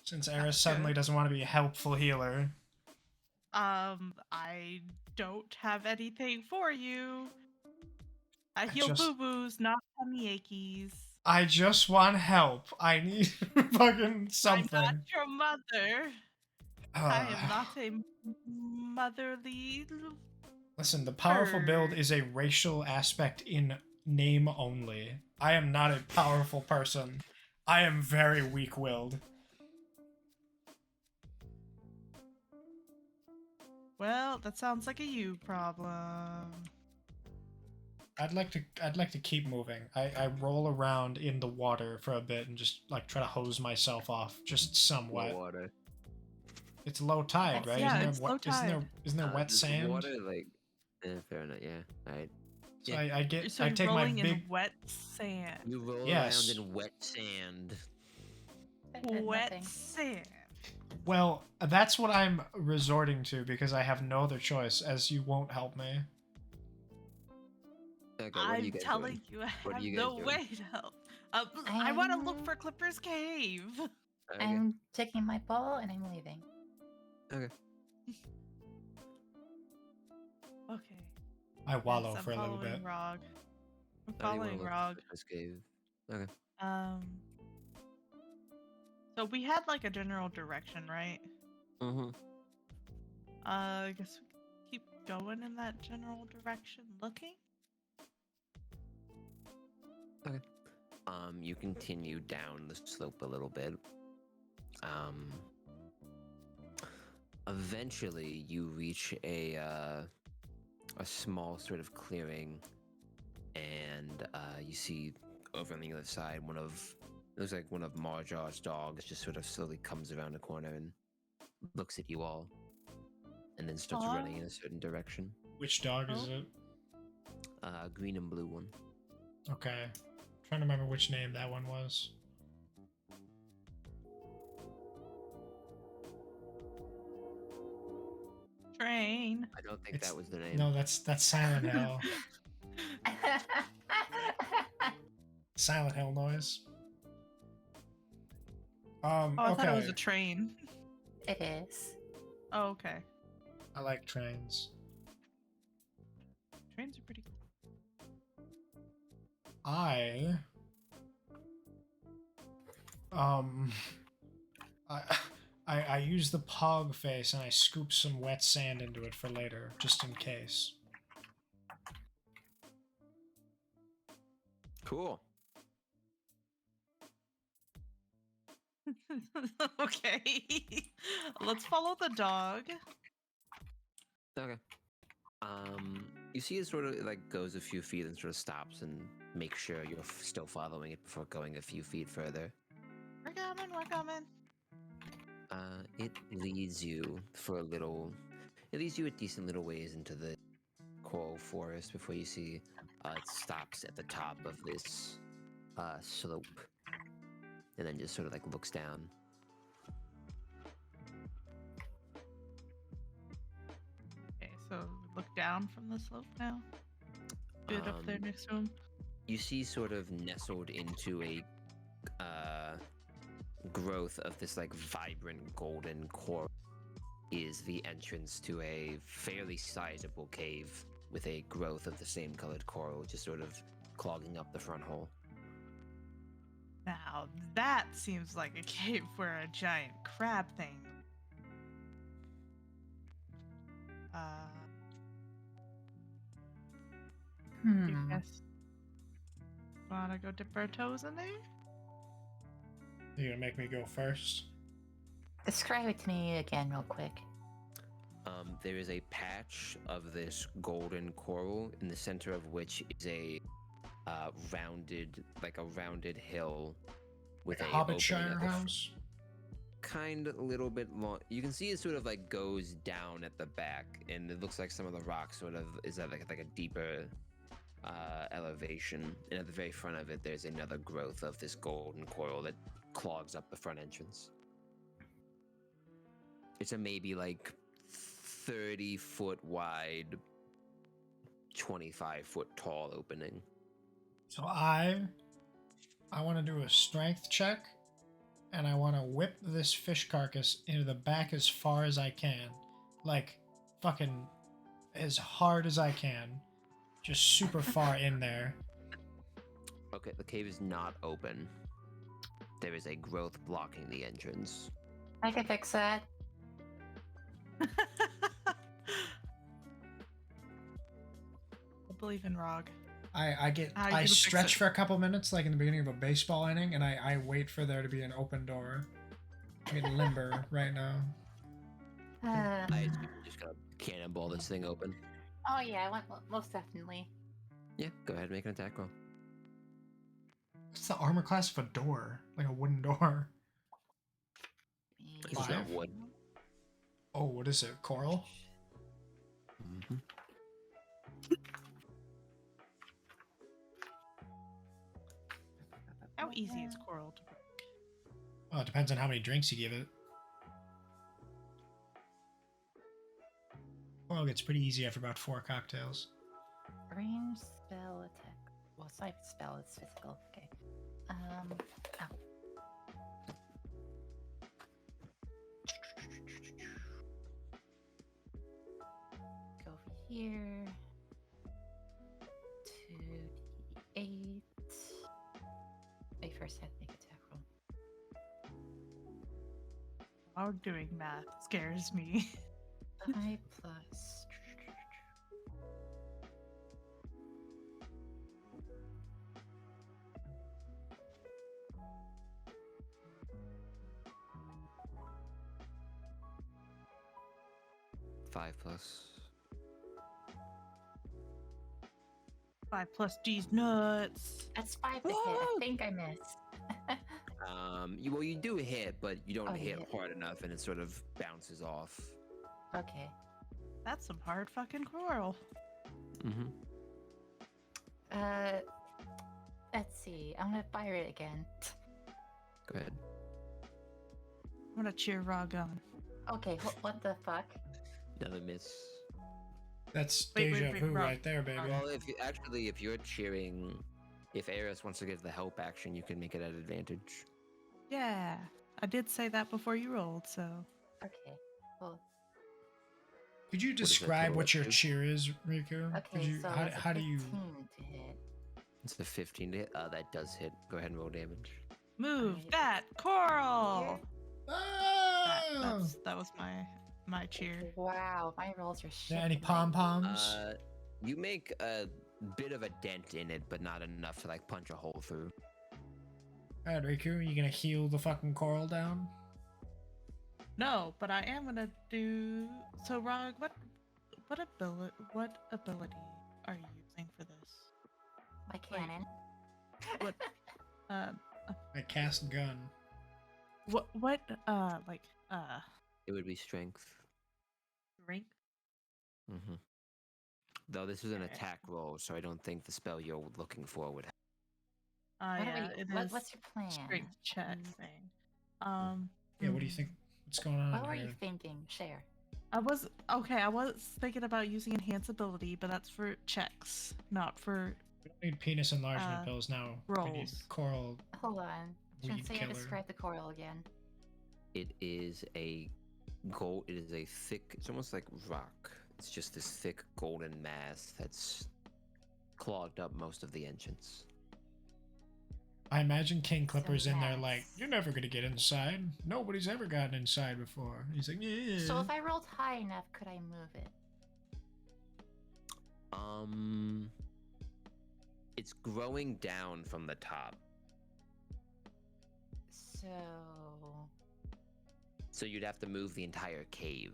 since Eris suddenly doesn't want to be a helpful healer. I don't have anything for you. I heal just- boo-boos, not tummy achies. I just want help. I need fucking something. I'm not your mother. I am Uh, not a motherly. Listen, the powerful build bird. is a racial aspect in name only. I am not a powerful person. I am very weak-willed. Well, that sounds like a you problem. I'd like to keep moving. I roll around in the water for a bit and just like try to hose myself off, just somewhat. Water. It's low tide, right? Yeah, isn't it's there, low tide. Isn't there wet Does sand? Water, like, fair enough. Yeah. Alright. So Yeah. So I you're take my rolling big. in wet sand. You roll Yes. around in wet sand. That did Wet nothing. sand. Well, that's what I'm resorting to because I have no other choice, as you won't help me. Okay, what are you I'm guys telling doing? you, I What are have you guys no doing? way to help. I want to look for Clipper's cave. Okay. I'm taking my ball and I'm leaving. Okay. Okay. I wallow yes, for a I'm little following bit. Rog. I'm Oh, you wanna following look Rog. for this cave. Okay. So we had like a general direction, right? Mm-hmm. I guess we could keep going in that general direction, looking. You continue down the slope a little bit. Eventually you reach a small sort of clearing, and you see over on the other side it looks like one of Marjar's dogs just sort of slowly comes around the corner and looks at you all, and then starts running in a certain direction. Which dog is it? Green and blue one. Okay. Trying to remember which name that one was. Train. I don't think It's- that was the name. No, that's Silent Hill. Silent Hill noise. Oh, I okay. thought it was a train. It is. Oh, okay. I like trains. Trains are pretty cool. I use the pog face and I scoop some wet sand into it for later, just in case. Cool. Okay. Let's follow the dog. Okay. You see it sort of like goes a few feet and sort of stops and makes sure you're still following it before going a few feet further. We're coming, we're coming. It leads you for a little. It leads you a decent little ways into the coral forest before you see it stops at the top of this slope, and then just sort of like looks down. Okay, so look down from the slope now. Good up there next to him. You see sort of nestled into a growth of this like vibrant golden coral is the entrance to a fairly sizable cave with a growth of the same colored coral just sort of clogging up the front hole. Now that seems like a cave where a giant crab thing. You guys wanna go dip our toes in there? You're gonna make me go first? Describe it to me again, real quick. There is a patch of this golden coral in the center of which is a rounded hill with Like a a opening Hobbitshire at the house? kind of a little bit long. You can see it sort of like goes down at the back, and it looks like some of the rock sort of is at like a deeper elevation. And at the very front of it, there's another growth of this golden coral that clogs up the front entrance. It's a maybe like 30-foot wide, 25-foot tall opening. So I want to do a strength check, and I want to whip this fish carcass into the back as far as I can. Like, fucking as hard as I can. Just super far in there. Okay, the cave is not open. There is a growth blocking the entrance. I can fix that. I believe in Rog. I How you I gonna fix stretch it? for a couple minutes, like in the beginning of a baseball inning, and I wait for there to be an open door. I'm getting limber right now. I just gotta cannonball this thing open. Oh yeah, I want most definitely. Yeah, go ahead and make an attack roll. What's the armor class of a door? Like a wooden door. It's not wood. Oh, what is it? Coral? Mm-hmm. How easy is coral to break? Oh, it depends on how many drinks you give it. Coral gets pretty easy after about 4 cocktails. Range spell attack. Well, it's not spell, it's physical. Okay. Oh. Go over here. 2d8. Wait, first I have to make attack roll. Oh, doing math scares me. 5 plus. Five plus. 5 plus D's nuts. That's 5 to hit. I Woo! think I missed. You do hit, but you don't Oh, you hit hit. hard enough, and it sort of bounces off. Okay. That's some hard fucking coral. Mm-hmm. Let's see. I'm gonna fire it again. Go ahead. I'm gonna cheer Rog on. Okay, what the fuck? Another miss. That's Wait, deja vu Rob. right there, baby. Well, if you're cheering, if Ares wants to give the help action, you can make it at advantage. Yeah, I did say that before you rolled, so. Okay. Well, Could you is that describe total what your up to? cheer is, Riku? Could okay, you, so how, it's a how do you... 15 to hit. It's a 15 to hit. That does hit. Go ahead and roll damage. Move Alright. that coral! Oh! That was my cheer. Wow, my rolls are shit. Yeah, any tonight. pom-poms? You make a bit of a dent in it, but not enough to like punch a hole through. Alright, Riku, you gonna heal the fucking coral down? No, but I am gonna do. So, Rog, what ability are you using for this? My cannon. What? I cast gun. What? It would be strength. Strength. Mm-hmm. Though this is an Okay. attack roll, so I don't think the spell you're looking for would. Oh What are yeah, we- it what- is what's your plan? strength check thing. Yeah, what do you think? What's going on What were you here? thinking? Share. I was thinking about using enhance ability, but that's for checks, not for. We don't need penis enlargement pills now. We need rolls. coral. Hold on. Weed Shenseya, killer. describe the coral again. It is a gold. It is a thick. It's almost like rock. It's just this thick golden mass that's clogged up most of the entrance. I imagine King Clipper's in there yes. like, you're never gonna get inside. Nobody's ever gotten inside before. He's like, yeah. So if I rolled high enough, could I move it? It's growing down from the top. So you'd have to move the entire cave.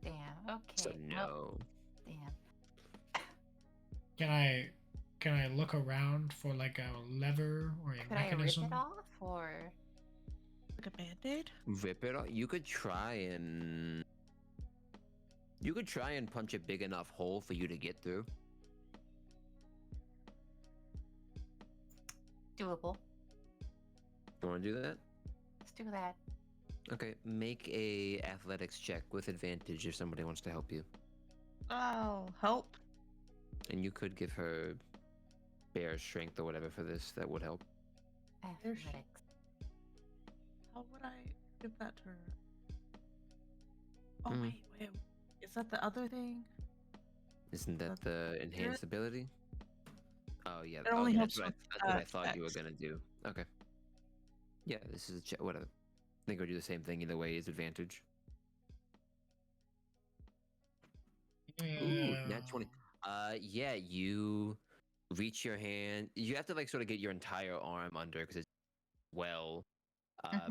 Damn. Okay. So no. Damn. Can I look around for like a lever or a Could I rip mechanism? it off or? Like a band-aid? Rip it off. You could try and punch a big enough hole for you to get through. Doable. You want to do that? Let's do that. Okay, make a athletics check with advantage if somebody wants to help you. Oh, help. And you could give her bear strength or whatever for this. That would help. Athletics. How would I give that to her? Oh, Hmm. wait. Is that the other thing? Isn't that the enhanced ability? Oh yeah. It only helps that's with, what I thought you were checks. gonna do. Okay. Yeah, this is a check. Whatever. I think we'll do the same thing either way. Is advantage. Ooh, nat 20. Yeah, you reach your hand. You have to like sort of get your entire arm under because it's well.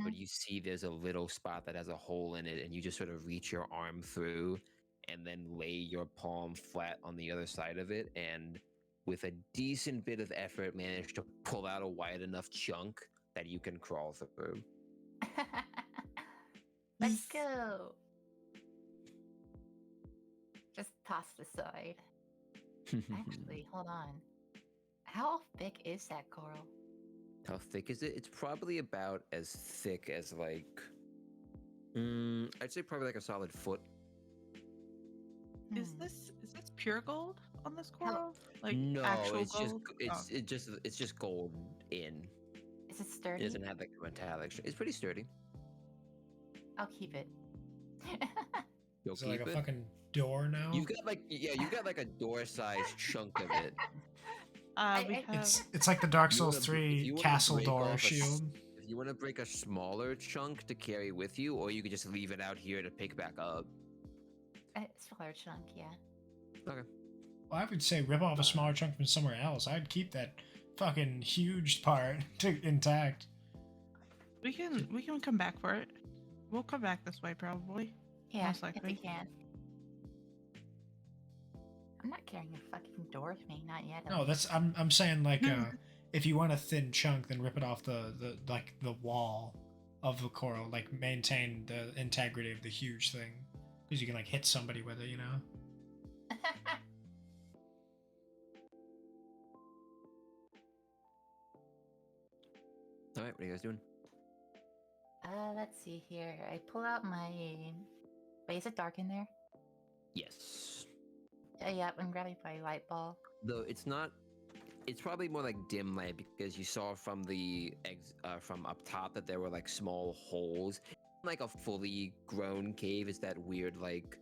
But you see there's a little spot that has a hole in it, and you just sort of reach your arm through and then lay your palm flat on the other side of it. And with a decent bit of effort, manage to pull out a wide enough chunk that you can crawl through. Let's go. Just toss the side. Actually, hold on. How thick is that coral? How thick is it? It's probably about as thick as like, I'd say probably like a solid foot. Is Hmm. this pure gold on this How- coral? Like No, actual it's gold? it's just gold in. Is it It sturdy? doesn't have like a metallic. It's pretty sturdy. I'll keep it. You'll Is it like keep a it. fucking door now? You've got like a door-sized chunk of it. We I- have. It's like the Dark You Souls wanna- 3 if you wanna castle break door off a shield. If you want to break a smaller chunk to carry with you, or you could just leave it out here to pick back up. A smaller chunk, yeah. Okay. Well, I would say rip off a smaller chunk from somewhere else. I'd keep that fucking huge part intact. We can come back for it. We'll come back this way probably. Yeah, Most if we likely. can. I'm not carrying a fucking door with me, not yet. No, that's I'm saying like if you want a thin chunk, then rip it off the wall of the coral. Like maintain the integrity of the huge thing, because you can like hit somebody with it, you know. All right. What are you guys doing? Let's see here. I pull out my. Wait, is it dark in there? Yes. Yeah, I'm grabbing my light ball. Though it's not. It's probably more like dim light because you saw from the from up top that there were like small holes. Like a fully grown cave is that weird like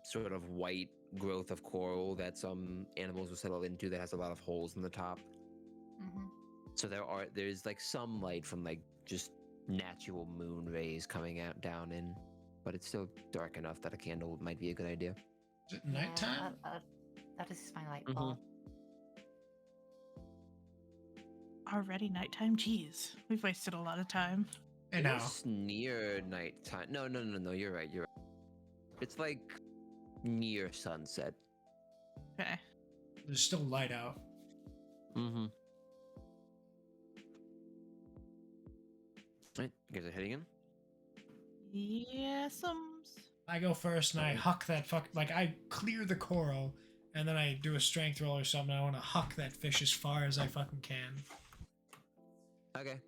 sort of white growth of coral that some animals will settle into that has a lot of holes in the top. Mm-hmm. So there's like some light from like just natural moon rays coming out down in, but it's still dark enough that a candle might be a good idea. Is it nighttime? That is my light Mhm. ball. Already nighttime? Jeez. We've wasted a lot of time. Hey now. It's near nighttime. No. You're right. It's like near sunset. Okay. There's still light out. Mm-hmm. Right, you guys are heading in? Yesums. I go first and I huck that I clear the coral and then I do a strength roll or something. I want to huck that fish as far as I fucking can. Okay.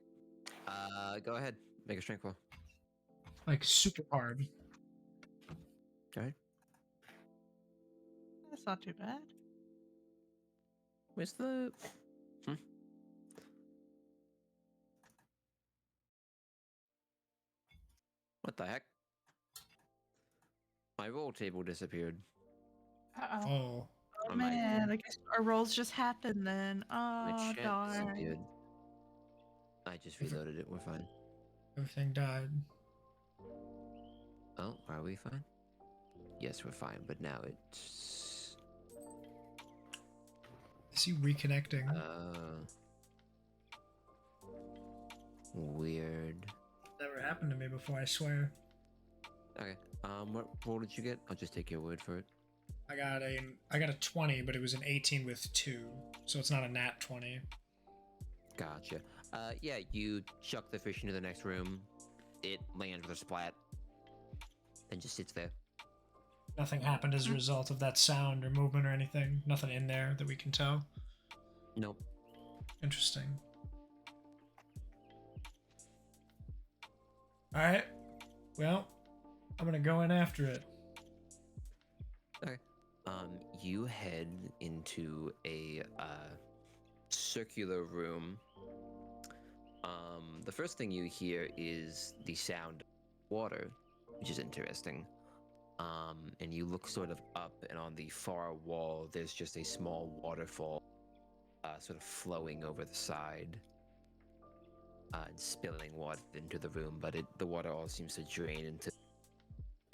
Go ahead. Make a strength roll. Like super hard. Alright. That's not too bad. Where's the... What the heck? My roll table disappeared. Uh-oh. Oh. Oh On my- man, I guess our rolls just happened then. My Oh chat darn. disappeared. I just reloaded it. We're fine. Everything died. Oh, are we fine? Yes, we're fine. But now it's... Is he reconnecting? Weird. Never happened to me before, I swear. Okay. What roll did you get? I'll just take your word for it. I got a 20, but it was an 18 with 2, so it's not a nat 20. Gotcha. Yeah, you chuck the fish into the next room. It lands with a splat and just sits there. Nothing happened as a result of that sound or movement or anything. Nothing in there that we can tell. Nope. Interesting. Alright. Well, I'm gonna go in after it. Okay. You head into a circular room. The first thing you hear is the sound of water, which is interesting. And you look sort of up, and on the far wall, there's just a small waterfall, sort of flowing over the side, and spilling water into the room. But the water all seems to drain into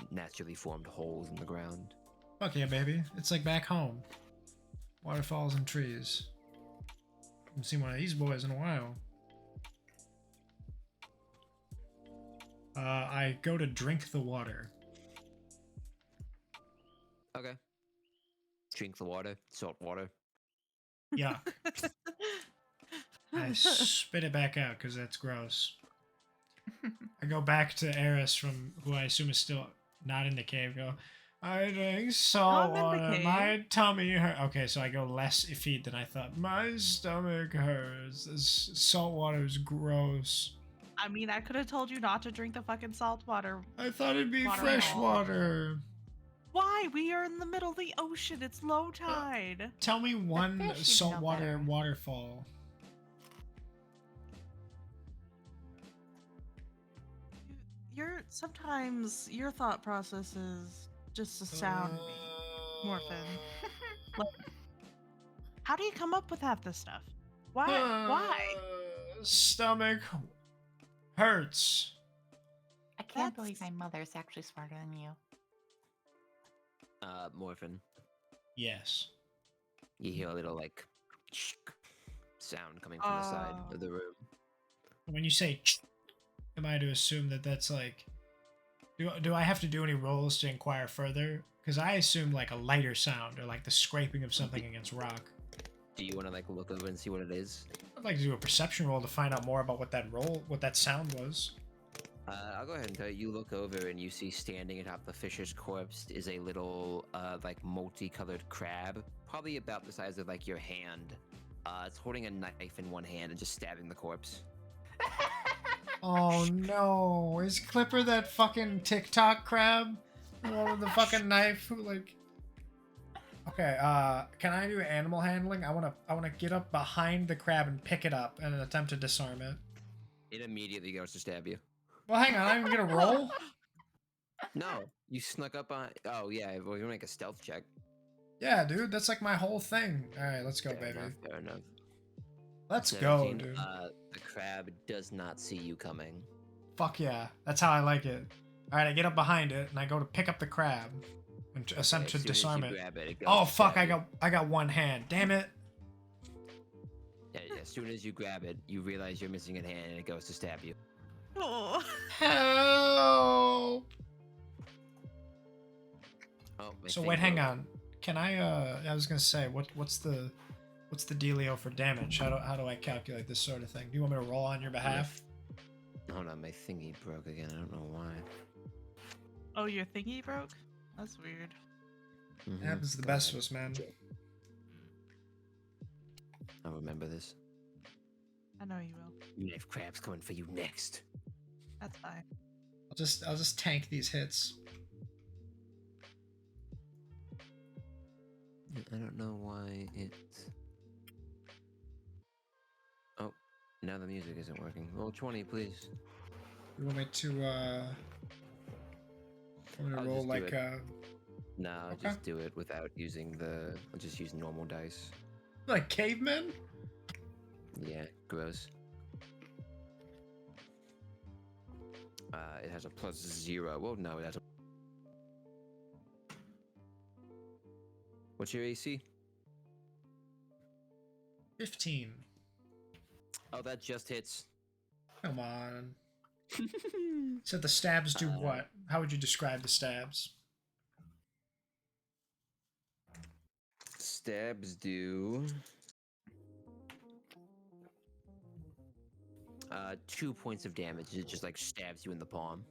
naturally formed holes in the ground. Fuck yeah, baby. It's like back home. Waterfalls and trees. Haven't seen one of these boys in a while. I go to drink the water. Okay. Drink the water, salt water. Yuck. I spit it back out because that's gross. I go back to Eris, from who I assume is still not in the cave. Go, I drink salt I'm in the water. cave. My tummy hurts. Okay, so I go less effete than I thought. My stomach hurts. This salt water is gross. I mean, I could have told you not to drink the fucking salt water. I thought it'd be Water fresh hole. water. Why? We are in the middle of the ocean. It's low tide. Tell me one fish even saltwater know better. waterfall. Sometimes your thought processes just astound me, Morphin. How do you come up with half this stuff? Why? Stomach hurts. I can't That's- believe my mother's actually smarter than you. Morphin. Yes. You hear a little like sound coming from the side of the room. When you say am I to assume that that's like do I have to do any rolls to inquire further? Because I assume like a lighter sound or like the scraping of something against rock. Do you want to like look over and see what it is? I'd like to do a perception roll to find out more about what that sound was. I'll go ahead and tell you. You look over and you see standing atop the fish's corpse is a little like multicolored crab, probably about the size of like your hand. It's holding a knife in one hand and just stabbing the corpse. Oh no! Is Clipper that fucking TikTok crab? The one with the fucking knife who like. Okay, can I do animal handling? I wanna get up behind the crab and pick it up and attempt to disarm it. It immediately goes to stab you. Well, hang on, I'm gonna roll. No, you snuck up on. Oh yeah, well you make a stealth check. Yeah, dude, that's like my whole thing. All right, let's go, baby. Fair enough. Let's go, 17, dude. The crab does not see you coming. Fuck yeah, that's how I like it. All right, I get up behind it and I go to pick up the crab and attempt to As soon as disarm you it. grab it goes Oh to fuck, stab you. I got one hand. Damn it. Yeah, as soon as you grab it, you realize you're missing a hand and it goes to stab you. Oh. Help. Oh, my So thing wait, hang broke. on. Can I was gonna say what's the dealio for damage? How do I calculate this sort of thing? Do you want me to roll on your behalf? Hold on, my thingy broke again. I don't know why. Oh, your thingy broke? That's weird. Mhm. It happens to the Go best of ahead. us, man. I'll remember this. I know you will. Knife crab's coming for you next. That's fine. I'll just tank these hits. I don't know why it. Oh, now the music isn't working. Roll 20, please. You want me to I'll roll just do like it. No, I'll Okay. just do it without using the. I'll just use normal dice. like cavemen? Yeah, gross. It has a +0. Well, no, it has a. What's your AC? 15. Oh, that just hits. Come on. So the stabs do what? How would you describe the stabs? Stabs do 2 points of damage. It just like stabs you in the palm.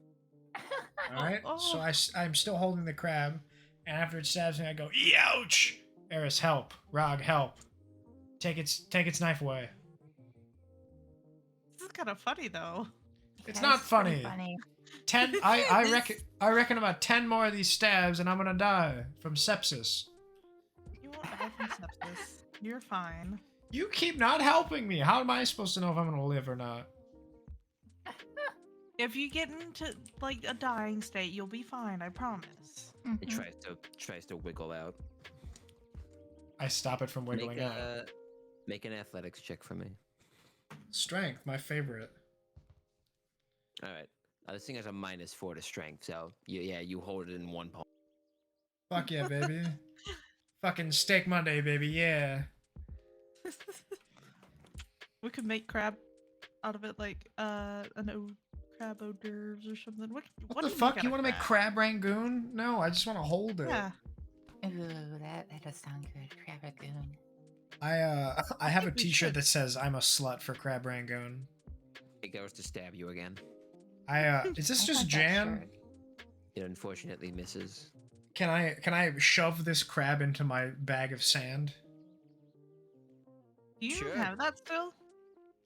Alright, so Oh. I'm still holding the crab, and after it stabs me, I go, ouch! Eris, help. Rog, help. Take its knife away. This is kind of funny though. It's Yeah, not pretty funny. 10 I reckon about 10 more of these stabs and I'm gonna die from sepsis. You won't die from sepsis. You're fine. You keep not helping me. How am I supposed to know if I'm gonna live or not? If you get into like a dying state, you'll be fine. I promise. It tries to wiggle out. I stop it from wiggling out. Make an athletics check for me. Strength, my favorite. All right. This thing has a -4 to strength, so you hold it in one palm. Fuck yeah, baby. Fucking Steak Monday, baby, yeah. We could make crab out of it, like crab hors d'oeuvres or something. What What the fuck? You want to make crab rangoon? No, I just want to hold it. Yeah. Ooh, that does sound good. Crab Ragoon. I have a think we T-shirt should. that says "I'm a slut for crab rangoon." It goes to stab you again. Is this I just want that Jan? shirt. It unfortunately misses. Can I shove this crab into my bag of sand? Do you Sure. have that still?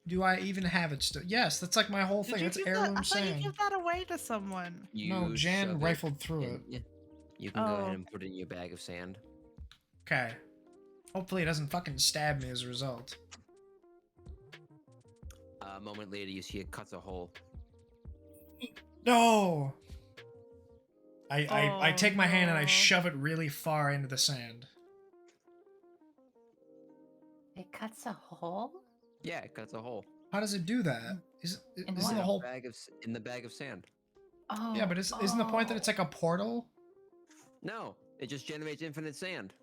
Do I even have it still? Yes, that's like my whole Did thing. you It's give heirloom that? I thought you sand. give that away to someone. No, You Jan shove rifled through in- it. yeah. You can go Oh. ahead and put it in your bag of sand. Okay. Hopefully it doesn't fucking stab me as a result. A moment later, you see it cuts a hole. No! I take my hand and I no. shove it really far into the sand. It cuts a hole? Yeah, it cuts a hole. How does it do that? Isn't In the what? whole... In the bag of sand. Oh. Yeah, but isn't the point that it's like a portal? No, it just generates infinite sand.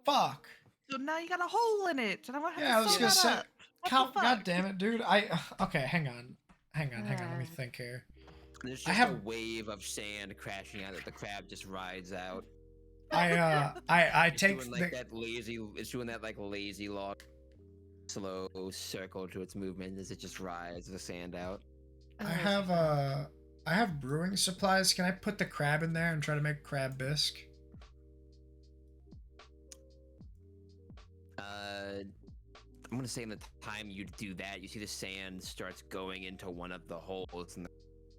Fuck! So now you got a hole in it, and I'm gonna have Yeah, I to was sew gonna that say... up. What God the fuck? damn it, dude. Okay, hang on. Hang on, let me think here. There's I just have- a wave of sand crashing out that the crab just rides out. I It's take doing like the... that lazy. It's doing that like lazy log, slow circle to its movement as it just rides the sand out. I have brewing supplies. Can I put the crab in there and try to make crab bisque? I'm gonna say in the time you do that, you see the sand starts going into one of the holes and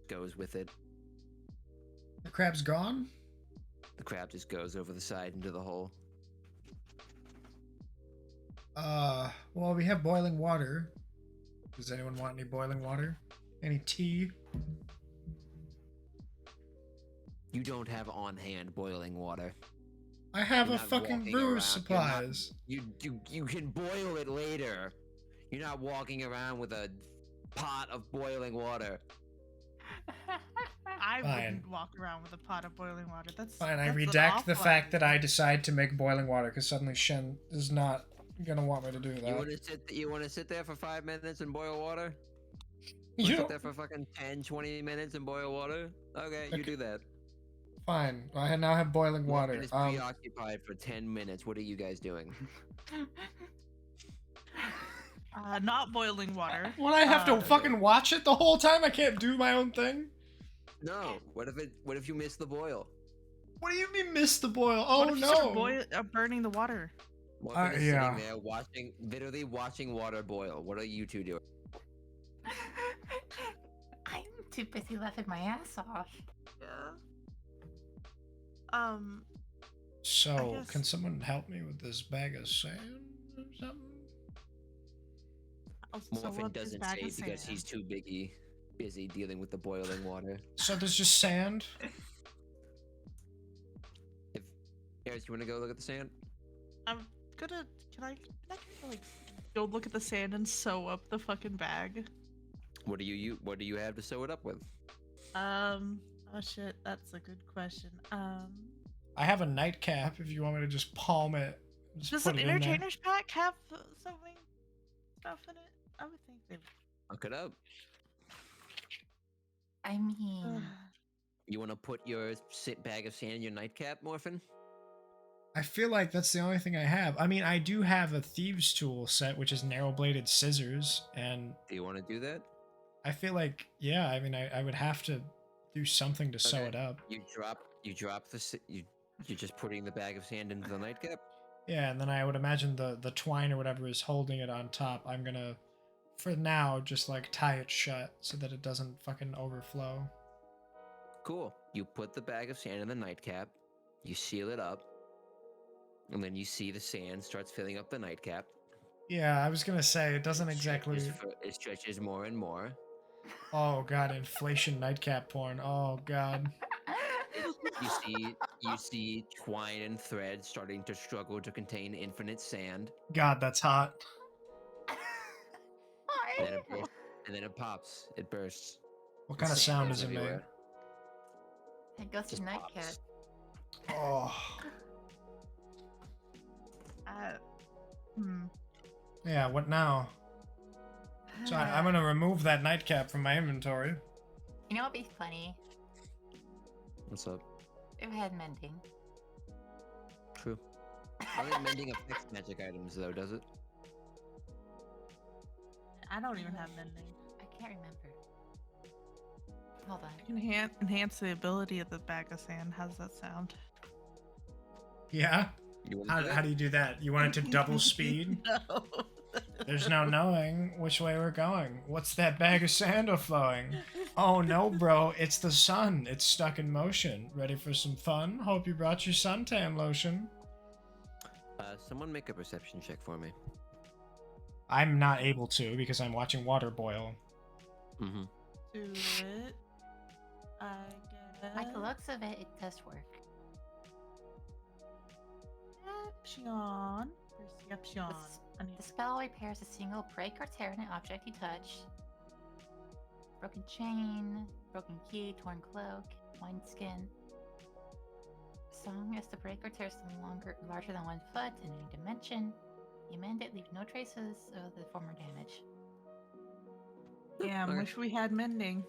goes with it. The crab's gone? The crab just goes over the side into the hole. Well, we have boiling water. Does anyone want any boiling water? Any tea? You don't have on hand boiling water. I have You're a not fucking walking brew around. supplies. You can boil it later. You're not walking around with a pot of boiling water. I Fine. wouldn't walk around with a pot of boiling water. That's Fine, I that's an redact the awful fact that I idea. decide to make boiling water because suddenly Shen is not gonna want me to do You that. want to sit there for 5 minutes and boil water? You Sit don't- there for fucking 10, 20 minutes and boil water? Okay, you Okay. do that. Fine. I now have boiling water. Morgan is preoccupied for 10 minutes. What are you guys doing? Not boiling water. Would I have to Uh, fucking watch it the whole time? I can't do my own thing? No. What if you miss the boil? What do you mean miss the boil? Oh what if you start no! burning the water? Morgan is yeah. sitting there literally watching water boil. What are you two doing? I'm too busy laughing my ass off. Yeah. So, guess- can someone help me with this bag of sand or something? So Morphin what's his doesn't bag say of because sand? he's too busy dealing with the boiling water. So there's just sand? Eris, you want to go look at the sand? I'm gonna. Can I like go look at the sand and sew up the fucking bag? What do you have to sew it up with? Oh shit, that's a good question. I have a nightcap if you want me to just palm it. Just Does put an it in there. entertainer's pack have something? stuff in it? I would think they Look it up. I mean, would. You want to put your bag of sand in your nightcap, Morphin? I feel like that's the only thing I have. I mean, I do have a thieves' tool set, which is narrow-bladed scissors, and Do you want to do that? I feel like, yeah, I mean, I would have to do something to sew Okay. it up. You drop you're just putting the bag of sand into the nightcap. Yeah, and then I would imagine the twine or whatever is holding it on top. I'm gonna, for now, just like tie it shut so that it doesn't fucking overflow. Cool. You put the bag of sand in the nightcap, you seal it up, and then you see the sand starts filling up the nightcap. Yeah, I was gonna say it doesn't exactly. It stretches more and more. Oh god, inflation nightcap porn. Oh god. You see twine and thread starting to struggle to contain infinite sand. God, that's hot. And then it bursts, and then it pops. It bursts. What kind of Sand sound goes does it make? everywhere. it goes to Just nightcap. pops. Oh. Hmm. Yeah, what now? So I'm gonna remove that nightcap from my inventory. You know what'd be funny? What's up? If we had mending. True. I think mending affects magic items, though, does it? I don't even have mending. I can't remember. Hold on. I can enhance the ability of the bag of sand. How does that sound? Yeah? You want How, to do how do you do that? You want it to double speed? No. There's no knowing which way we're going. What's that bag of sand flowing? Oh no, bro, it's the sun. It's stuck in motion. Ready for some fun? Hope you brought your suntan lotion. Someone make a perception check for me. I'm not able to because I'm watching water boil. Mm-hmm. Do it. I guess. By the looks of it, it does work. Perception. Perception. I need The spell repairs a single break or tear in an object you touch. Broken chain, broken key, torn cloak, wineskin. As long as the break or tear is larger than 1 foot in any dimension, you mend it, leave no traces of the former damage. Damn, Okay. wish we had mending.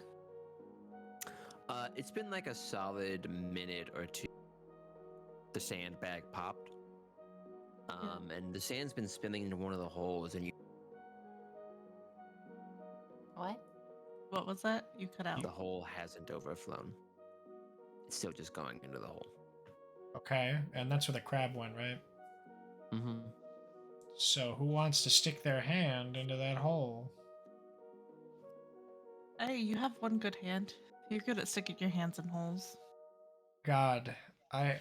It's been like a solid minute or two. The sandbag popped. And the sand's been spinning into one of the holes, and What? What was that? You cut out. the hole hasn't overflown. It's still just going into the hole. Okay, and that's where the crab went, right? Mm-hmm. So who wants to stick their hand into that hole? Hey, you have one good hand. You're good at sticking your hands in holes. God,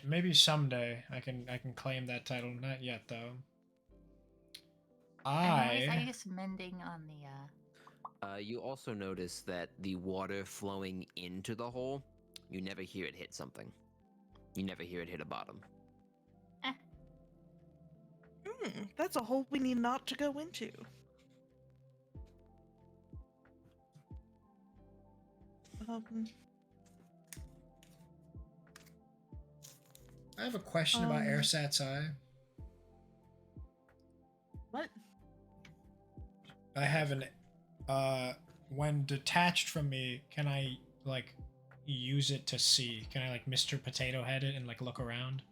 maybe someday I can claim that title. Not yet though. I use mending on the You also notice that the water flowing into the hole, you never hear it hit something. You never hear it hit a bottom. That's a hole we need not to go into. I have a question about Airsat's eye. What? I have an when detached from me, can I like use it to see? Can I like Mr. Potato Head it and like look around?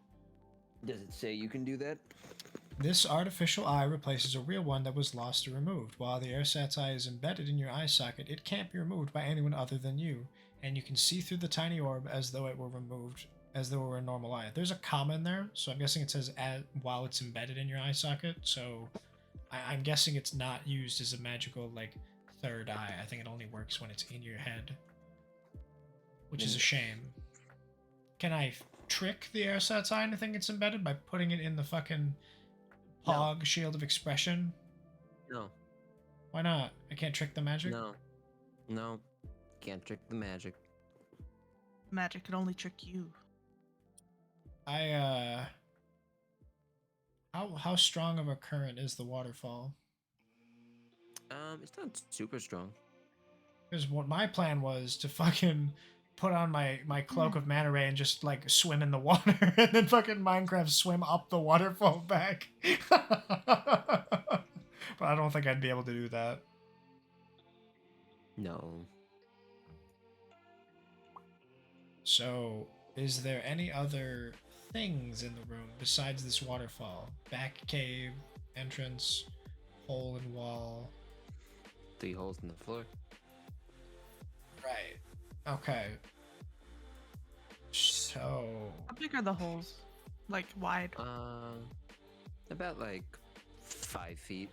Does it say you can do that? This artificial eye replaces a real one that was lost or removed. While the Airsat's eye is embedded in your eye socket, it can't be removed by anyone other than you, and you can see through the tiny orb as though it were removed, as though it were a normal eye. There's a comma in there, so I'm guessing it says while it's embedded in your eye socket, so I'm guessing it's not used as a magical, like, third eye. I think it only works when it's in your head, which is a shame. Can I trick the Airsat's eye and think it's embedded by putting it in the fucking Pog Shield of Expression? No. Why not? I can't trick the magic? No. Can't trick the magic. Magic can only trick you. How strong of a current is the waterfall? It's not super strong. Because what my plan was to fucking put on my cloak of manta ray and just like swim in the water and then fucking Minecraft swim up the waterfall back. But I don't think I'd be able to do that. No. So, is there any other things in the room besides this waterfall? Back cave, entrance, hole in wall. 3 holes in the floor. Right. Okay. So, How big are the holes? Like wide? About like 5 feet.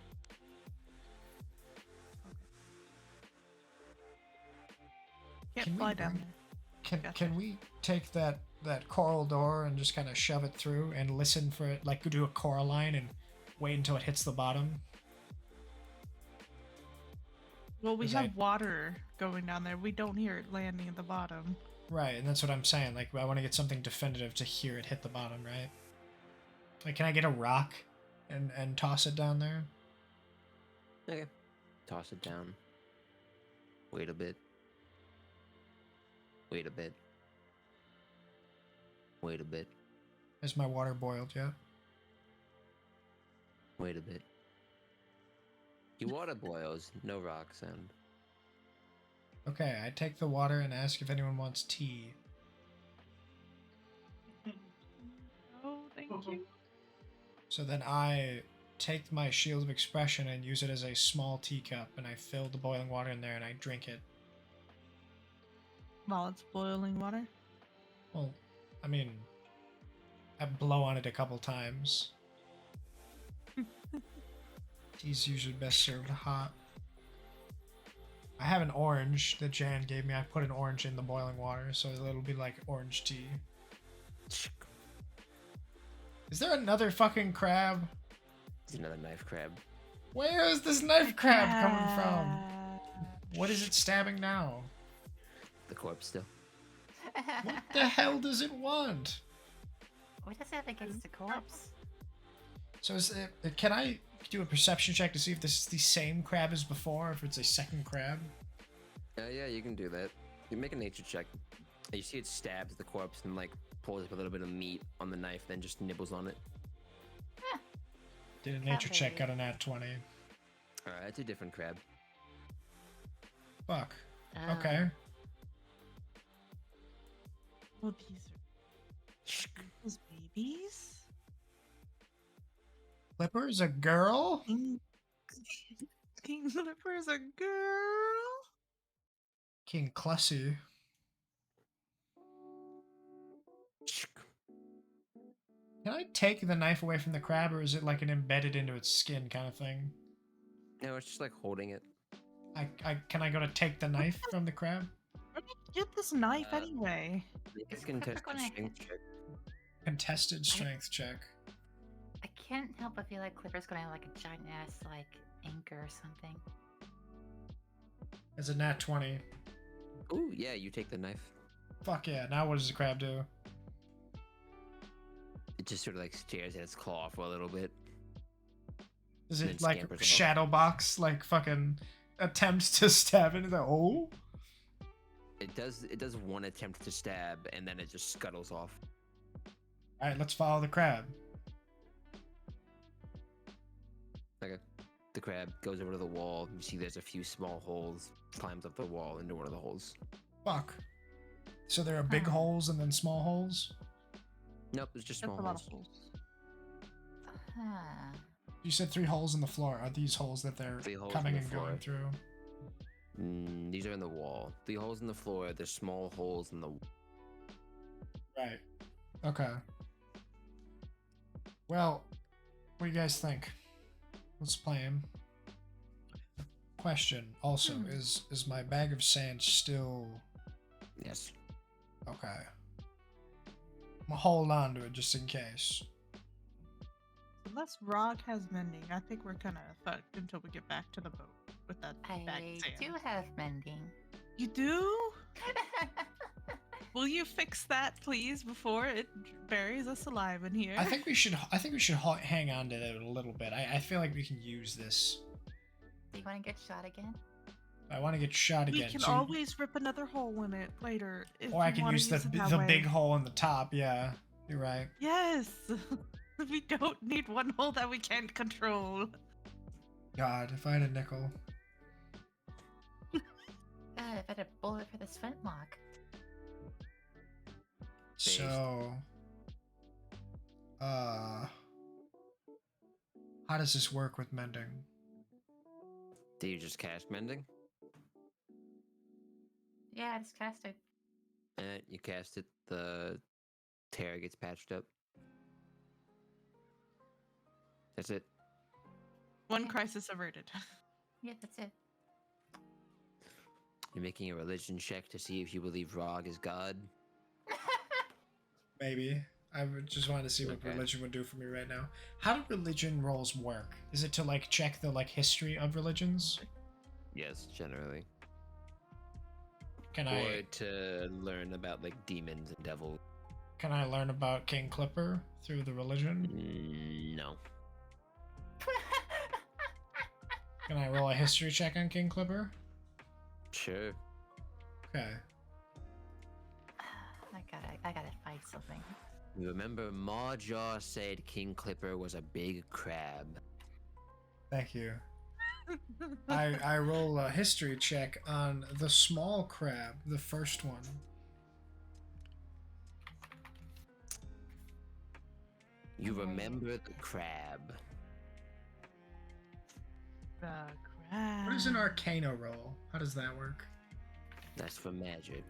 Can't Can we fly down bring- there. can Gotcha. we take that coral door and just kind of shove it through and listen for it, like do a coral line and wait until it hits the bottom? Well, we Is have I- water going down there. We don't hear it landing at the bottom. Right, and that's what I'm saying. Like, I want to get something definitive to hear it hit the bottom, right? Like, can I get a rock and toss it down there? Okay. Toss it down. Wait a bit. Wait a bit. Wait a bit. Is my water boiled yet? Wait a bit. Your water boils, no rock sound. Okay, I take the water and ask if anyone wants tea. Oh, thank you. So then I take my shield of expression and use it as a small teacup, and I fill the boiling water in there and I drink it. While it's boiling water. Well, I mean, I blow on it a couple times. Tea's usually best served hot. I have an orange that Jan gave me. I put an orange in the boiling water, so it'll be like orange tea. Is there another fucking crab? There's another knife crab. Where is this knife crab coming from? What is it stabbing now? The corpse still. What the hell does it want? What does it have against the corpse? So is it, can I do a perception check to see if this is the same crab as before, or if it's a second crab? Yeah, you can do that. You make a nature check. You see it stabs the corpse and like pulls up a little bit of meat on the knife, then just nibbles on it. Did a nature check, very- got a nat 20. Alright, it's a different crab. Fuck. Oh. Okay. Oh, these are those babies. Clipper's a girl? King Flipper's a girl. King Clussy. Can I take the knife away from the crab, or is it like an embedded into its skin kind of thing? No, it's just like holding it. Can I go to take the knife from the crab? Where did you get this knife Uh, anyway? You Is can Clipper test the gonna strength check. Contested strength check. I can't help but feel like Clipper's gonna have like a giant ass like anchor or something. It's a nat 20. Ooh, yeah, you take the knife. Fuck yeah. Now what does the crab do? It just sort of like stares at its claw for a little bit. Is And it then like scampers off. shadow box, like fucking attempts to stab into the oh? It does one attempt to stab and then it just scuttles off. Alright, let's follow the crab. Okay. The crab goes over to the wall. You see there's a few small holes. Climbs up the wall into one of the holes. Fuck. So there are big Huh. holes and then small holes? Nope, it's just That's small a lot holes. of holes. Huh. You said 3 holes in the floor. Are these holes that they're 3 holes coming in the and going floor. through? These are in the wall. 3 holes in the floor. There's small holes in the. Right. Okay. Well, what do you guys think? Let's play him. Question also, is my bag of sand still Yes. okay? I'm gonna hold on to it just in case. Unless Rock has mending, I think we're kind of fucked until we get back to the boat with that bag I of sand. do have mending. You do? Will you fix that, please, before it buries us alive in here? I think we should hang on to it a little bit. I feel like we can use this. Do you want to get shot again? I want to get shot we again. can so- always rip another hole in it later. If or I you can wanna use it that the way. big hole in the top. Yeah, you're right. Yes. We don't need one hole that we can't control. God, if I had a nickel. God, if I had a bullet for this flintlock. So, how does this work with mending? Do you just cast mending? Yeah, I just cast it. You cast it, the tear gets patched up. That's it. One Yeah. crisis averted. Yeah, that's it. You're making a religion check to see if you believe Rog is God. Maybe. I would just want to see what Okay. religion would do for me right now. How do religion rolls work? Is it to like check the like history of religions? Yes, generally. Can Or I to learn about like demons and devils. can I learn about King Clipper through the religion? No. Can I roll a history check on King Clipper? Sure. Okay. I gotta fight something. You remember Marjaw said King Clipper was a big crab. Thank you. I roll a history check on the small crab, the first one. You remember the crab. The crab. What is an Arcana roll? How does that work? That's for magic.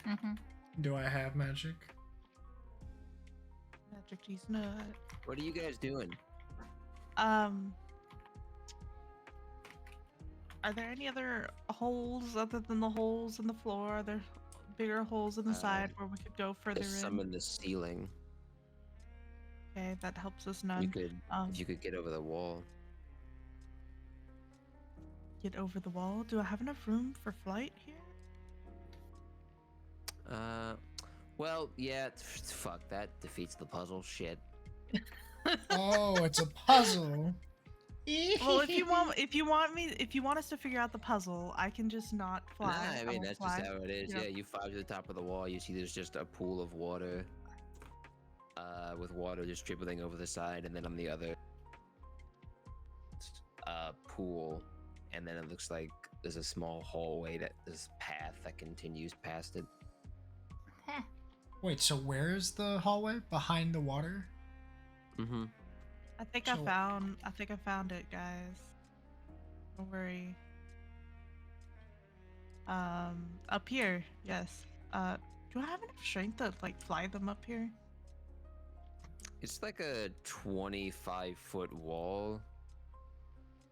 Mm-hmm. Do I have magic? Magic cheese nut. What are you guys doing? Are there any other holes other than the holes in the floor? Are there bigger holes in the side where we could go further There's in? some in the ceiling. Okay, that helps us You none. could, if you could get over the wall. Get over the wall. Do I have enough room for flight here? Well, yeah. Fuck, that defeats the puzzle. Shit. Oh, it's a puzzle. Well, if you want us to figure out the puzzle, I can just not fly. Nah, I mean won't that's fly. just how it is. Yeah. Yeah, you fly to the top of the wall. You see, there's just a pool of water. With water just dribbling over the side, and then on the other pool, and then it looks like there's a small hallway this path that continues past it. Heh. Wait, so where is the hallway? Behind the water? Mm-hmm. I think So- I found it, guys. Don't worry. Up here, yes. Do I have enough strength to like fly them up here? It's like a 25-foot wall.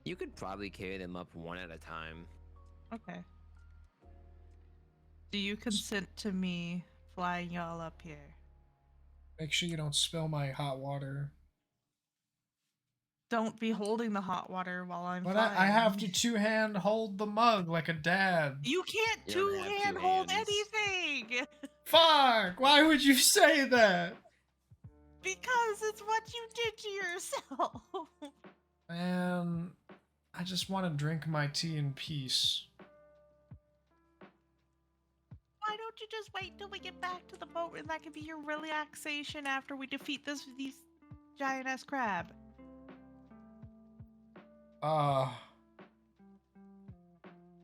You could probably carry them up one at a time. Okay. Do you consent to me flying y'all up here? Make sure you don't spill my hot water. Don't be holding the hot water while I'm But flying. I have to two-hand hold the mug like a dad. You can't You don't have two two-hand hold hands. anything! Fuck! Why would you say that? Because it's what you did to yourself. Man, I just want to drink my tea in peace. Why don't you just wait till we get back to the boat and that can be your relaxation after we defeat these giant ass crab?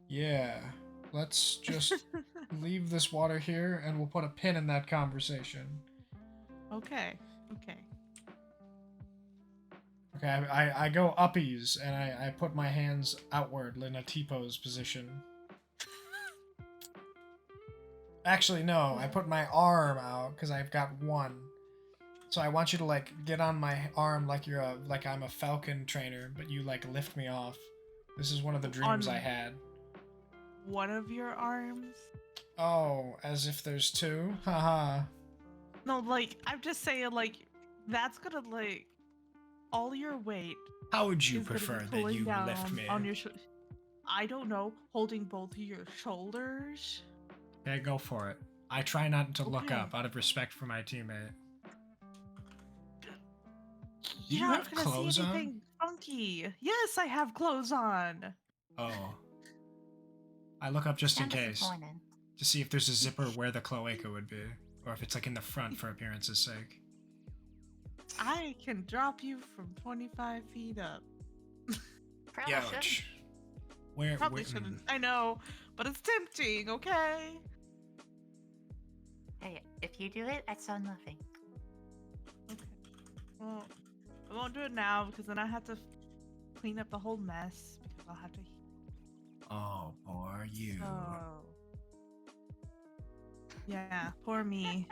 Yeah. Let's just leave this water here and we'll put a pin in that conversation. Okay. Okay, I go uppies and I put my hands outward in a T-pose position. Actually, no, I put my arm out because I've got one. So I want you to like get on my arm like I'm a falcon trainer, but you like lift me off. This is one of the dreams I had. One of your arms? Oh, as if there's two? Haha. No, like, I'm just saying, like, that's gonna, like, all your weight. How would you is gonna be prefer that pulling you down lift me? on your I don't know, holding both of your shoulders? Okay, go for it. I try not to look Okay. up out of respect for my teammate. You're you not have gonna clothes see on? anything funky. Yes, I have clothes on. Oh. I look up just in I'm case disappointed. to see if there's a zipper where the cloaca would be, or if it's like in the front for appearance's sake. I can drop you from 25 feet up. Probably should. Ouch. Where? Probably shouldn't. I know, but it's tempting. Okay. Hey, if you do it, I saw nothing. Okay. Well, I won't do it now because then I have to clean up the whole mess because I'll have to. Oh, poor you. So. Yeah, poor me.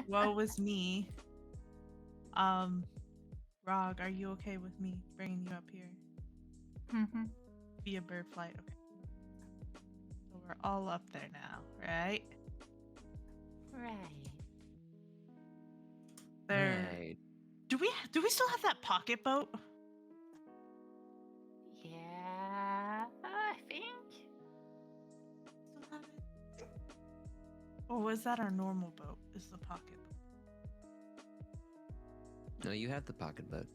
Woe is me. Rog, are you okay with me bringing you up here Mm-hmm. via bird flight? Okay. So we're all up there now, right? Right. There. Right. Do we still have that pocket boat? Yeah, I think. Still have it? Or was that our normal boat? Is the pocket boat? No, you have the pocket boat.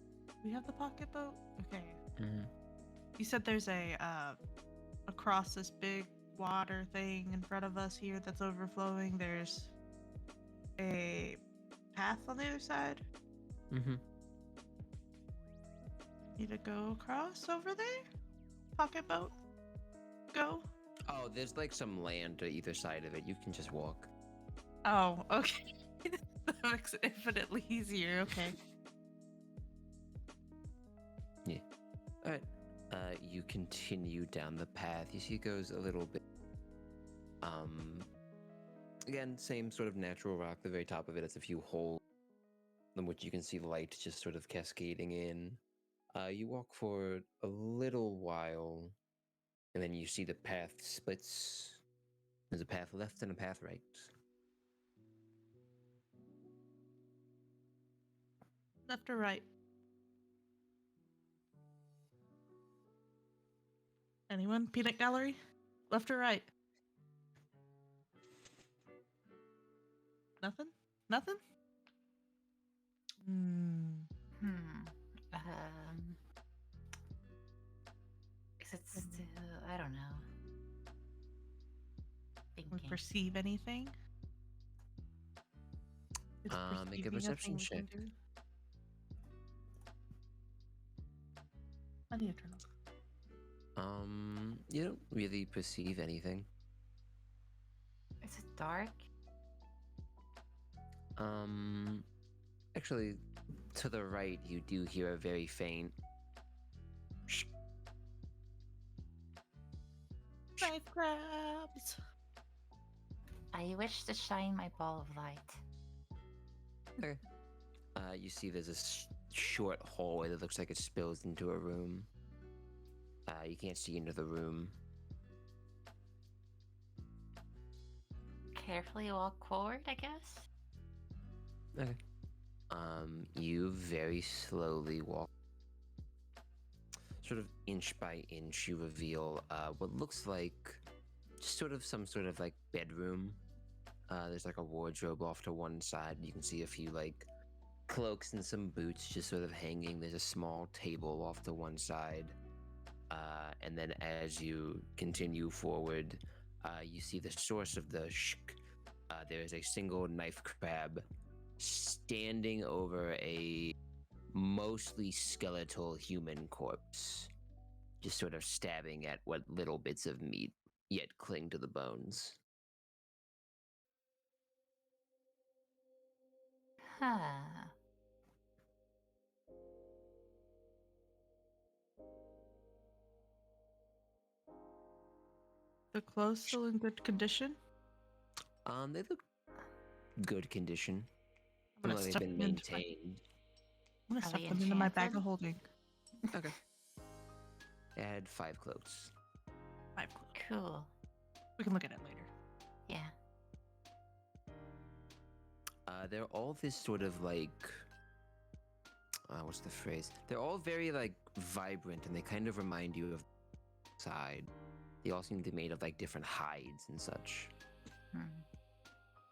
We have the pocket boat? Okay. Mm-hmm. You said there's a across this big water thing in front of us here that's overflowing. There's a path on the other side. Mm-hmm. Need to go across over there? Pocket boat? Go? Oh, there's like some land to either side of it. You can just walk. Oh, okay. That makes it infinitely easier. Okay. All right. You continue down the path. You see it goes a little bit. Again, same sort of natural rock. The very top of it has a few holes, in which you can see light just sort of cascading in. You walk for a little while, and then you see the path splits. There's a path left and a path right. Left or right? Anyone? Peanut gallery? Left or right? Nothing? Nothing? Hmm. Is it still? I don't know. We Thinking. perceive anything? Is Make a perceiving perception thing we can check. do? I need to turn off. You don't really perceive anything. Is it dark? Actually, to the right, you do hear a very faint. Knife crabs! I wish to shine my ball of light. Okay. You see there's a short hallway that looks like it spills into a room. You can't see into the room. Carefully walk forward, I guess. Okay. You very slowly walk. Sort of inch by inch, you reveal what looks like sort of some sort of like bedroom. There's like a wardrobe off to one side. You can see a few like cloaks and some boots just sort of hanging. There's a small table off to one side. And then as you continue forward, you see the source of the shk. There is a single knife crab standing over a mostly skeletal human corpse, just sort of stabbing at what little bits of meat yet cling to the bones. Huh. The clothes still in good condition? They look good condition. I'm gonna Well, they've stuff been them into my, maintained. I'm gonna Are stuff they them into my bag enchanted? of holding. Okay. They had 5 cloaks. 5 clothes. Cool. We can look at it later. Yeah. They're all this sort of like, what's the phrase? They're all very like vibrant, and they kind of remind you of side. They all seem to be made of like different hides and such.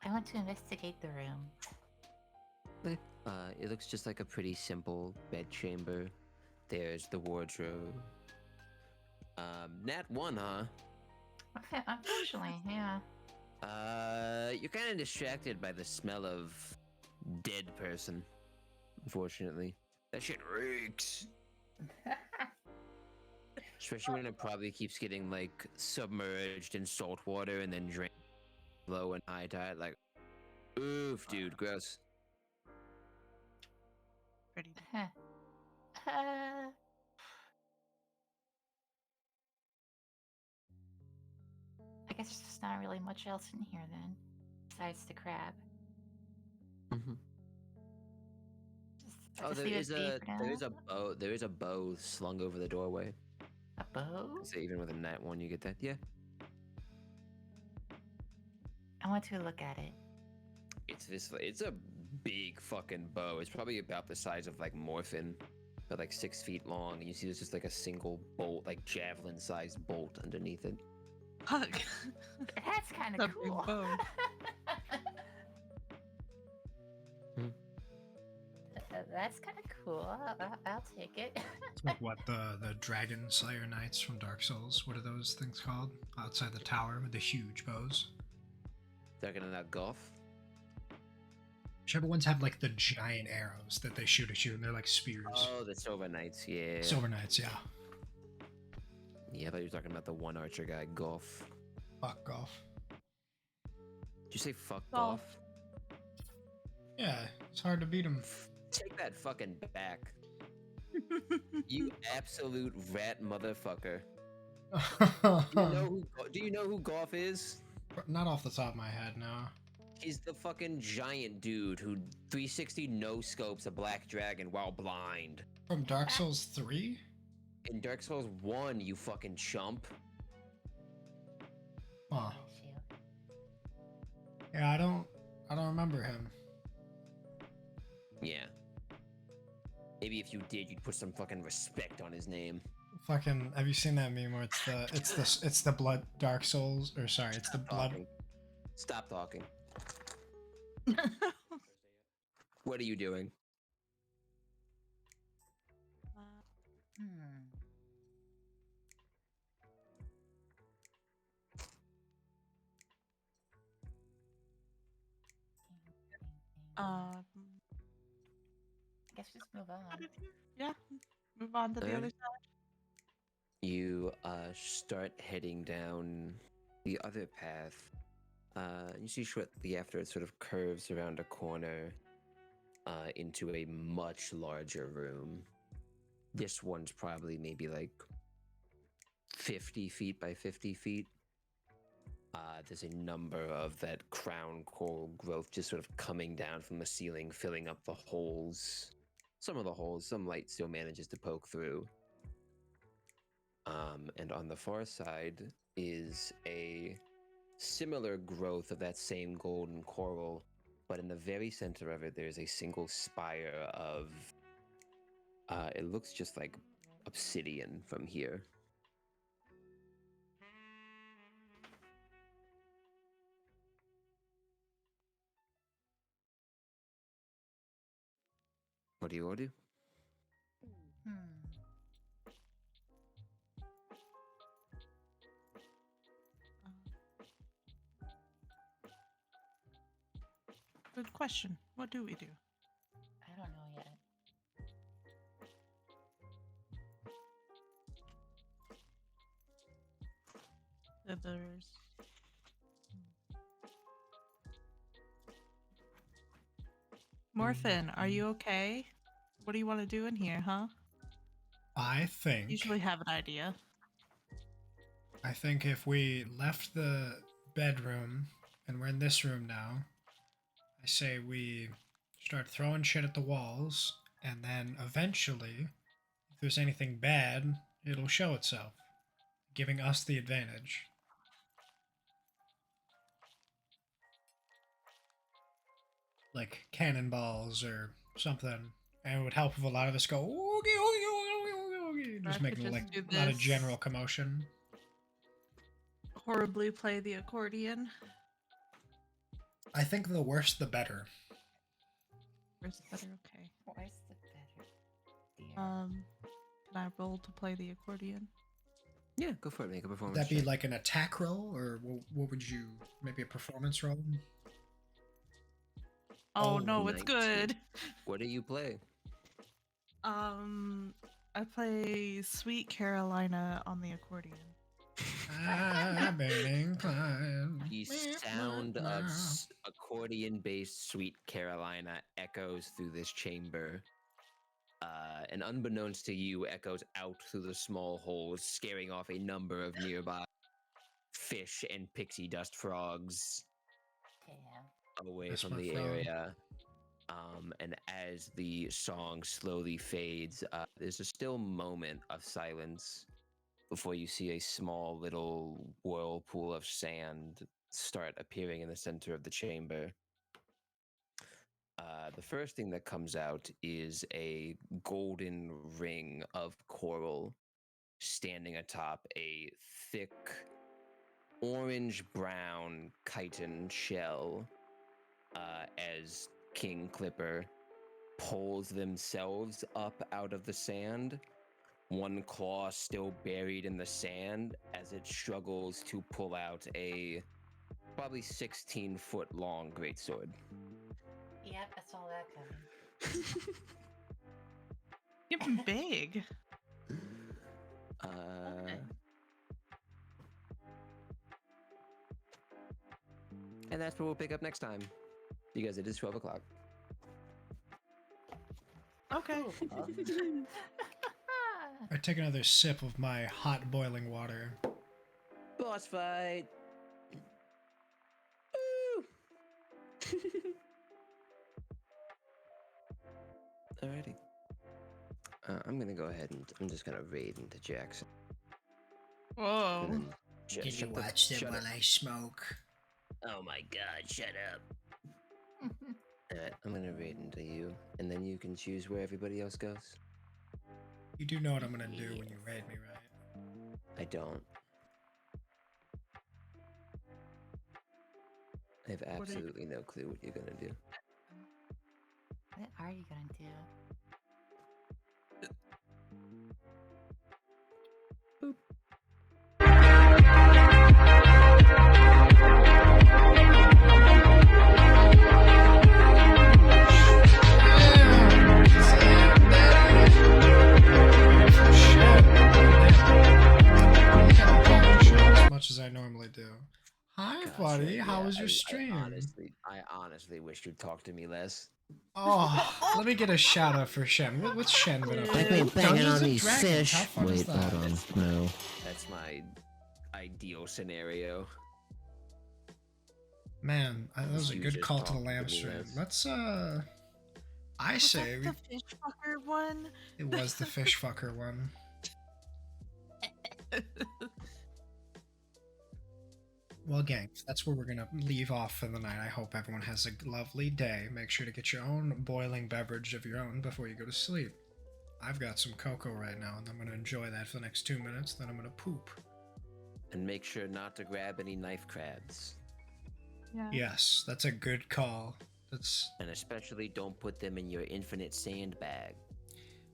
I want to investigate the room. It looks just like a pretty simple bedchamber. There's the wardrobe. Nat 1, huh? Okay, unfortunately, yeah. You're kind of distracted by the smell of dead person. Unfortunately, that shit reeks. Especially when it probably keeps getting like submerged in salt water and then drained low and high tide. Like, oof, dude, gross. Pretty. Huh. I guess there's just not really much else in here then, besides the crab. Mm-hmm. Just Oh, just there leave it is be a for now. there is a bow. There is a bow slung over the doorway. A bow? So even with a net one, you get that. Yeah, I want to look at it. it's this. It's a big fucking bow. It's probably about the size of like Morphin, but like 6 feet long. And you see there's just like a single bolt, like javelin-sized bolt underneath it. Fuck. That's kind It's a of big cool. bow. That's kind of cool. I'll take it. It's like what the Dragon Slayer Knights from Dark Souls. What are those things called? Outside the tower with the huge bows. Talking about golf. Whichever ones have like the giant arrows that they shoot at you, and they're like spears. Oh, the Silver Knights. Yeah. Silver Knights, yeah. Yeah, I thought you were talking about the one archer guy, Golf. Fuck golf. Did you say fuck Golf. Golf? Yeah, it's hard to beat them. Take that fucking back. You absolute rat motherfucker. Do you know who Golf is? Not off the top of my head, no. He's the fucking giant dude who 360 no scopes a black dragon while blind. From Dark Souls 3? In Dark Souls 1, you fucking chump. Huh. Shoot. Yeah, I don't remember him. Yeah. Maybe if you did, you'd put some fucking respect on his name. Fucking, have you seen that meme where it's the blood Dark Souls, or sorry, it's the blood. Talking. Stop talking. What are you doing? Hmm. Um, I guess just move on. yeah. Move on to the Alright. other side. You start heading down the other path. You see shortly after it sort of curves around a corner into a much larger room. This one's probably maybe like 50 feet by 50 feet. There's a number of that crown coral growth just sort of coming down from the ceiling, filling up the holes. Some of the holes, some light still manages to poke through. And on the far side is a similar growth of that same golden coral, but in the very center of it, there's a single spire of, it looks just like obsidian from here. What do you want to do? Hmm. Good question. What do we do? I don't know yet. There's. Morphin, are you okay? What do you want to do in here, huh? I think. Usually have an idea. I think if we left the bedroom and we're in this room now, I say we start throwing shit at the walls, and then eventually, if there's anything bad, it'll show itself, giving us the advantage. Like cannonballs or something, and it would help if a lot of us go, oogie, oogie, oogie, oogie, oogie, I just could make just like do a lot of this. general commotion. Horribly play the accordion. I think the worse the better. Where's the better? Okay. Where's the better? Dear. Can I roll to play the accordion? Yeah, go for it. Make a Would performance that be check. like an attack roll, or what would you, maybe a performance roll? Oh, Oh, no, it's 19. good. What do you play? I play Sweet Carolina on the accordion. Burning climb. The sound of accordion-based Sweet Carolina echoes through this chamber, and unbeknownst to you, echoes out through the small holes, scaring off a number of nearby fish and pixie dust frogs Damn. away That's from my the frog. area. And as the song slowly fades, there's a still moment of silence before you see a small little whirlpool of sand start appearing in the center of the chamber. The first thing that comes out is a golden ring of coral standing atop a thick orange-brown chitin shell, as King Clipper pulls themselves up out of the sand, one claw still buried in the sand as it struggles to pull out a probably 16-foot long greatsword. Yep, I saw that coming. You've been big. And that's what we'll pick up next time, because it is 12 o'clock. Okay. I take another sip of my hot boiling water. Boss fight! Woo! Alrighty. I'm gonna go ahead and I'm just gonna raid into Jackson. Whoa. And then shut up. I smoke? Oh my god, shut up. Alright, I'm gonna raid into you, and then you can choose where everybody else goes. You do know what I'm gonna do when you raid me, right? I don't. I have absolutely no clue what you're gonna do. What are you gonna do? As much as I normally do. Hi, Gosh, buddy. yeah, How was your I stream? I honestly wish you'd talk to me less. Oh, let me get a shout out for Shen. What's Shen been up to? I've been banging on these fish. How fun is that? No. That's my ideal scenario. Man, that was a You good just call to the talked to lamb me stream. less. Let's I Was say that the fish fucker one? it was the fish fucker one. Well, gang, that's where we're gonna leave off for the night. I hope everyone has a lovely day. Make sure to get your own boiling beverage of your own before you go to sleep. I've got some cocoa right now, and I'm gonna enjoy that for the next 2 minutes. Then I'm gonna poop. And make sure not to grab any knife crabs. Yeah. Yes, that's a good call. That's And especially don't put them in your infinite sandbag.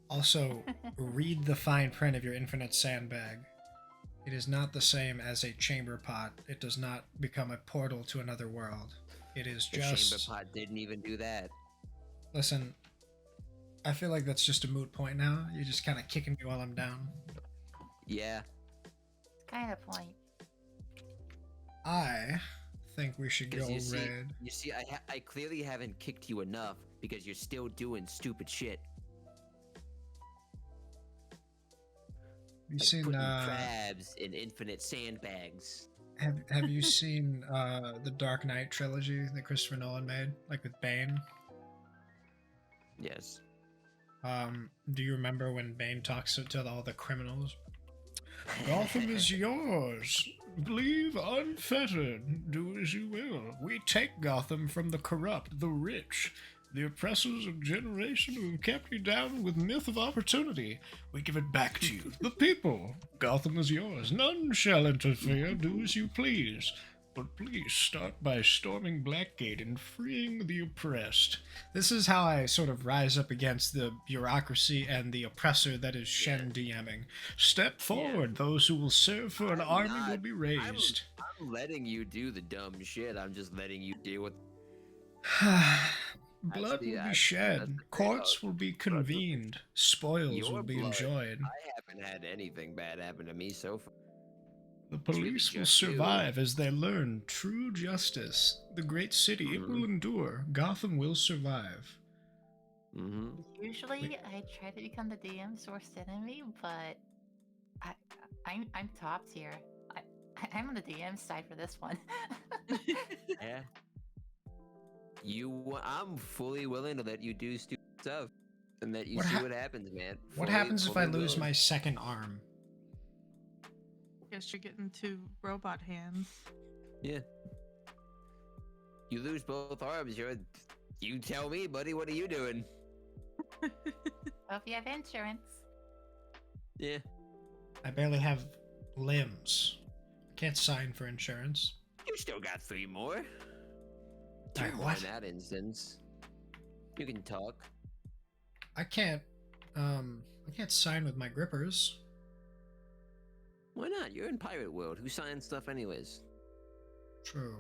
also read the fine print of your infinite sandbag. It is not the same as a chamber pot. It does not become a portal to another world. It is The just. chamber pot didn't even do that. Listen, I feel like that's just a moot point now. You're just kind of kicking me while I'm down. Yeah. It's kind of point. I think we should go Because raid. you see, I clearly haven't kicked you enough because you're still doing stupid shit. You Like seen putting crabs in infinite sandbags. have you seen the Dark Knight trilogy that Christopher Nolan made, like with Bane? Yes. Do you remember when Bane talks to all the criminals? Gotham is yours. Leave unfettered. Do as you will. We take Gotham from the corrupt, the rich, the oppressors of generation who have kept you down with myth of opportunity. We give it back to you, the people. Gotham is yours. None shall interfere. Do as you please. But please start by storming Blackgate and freeing the oppressed. This is how I sort of rise up against the bureaucracy and the oppressor that is Shen DMing. Step forward. Those who will serve for an army will be raised. I'm letting you do the dumb shit. I'm just letting you deal with. Blood will be that's shed, the courts will be convened, spoils Your will be blood. enjoyed. I haven't had anything bad happen to me so far. The It's really police will just you. survive as they learn true justice. The great city, it will endure. Gotham will survive. Usually, I try to become the DM's worst enemy, but I'm top tier. I'm on the DM side for this one. Yeah. I'm fully willing to let you do stupid stuff and let you What see hap- what happens, man. What Fully- happens if I fully lose willing. my second arm? Guess you're getting two robot hands. Yeah. You lose both arms. You tell me, buddy. What are you doing? Hope you have insurance. Yeah. I barely have limbs. I can't sign for insurance. You still got 3 more. 2 Alright, more what? in that instance. You can talk. I can't sign with my grippers. Why not? You're in pirate world. Who signs stuff anyways? True.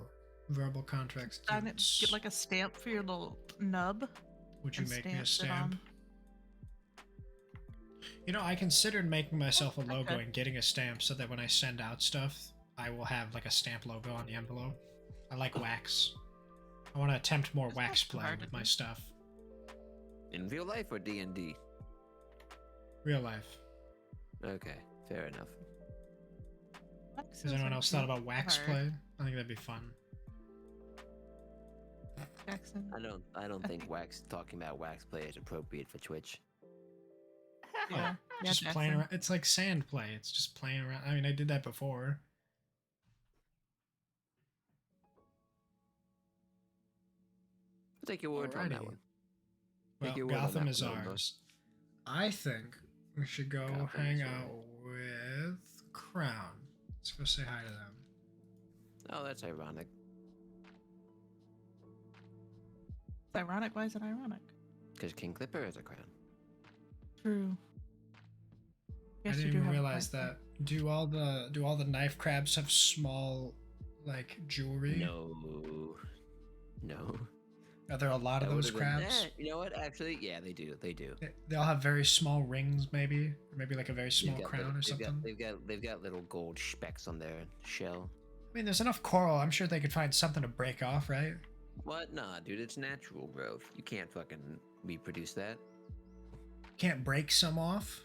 Verbal contracts. Sign it, get like a stamp for your little nub. Would you and make me a stamp it stamp? on. You know, I considered making myself a I logo could. and getting a stamp so that when I send out stuff, I will have like a stamp logo on the envelope. I like wax. I want to attempt more That's wax not too play hard with to my do. stuff. In real life or D&D? Real life. Okay, fair enough. Wax Has anyone isn't else thought too about wax hard. play? I think that'd be fun. Jackson. I don't I think think- wax talking about wax play is appropriate for Twitch. Yeah. Yeah, Just playing Jackson. around. It's like sand play. It's just playing around. I mean, I did that before. I'll take your word on that Alrighty. one. Well, Take your word on Gotham that is one, Nova. ours. I think we should go Gotham hang is out ours. with Crown. Let's go say hi to them. Oh, that's ironic. It's ironic. Why is it ironic? Because King Clipper has a crown. True. I Guess you didn't do even have a realize point. that. Do all the knife crabs have small, like, jewelry? No. Are there a lot of That those would've been- crabs? you know what? Actually, yeah, they do. They do. They all have very small rings, maybe, or maybe like a very small They've got crown little- or they've got- something. They've got little gold specks on their shell. I mean, there's enough coral. I'm sure they could find something to break off, right? What? Nah, dude, it's natural growth. You can't fucking reproduce that. Can't break some off.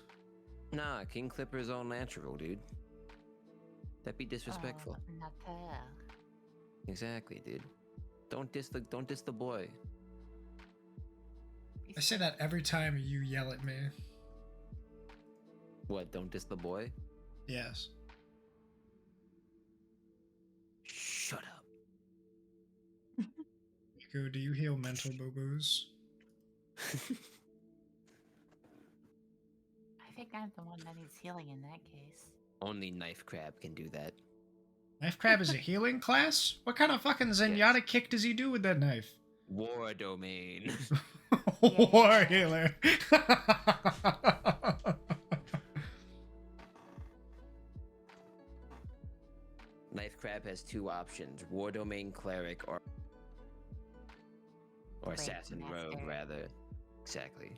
Nah, King Clipper is all natural, dude. That'd be disrespectful. Oh, not fair. Exactly, dude. Don't diss the boy. I say that every time you yell at me. What? Don't diss the boy? Yes. Shut up. Riku, do you heal mental boo-boos? I think I'm the one that needs healing in that case. Only Knife Crab can do that. Knife Crab is a healing class? What kind of fucking Zenyatta kick does he do with that knife? War Domain. War healer. Knife Crab has 2 options: War Domain Cleric or Great Assassin Rogue, master. rather. Exactly.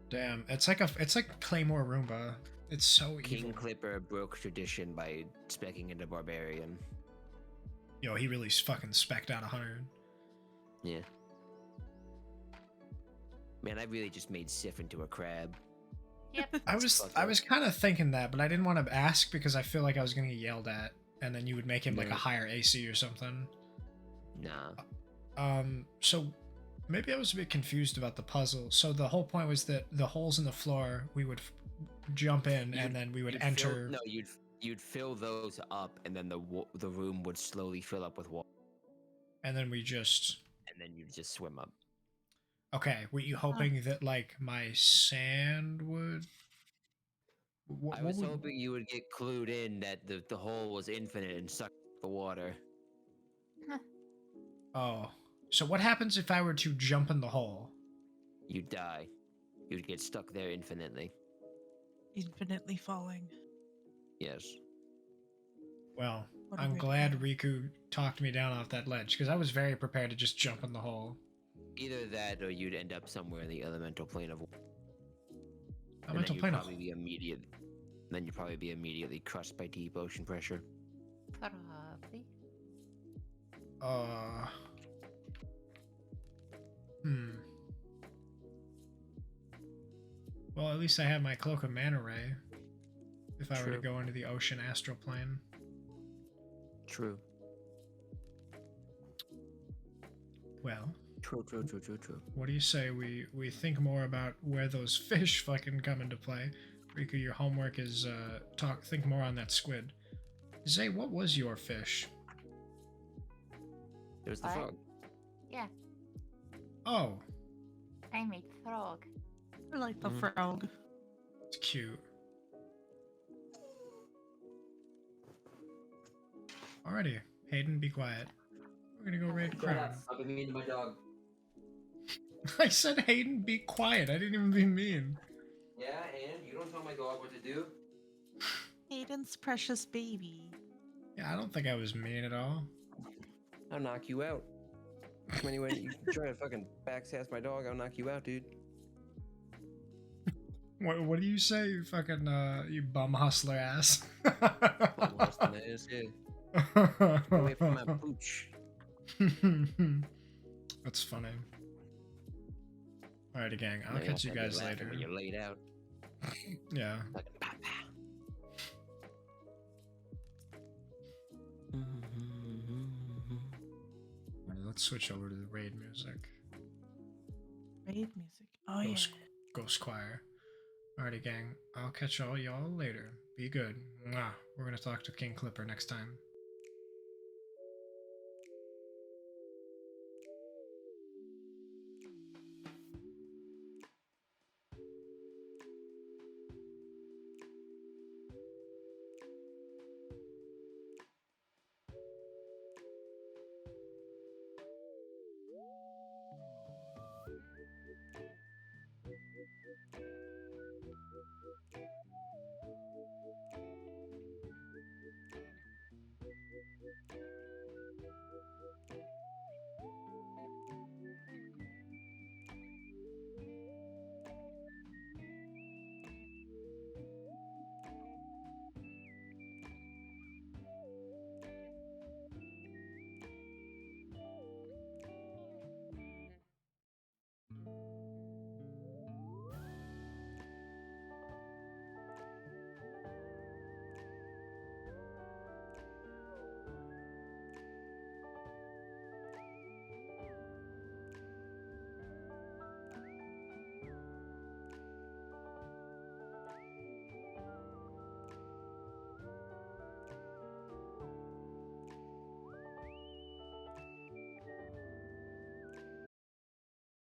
Damn, it's like Claymore Roomba. It's so King evil. Clipper broke tradition by specking into Barbarian. Yo, he really fucking specced out 100. Yeah. Man, I really just made Sif into a crab. Yep. I was kind of thinking that, but I didn't want to ask because I feel like I was gonna get yelled at, and then you would make him like a Yeah. higher AC or something. Nah. So maybe I was a bit confused about the puzzle. So the whole point was that the holes in the floor, we would jump in, and then we would You'd enter. you'd fill those up, and then the room would slowly fill up with water, And then we just. and then you'd just swim up. Okay, were you hoping that like my sand would? I was hoping you would get clued in that the hole was infinite and suck the water. Oh, so what happens if I were to jump in the hole? You'd die. You'd get stuck there infinitely. Infinitely falling. Yes. Well, What a I'm great glad plan. Riku talked me down off that ledge because I was very prepared to just jump in the hole. Either that, or you'd end up somewhere in the elemental plane of. And Elemental then plane you'd of probably be immediate. Then you'd probably be immediately crushed by deep ocean pressure. Probably. Hmm. Well, at least I have my cloak of mana ray. If I were to True. go into the ocean astral plane. True. Well, True. what do you say we think more about where those fish fucking come into play? Riku, your homework is think more on that squid. Zay, what was your fish? There's the What? frog. Yeah, Oh, I made frog. I like the Mhm. frog. it's cute. Alrighty, Hayden, be quiet. We're gonna go raid Crown. I've been mean to my dog. I said Hayden, be quiet. I didn't even be mean. Yeah, and you don't tell my dog what to do. Hayden's precious baby. Yeah, I don't think I was mean at all. I'll knock you out. Anyway, you try to fucking backsass my dog, I'll knock you out, dude. What do you say, you fucking you bum hustler ass? Worse than it is, yeah. Get away from my pooch. That's funny. Alrighty, gang. I'll Now catch you also be guys laughing later. When you're laid out. Yeah. Fucking pow, pow. Alright, let's switch over to the raid music. Raid music. Oh yeah. Ghost Choir. Alrighty, gang. I'll catch all y'all later. Be good. Mwah. We're gonna talk to King Clipper next time.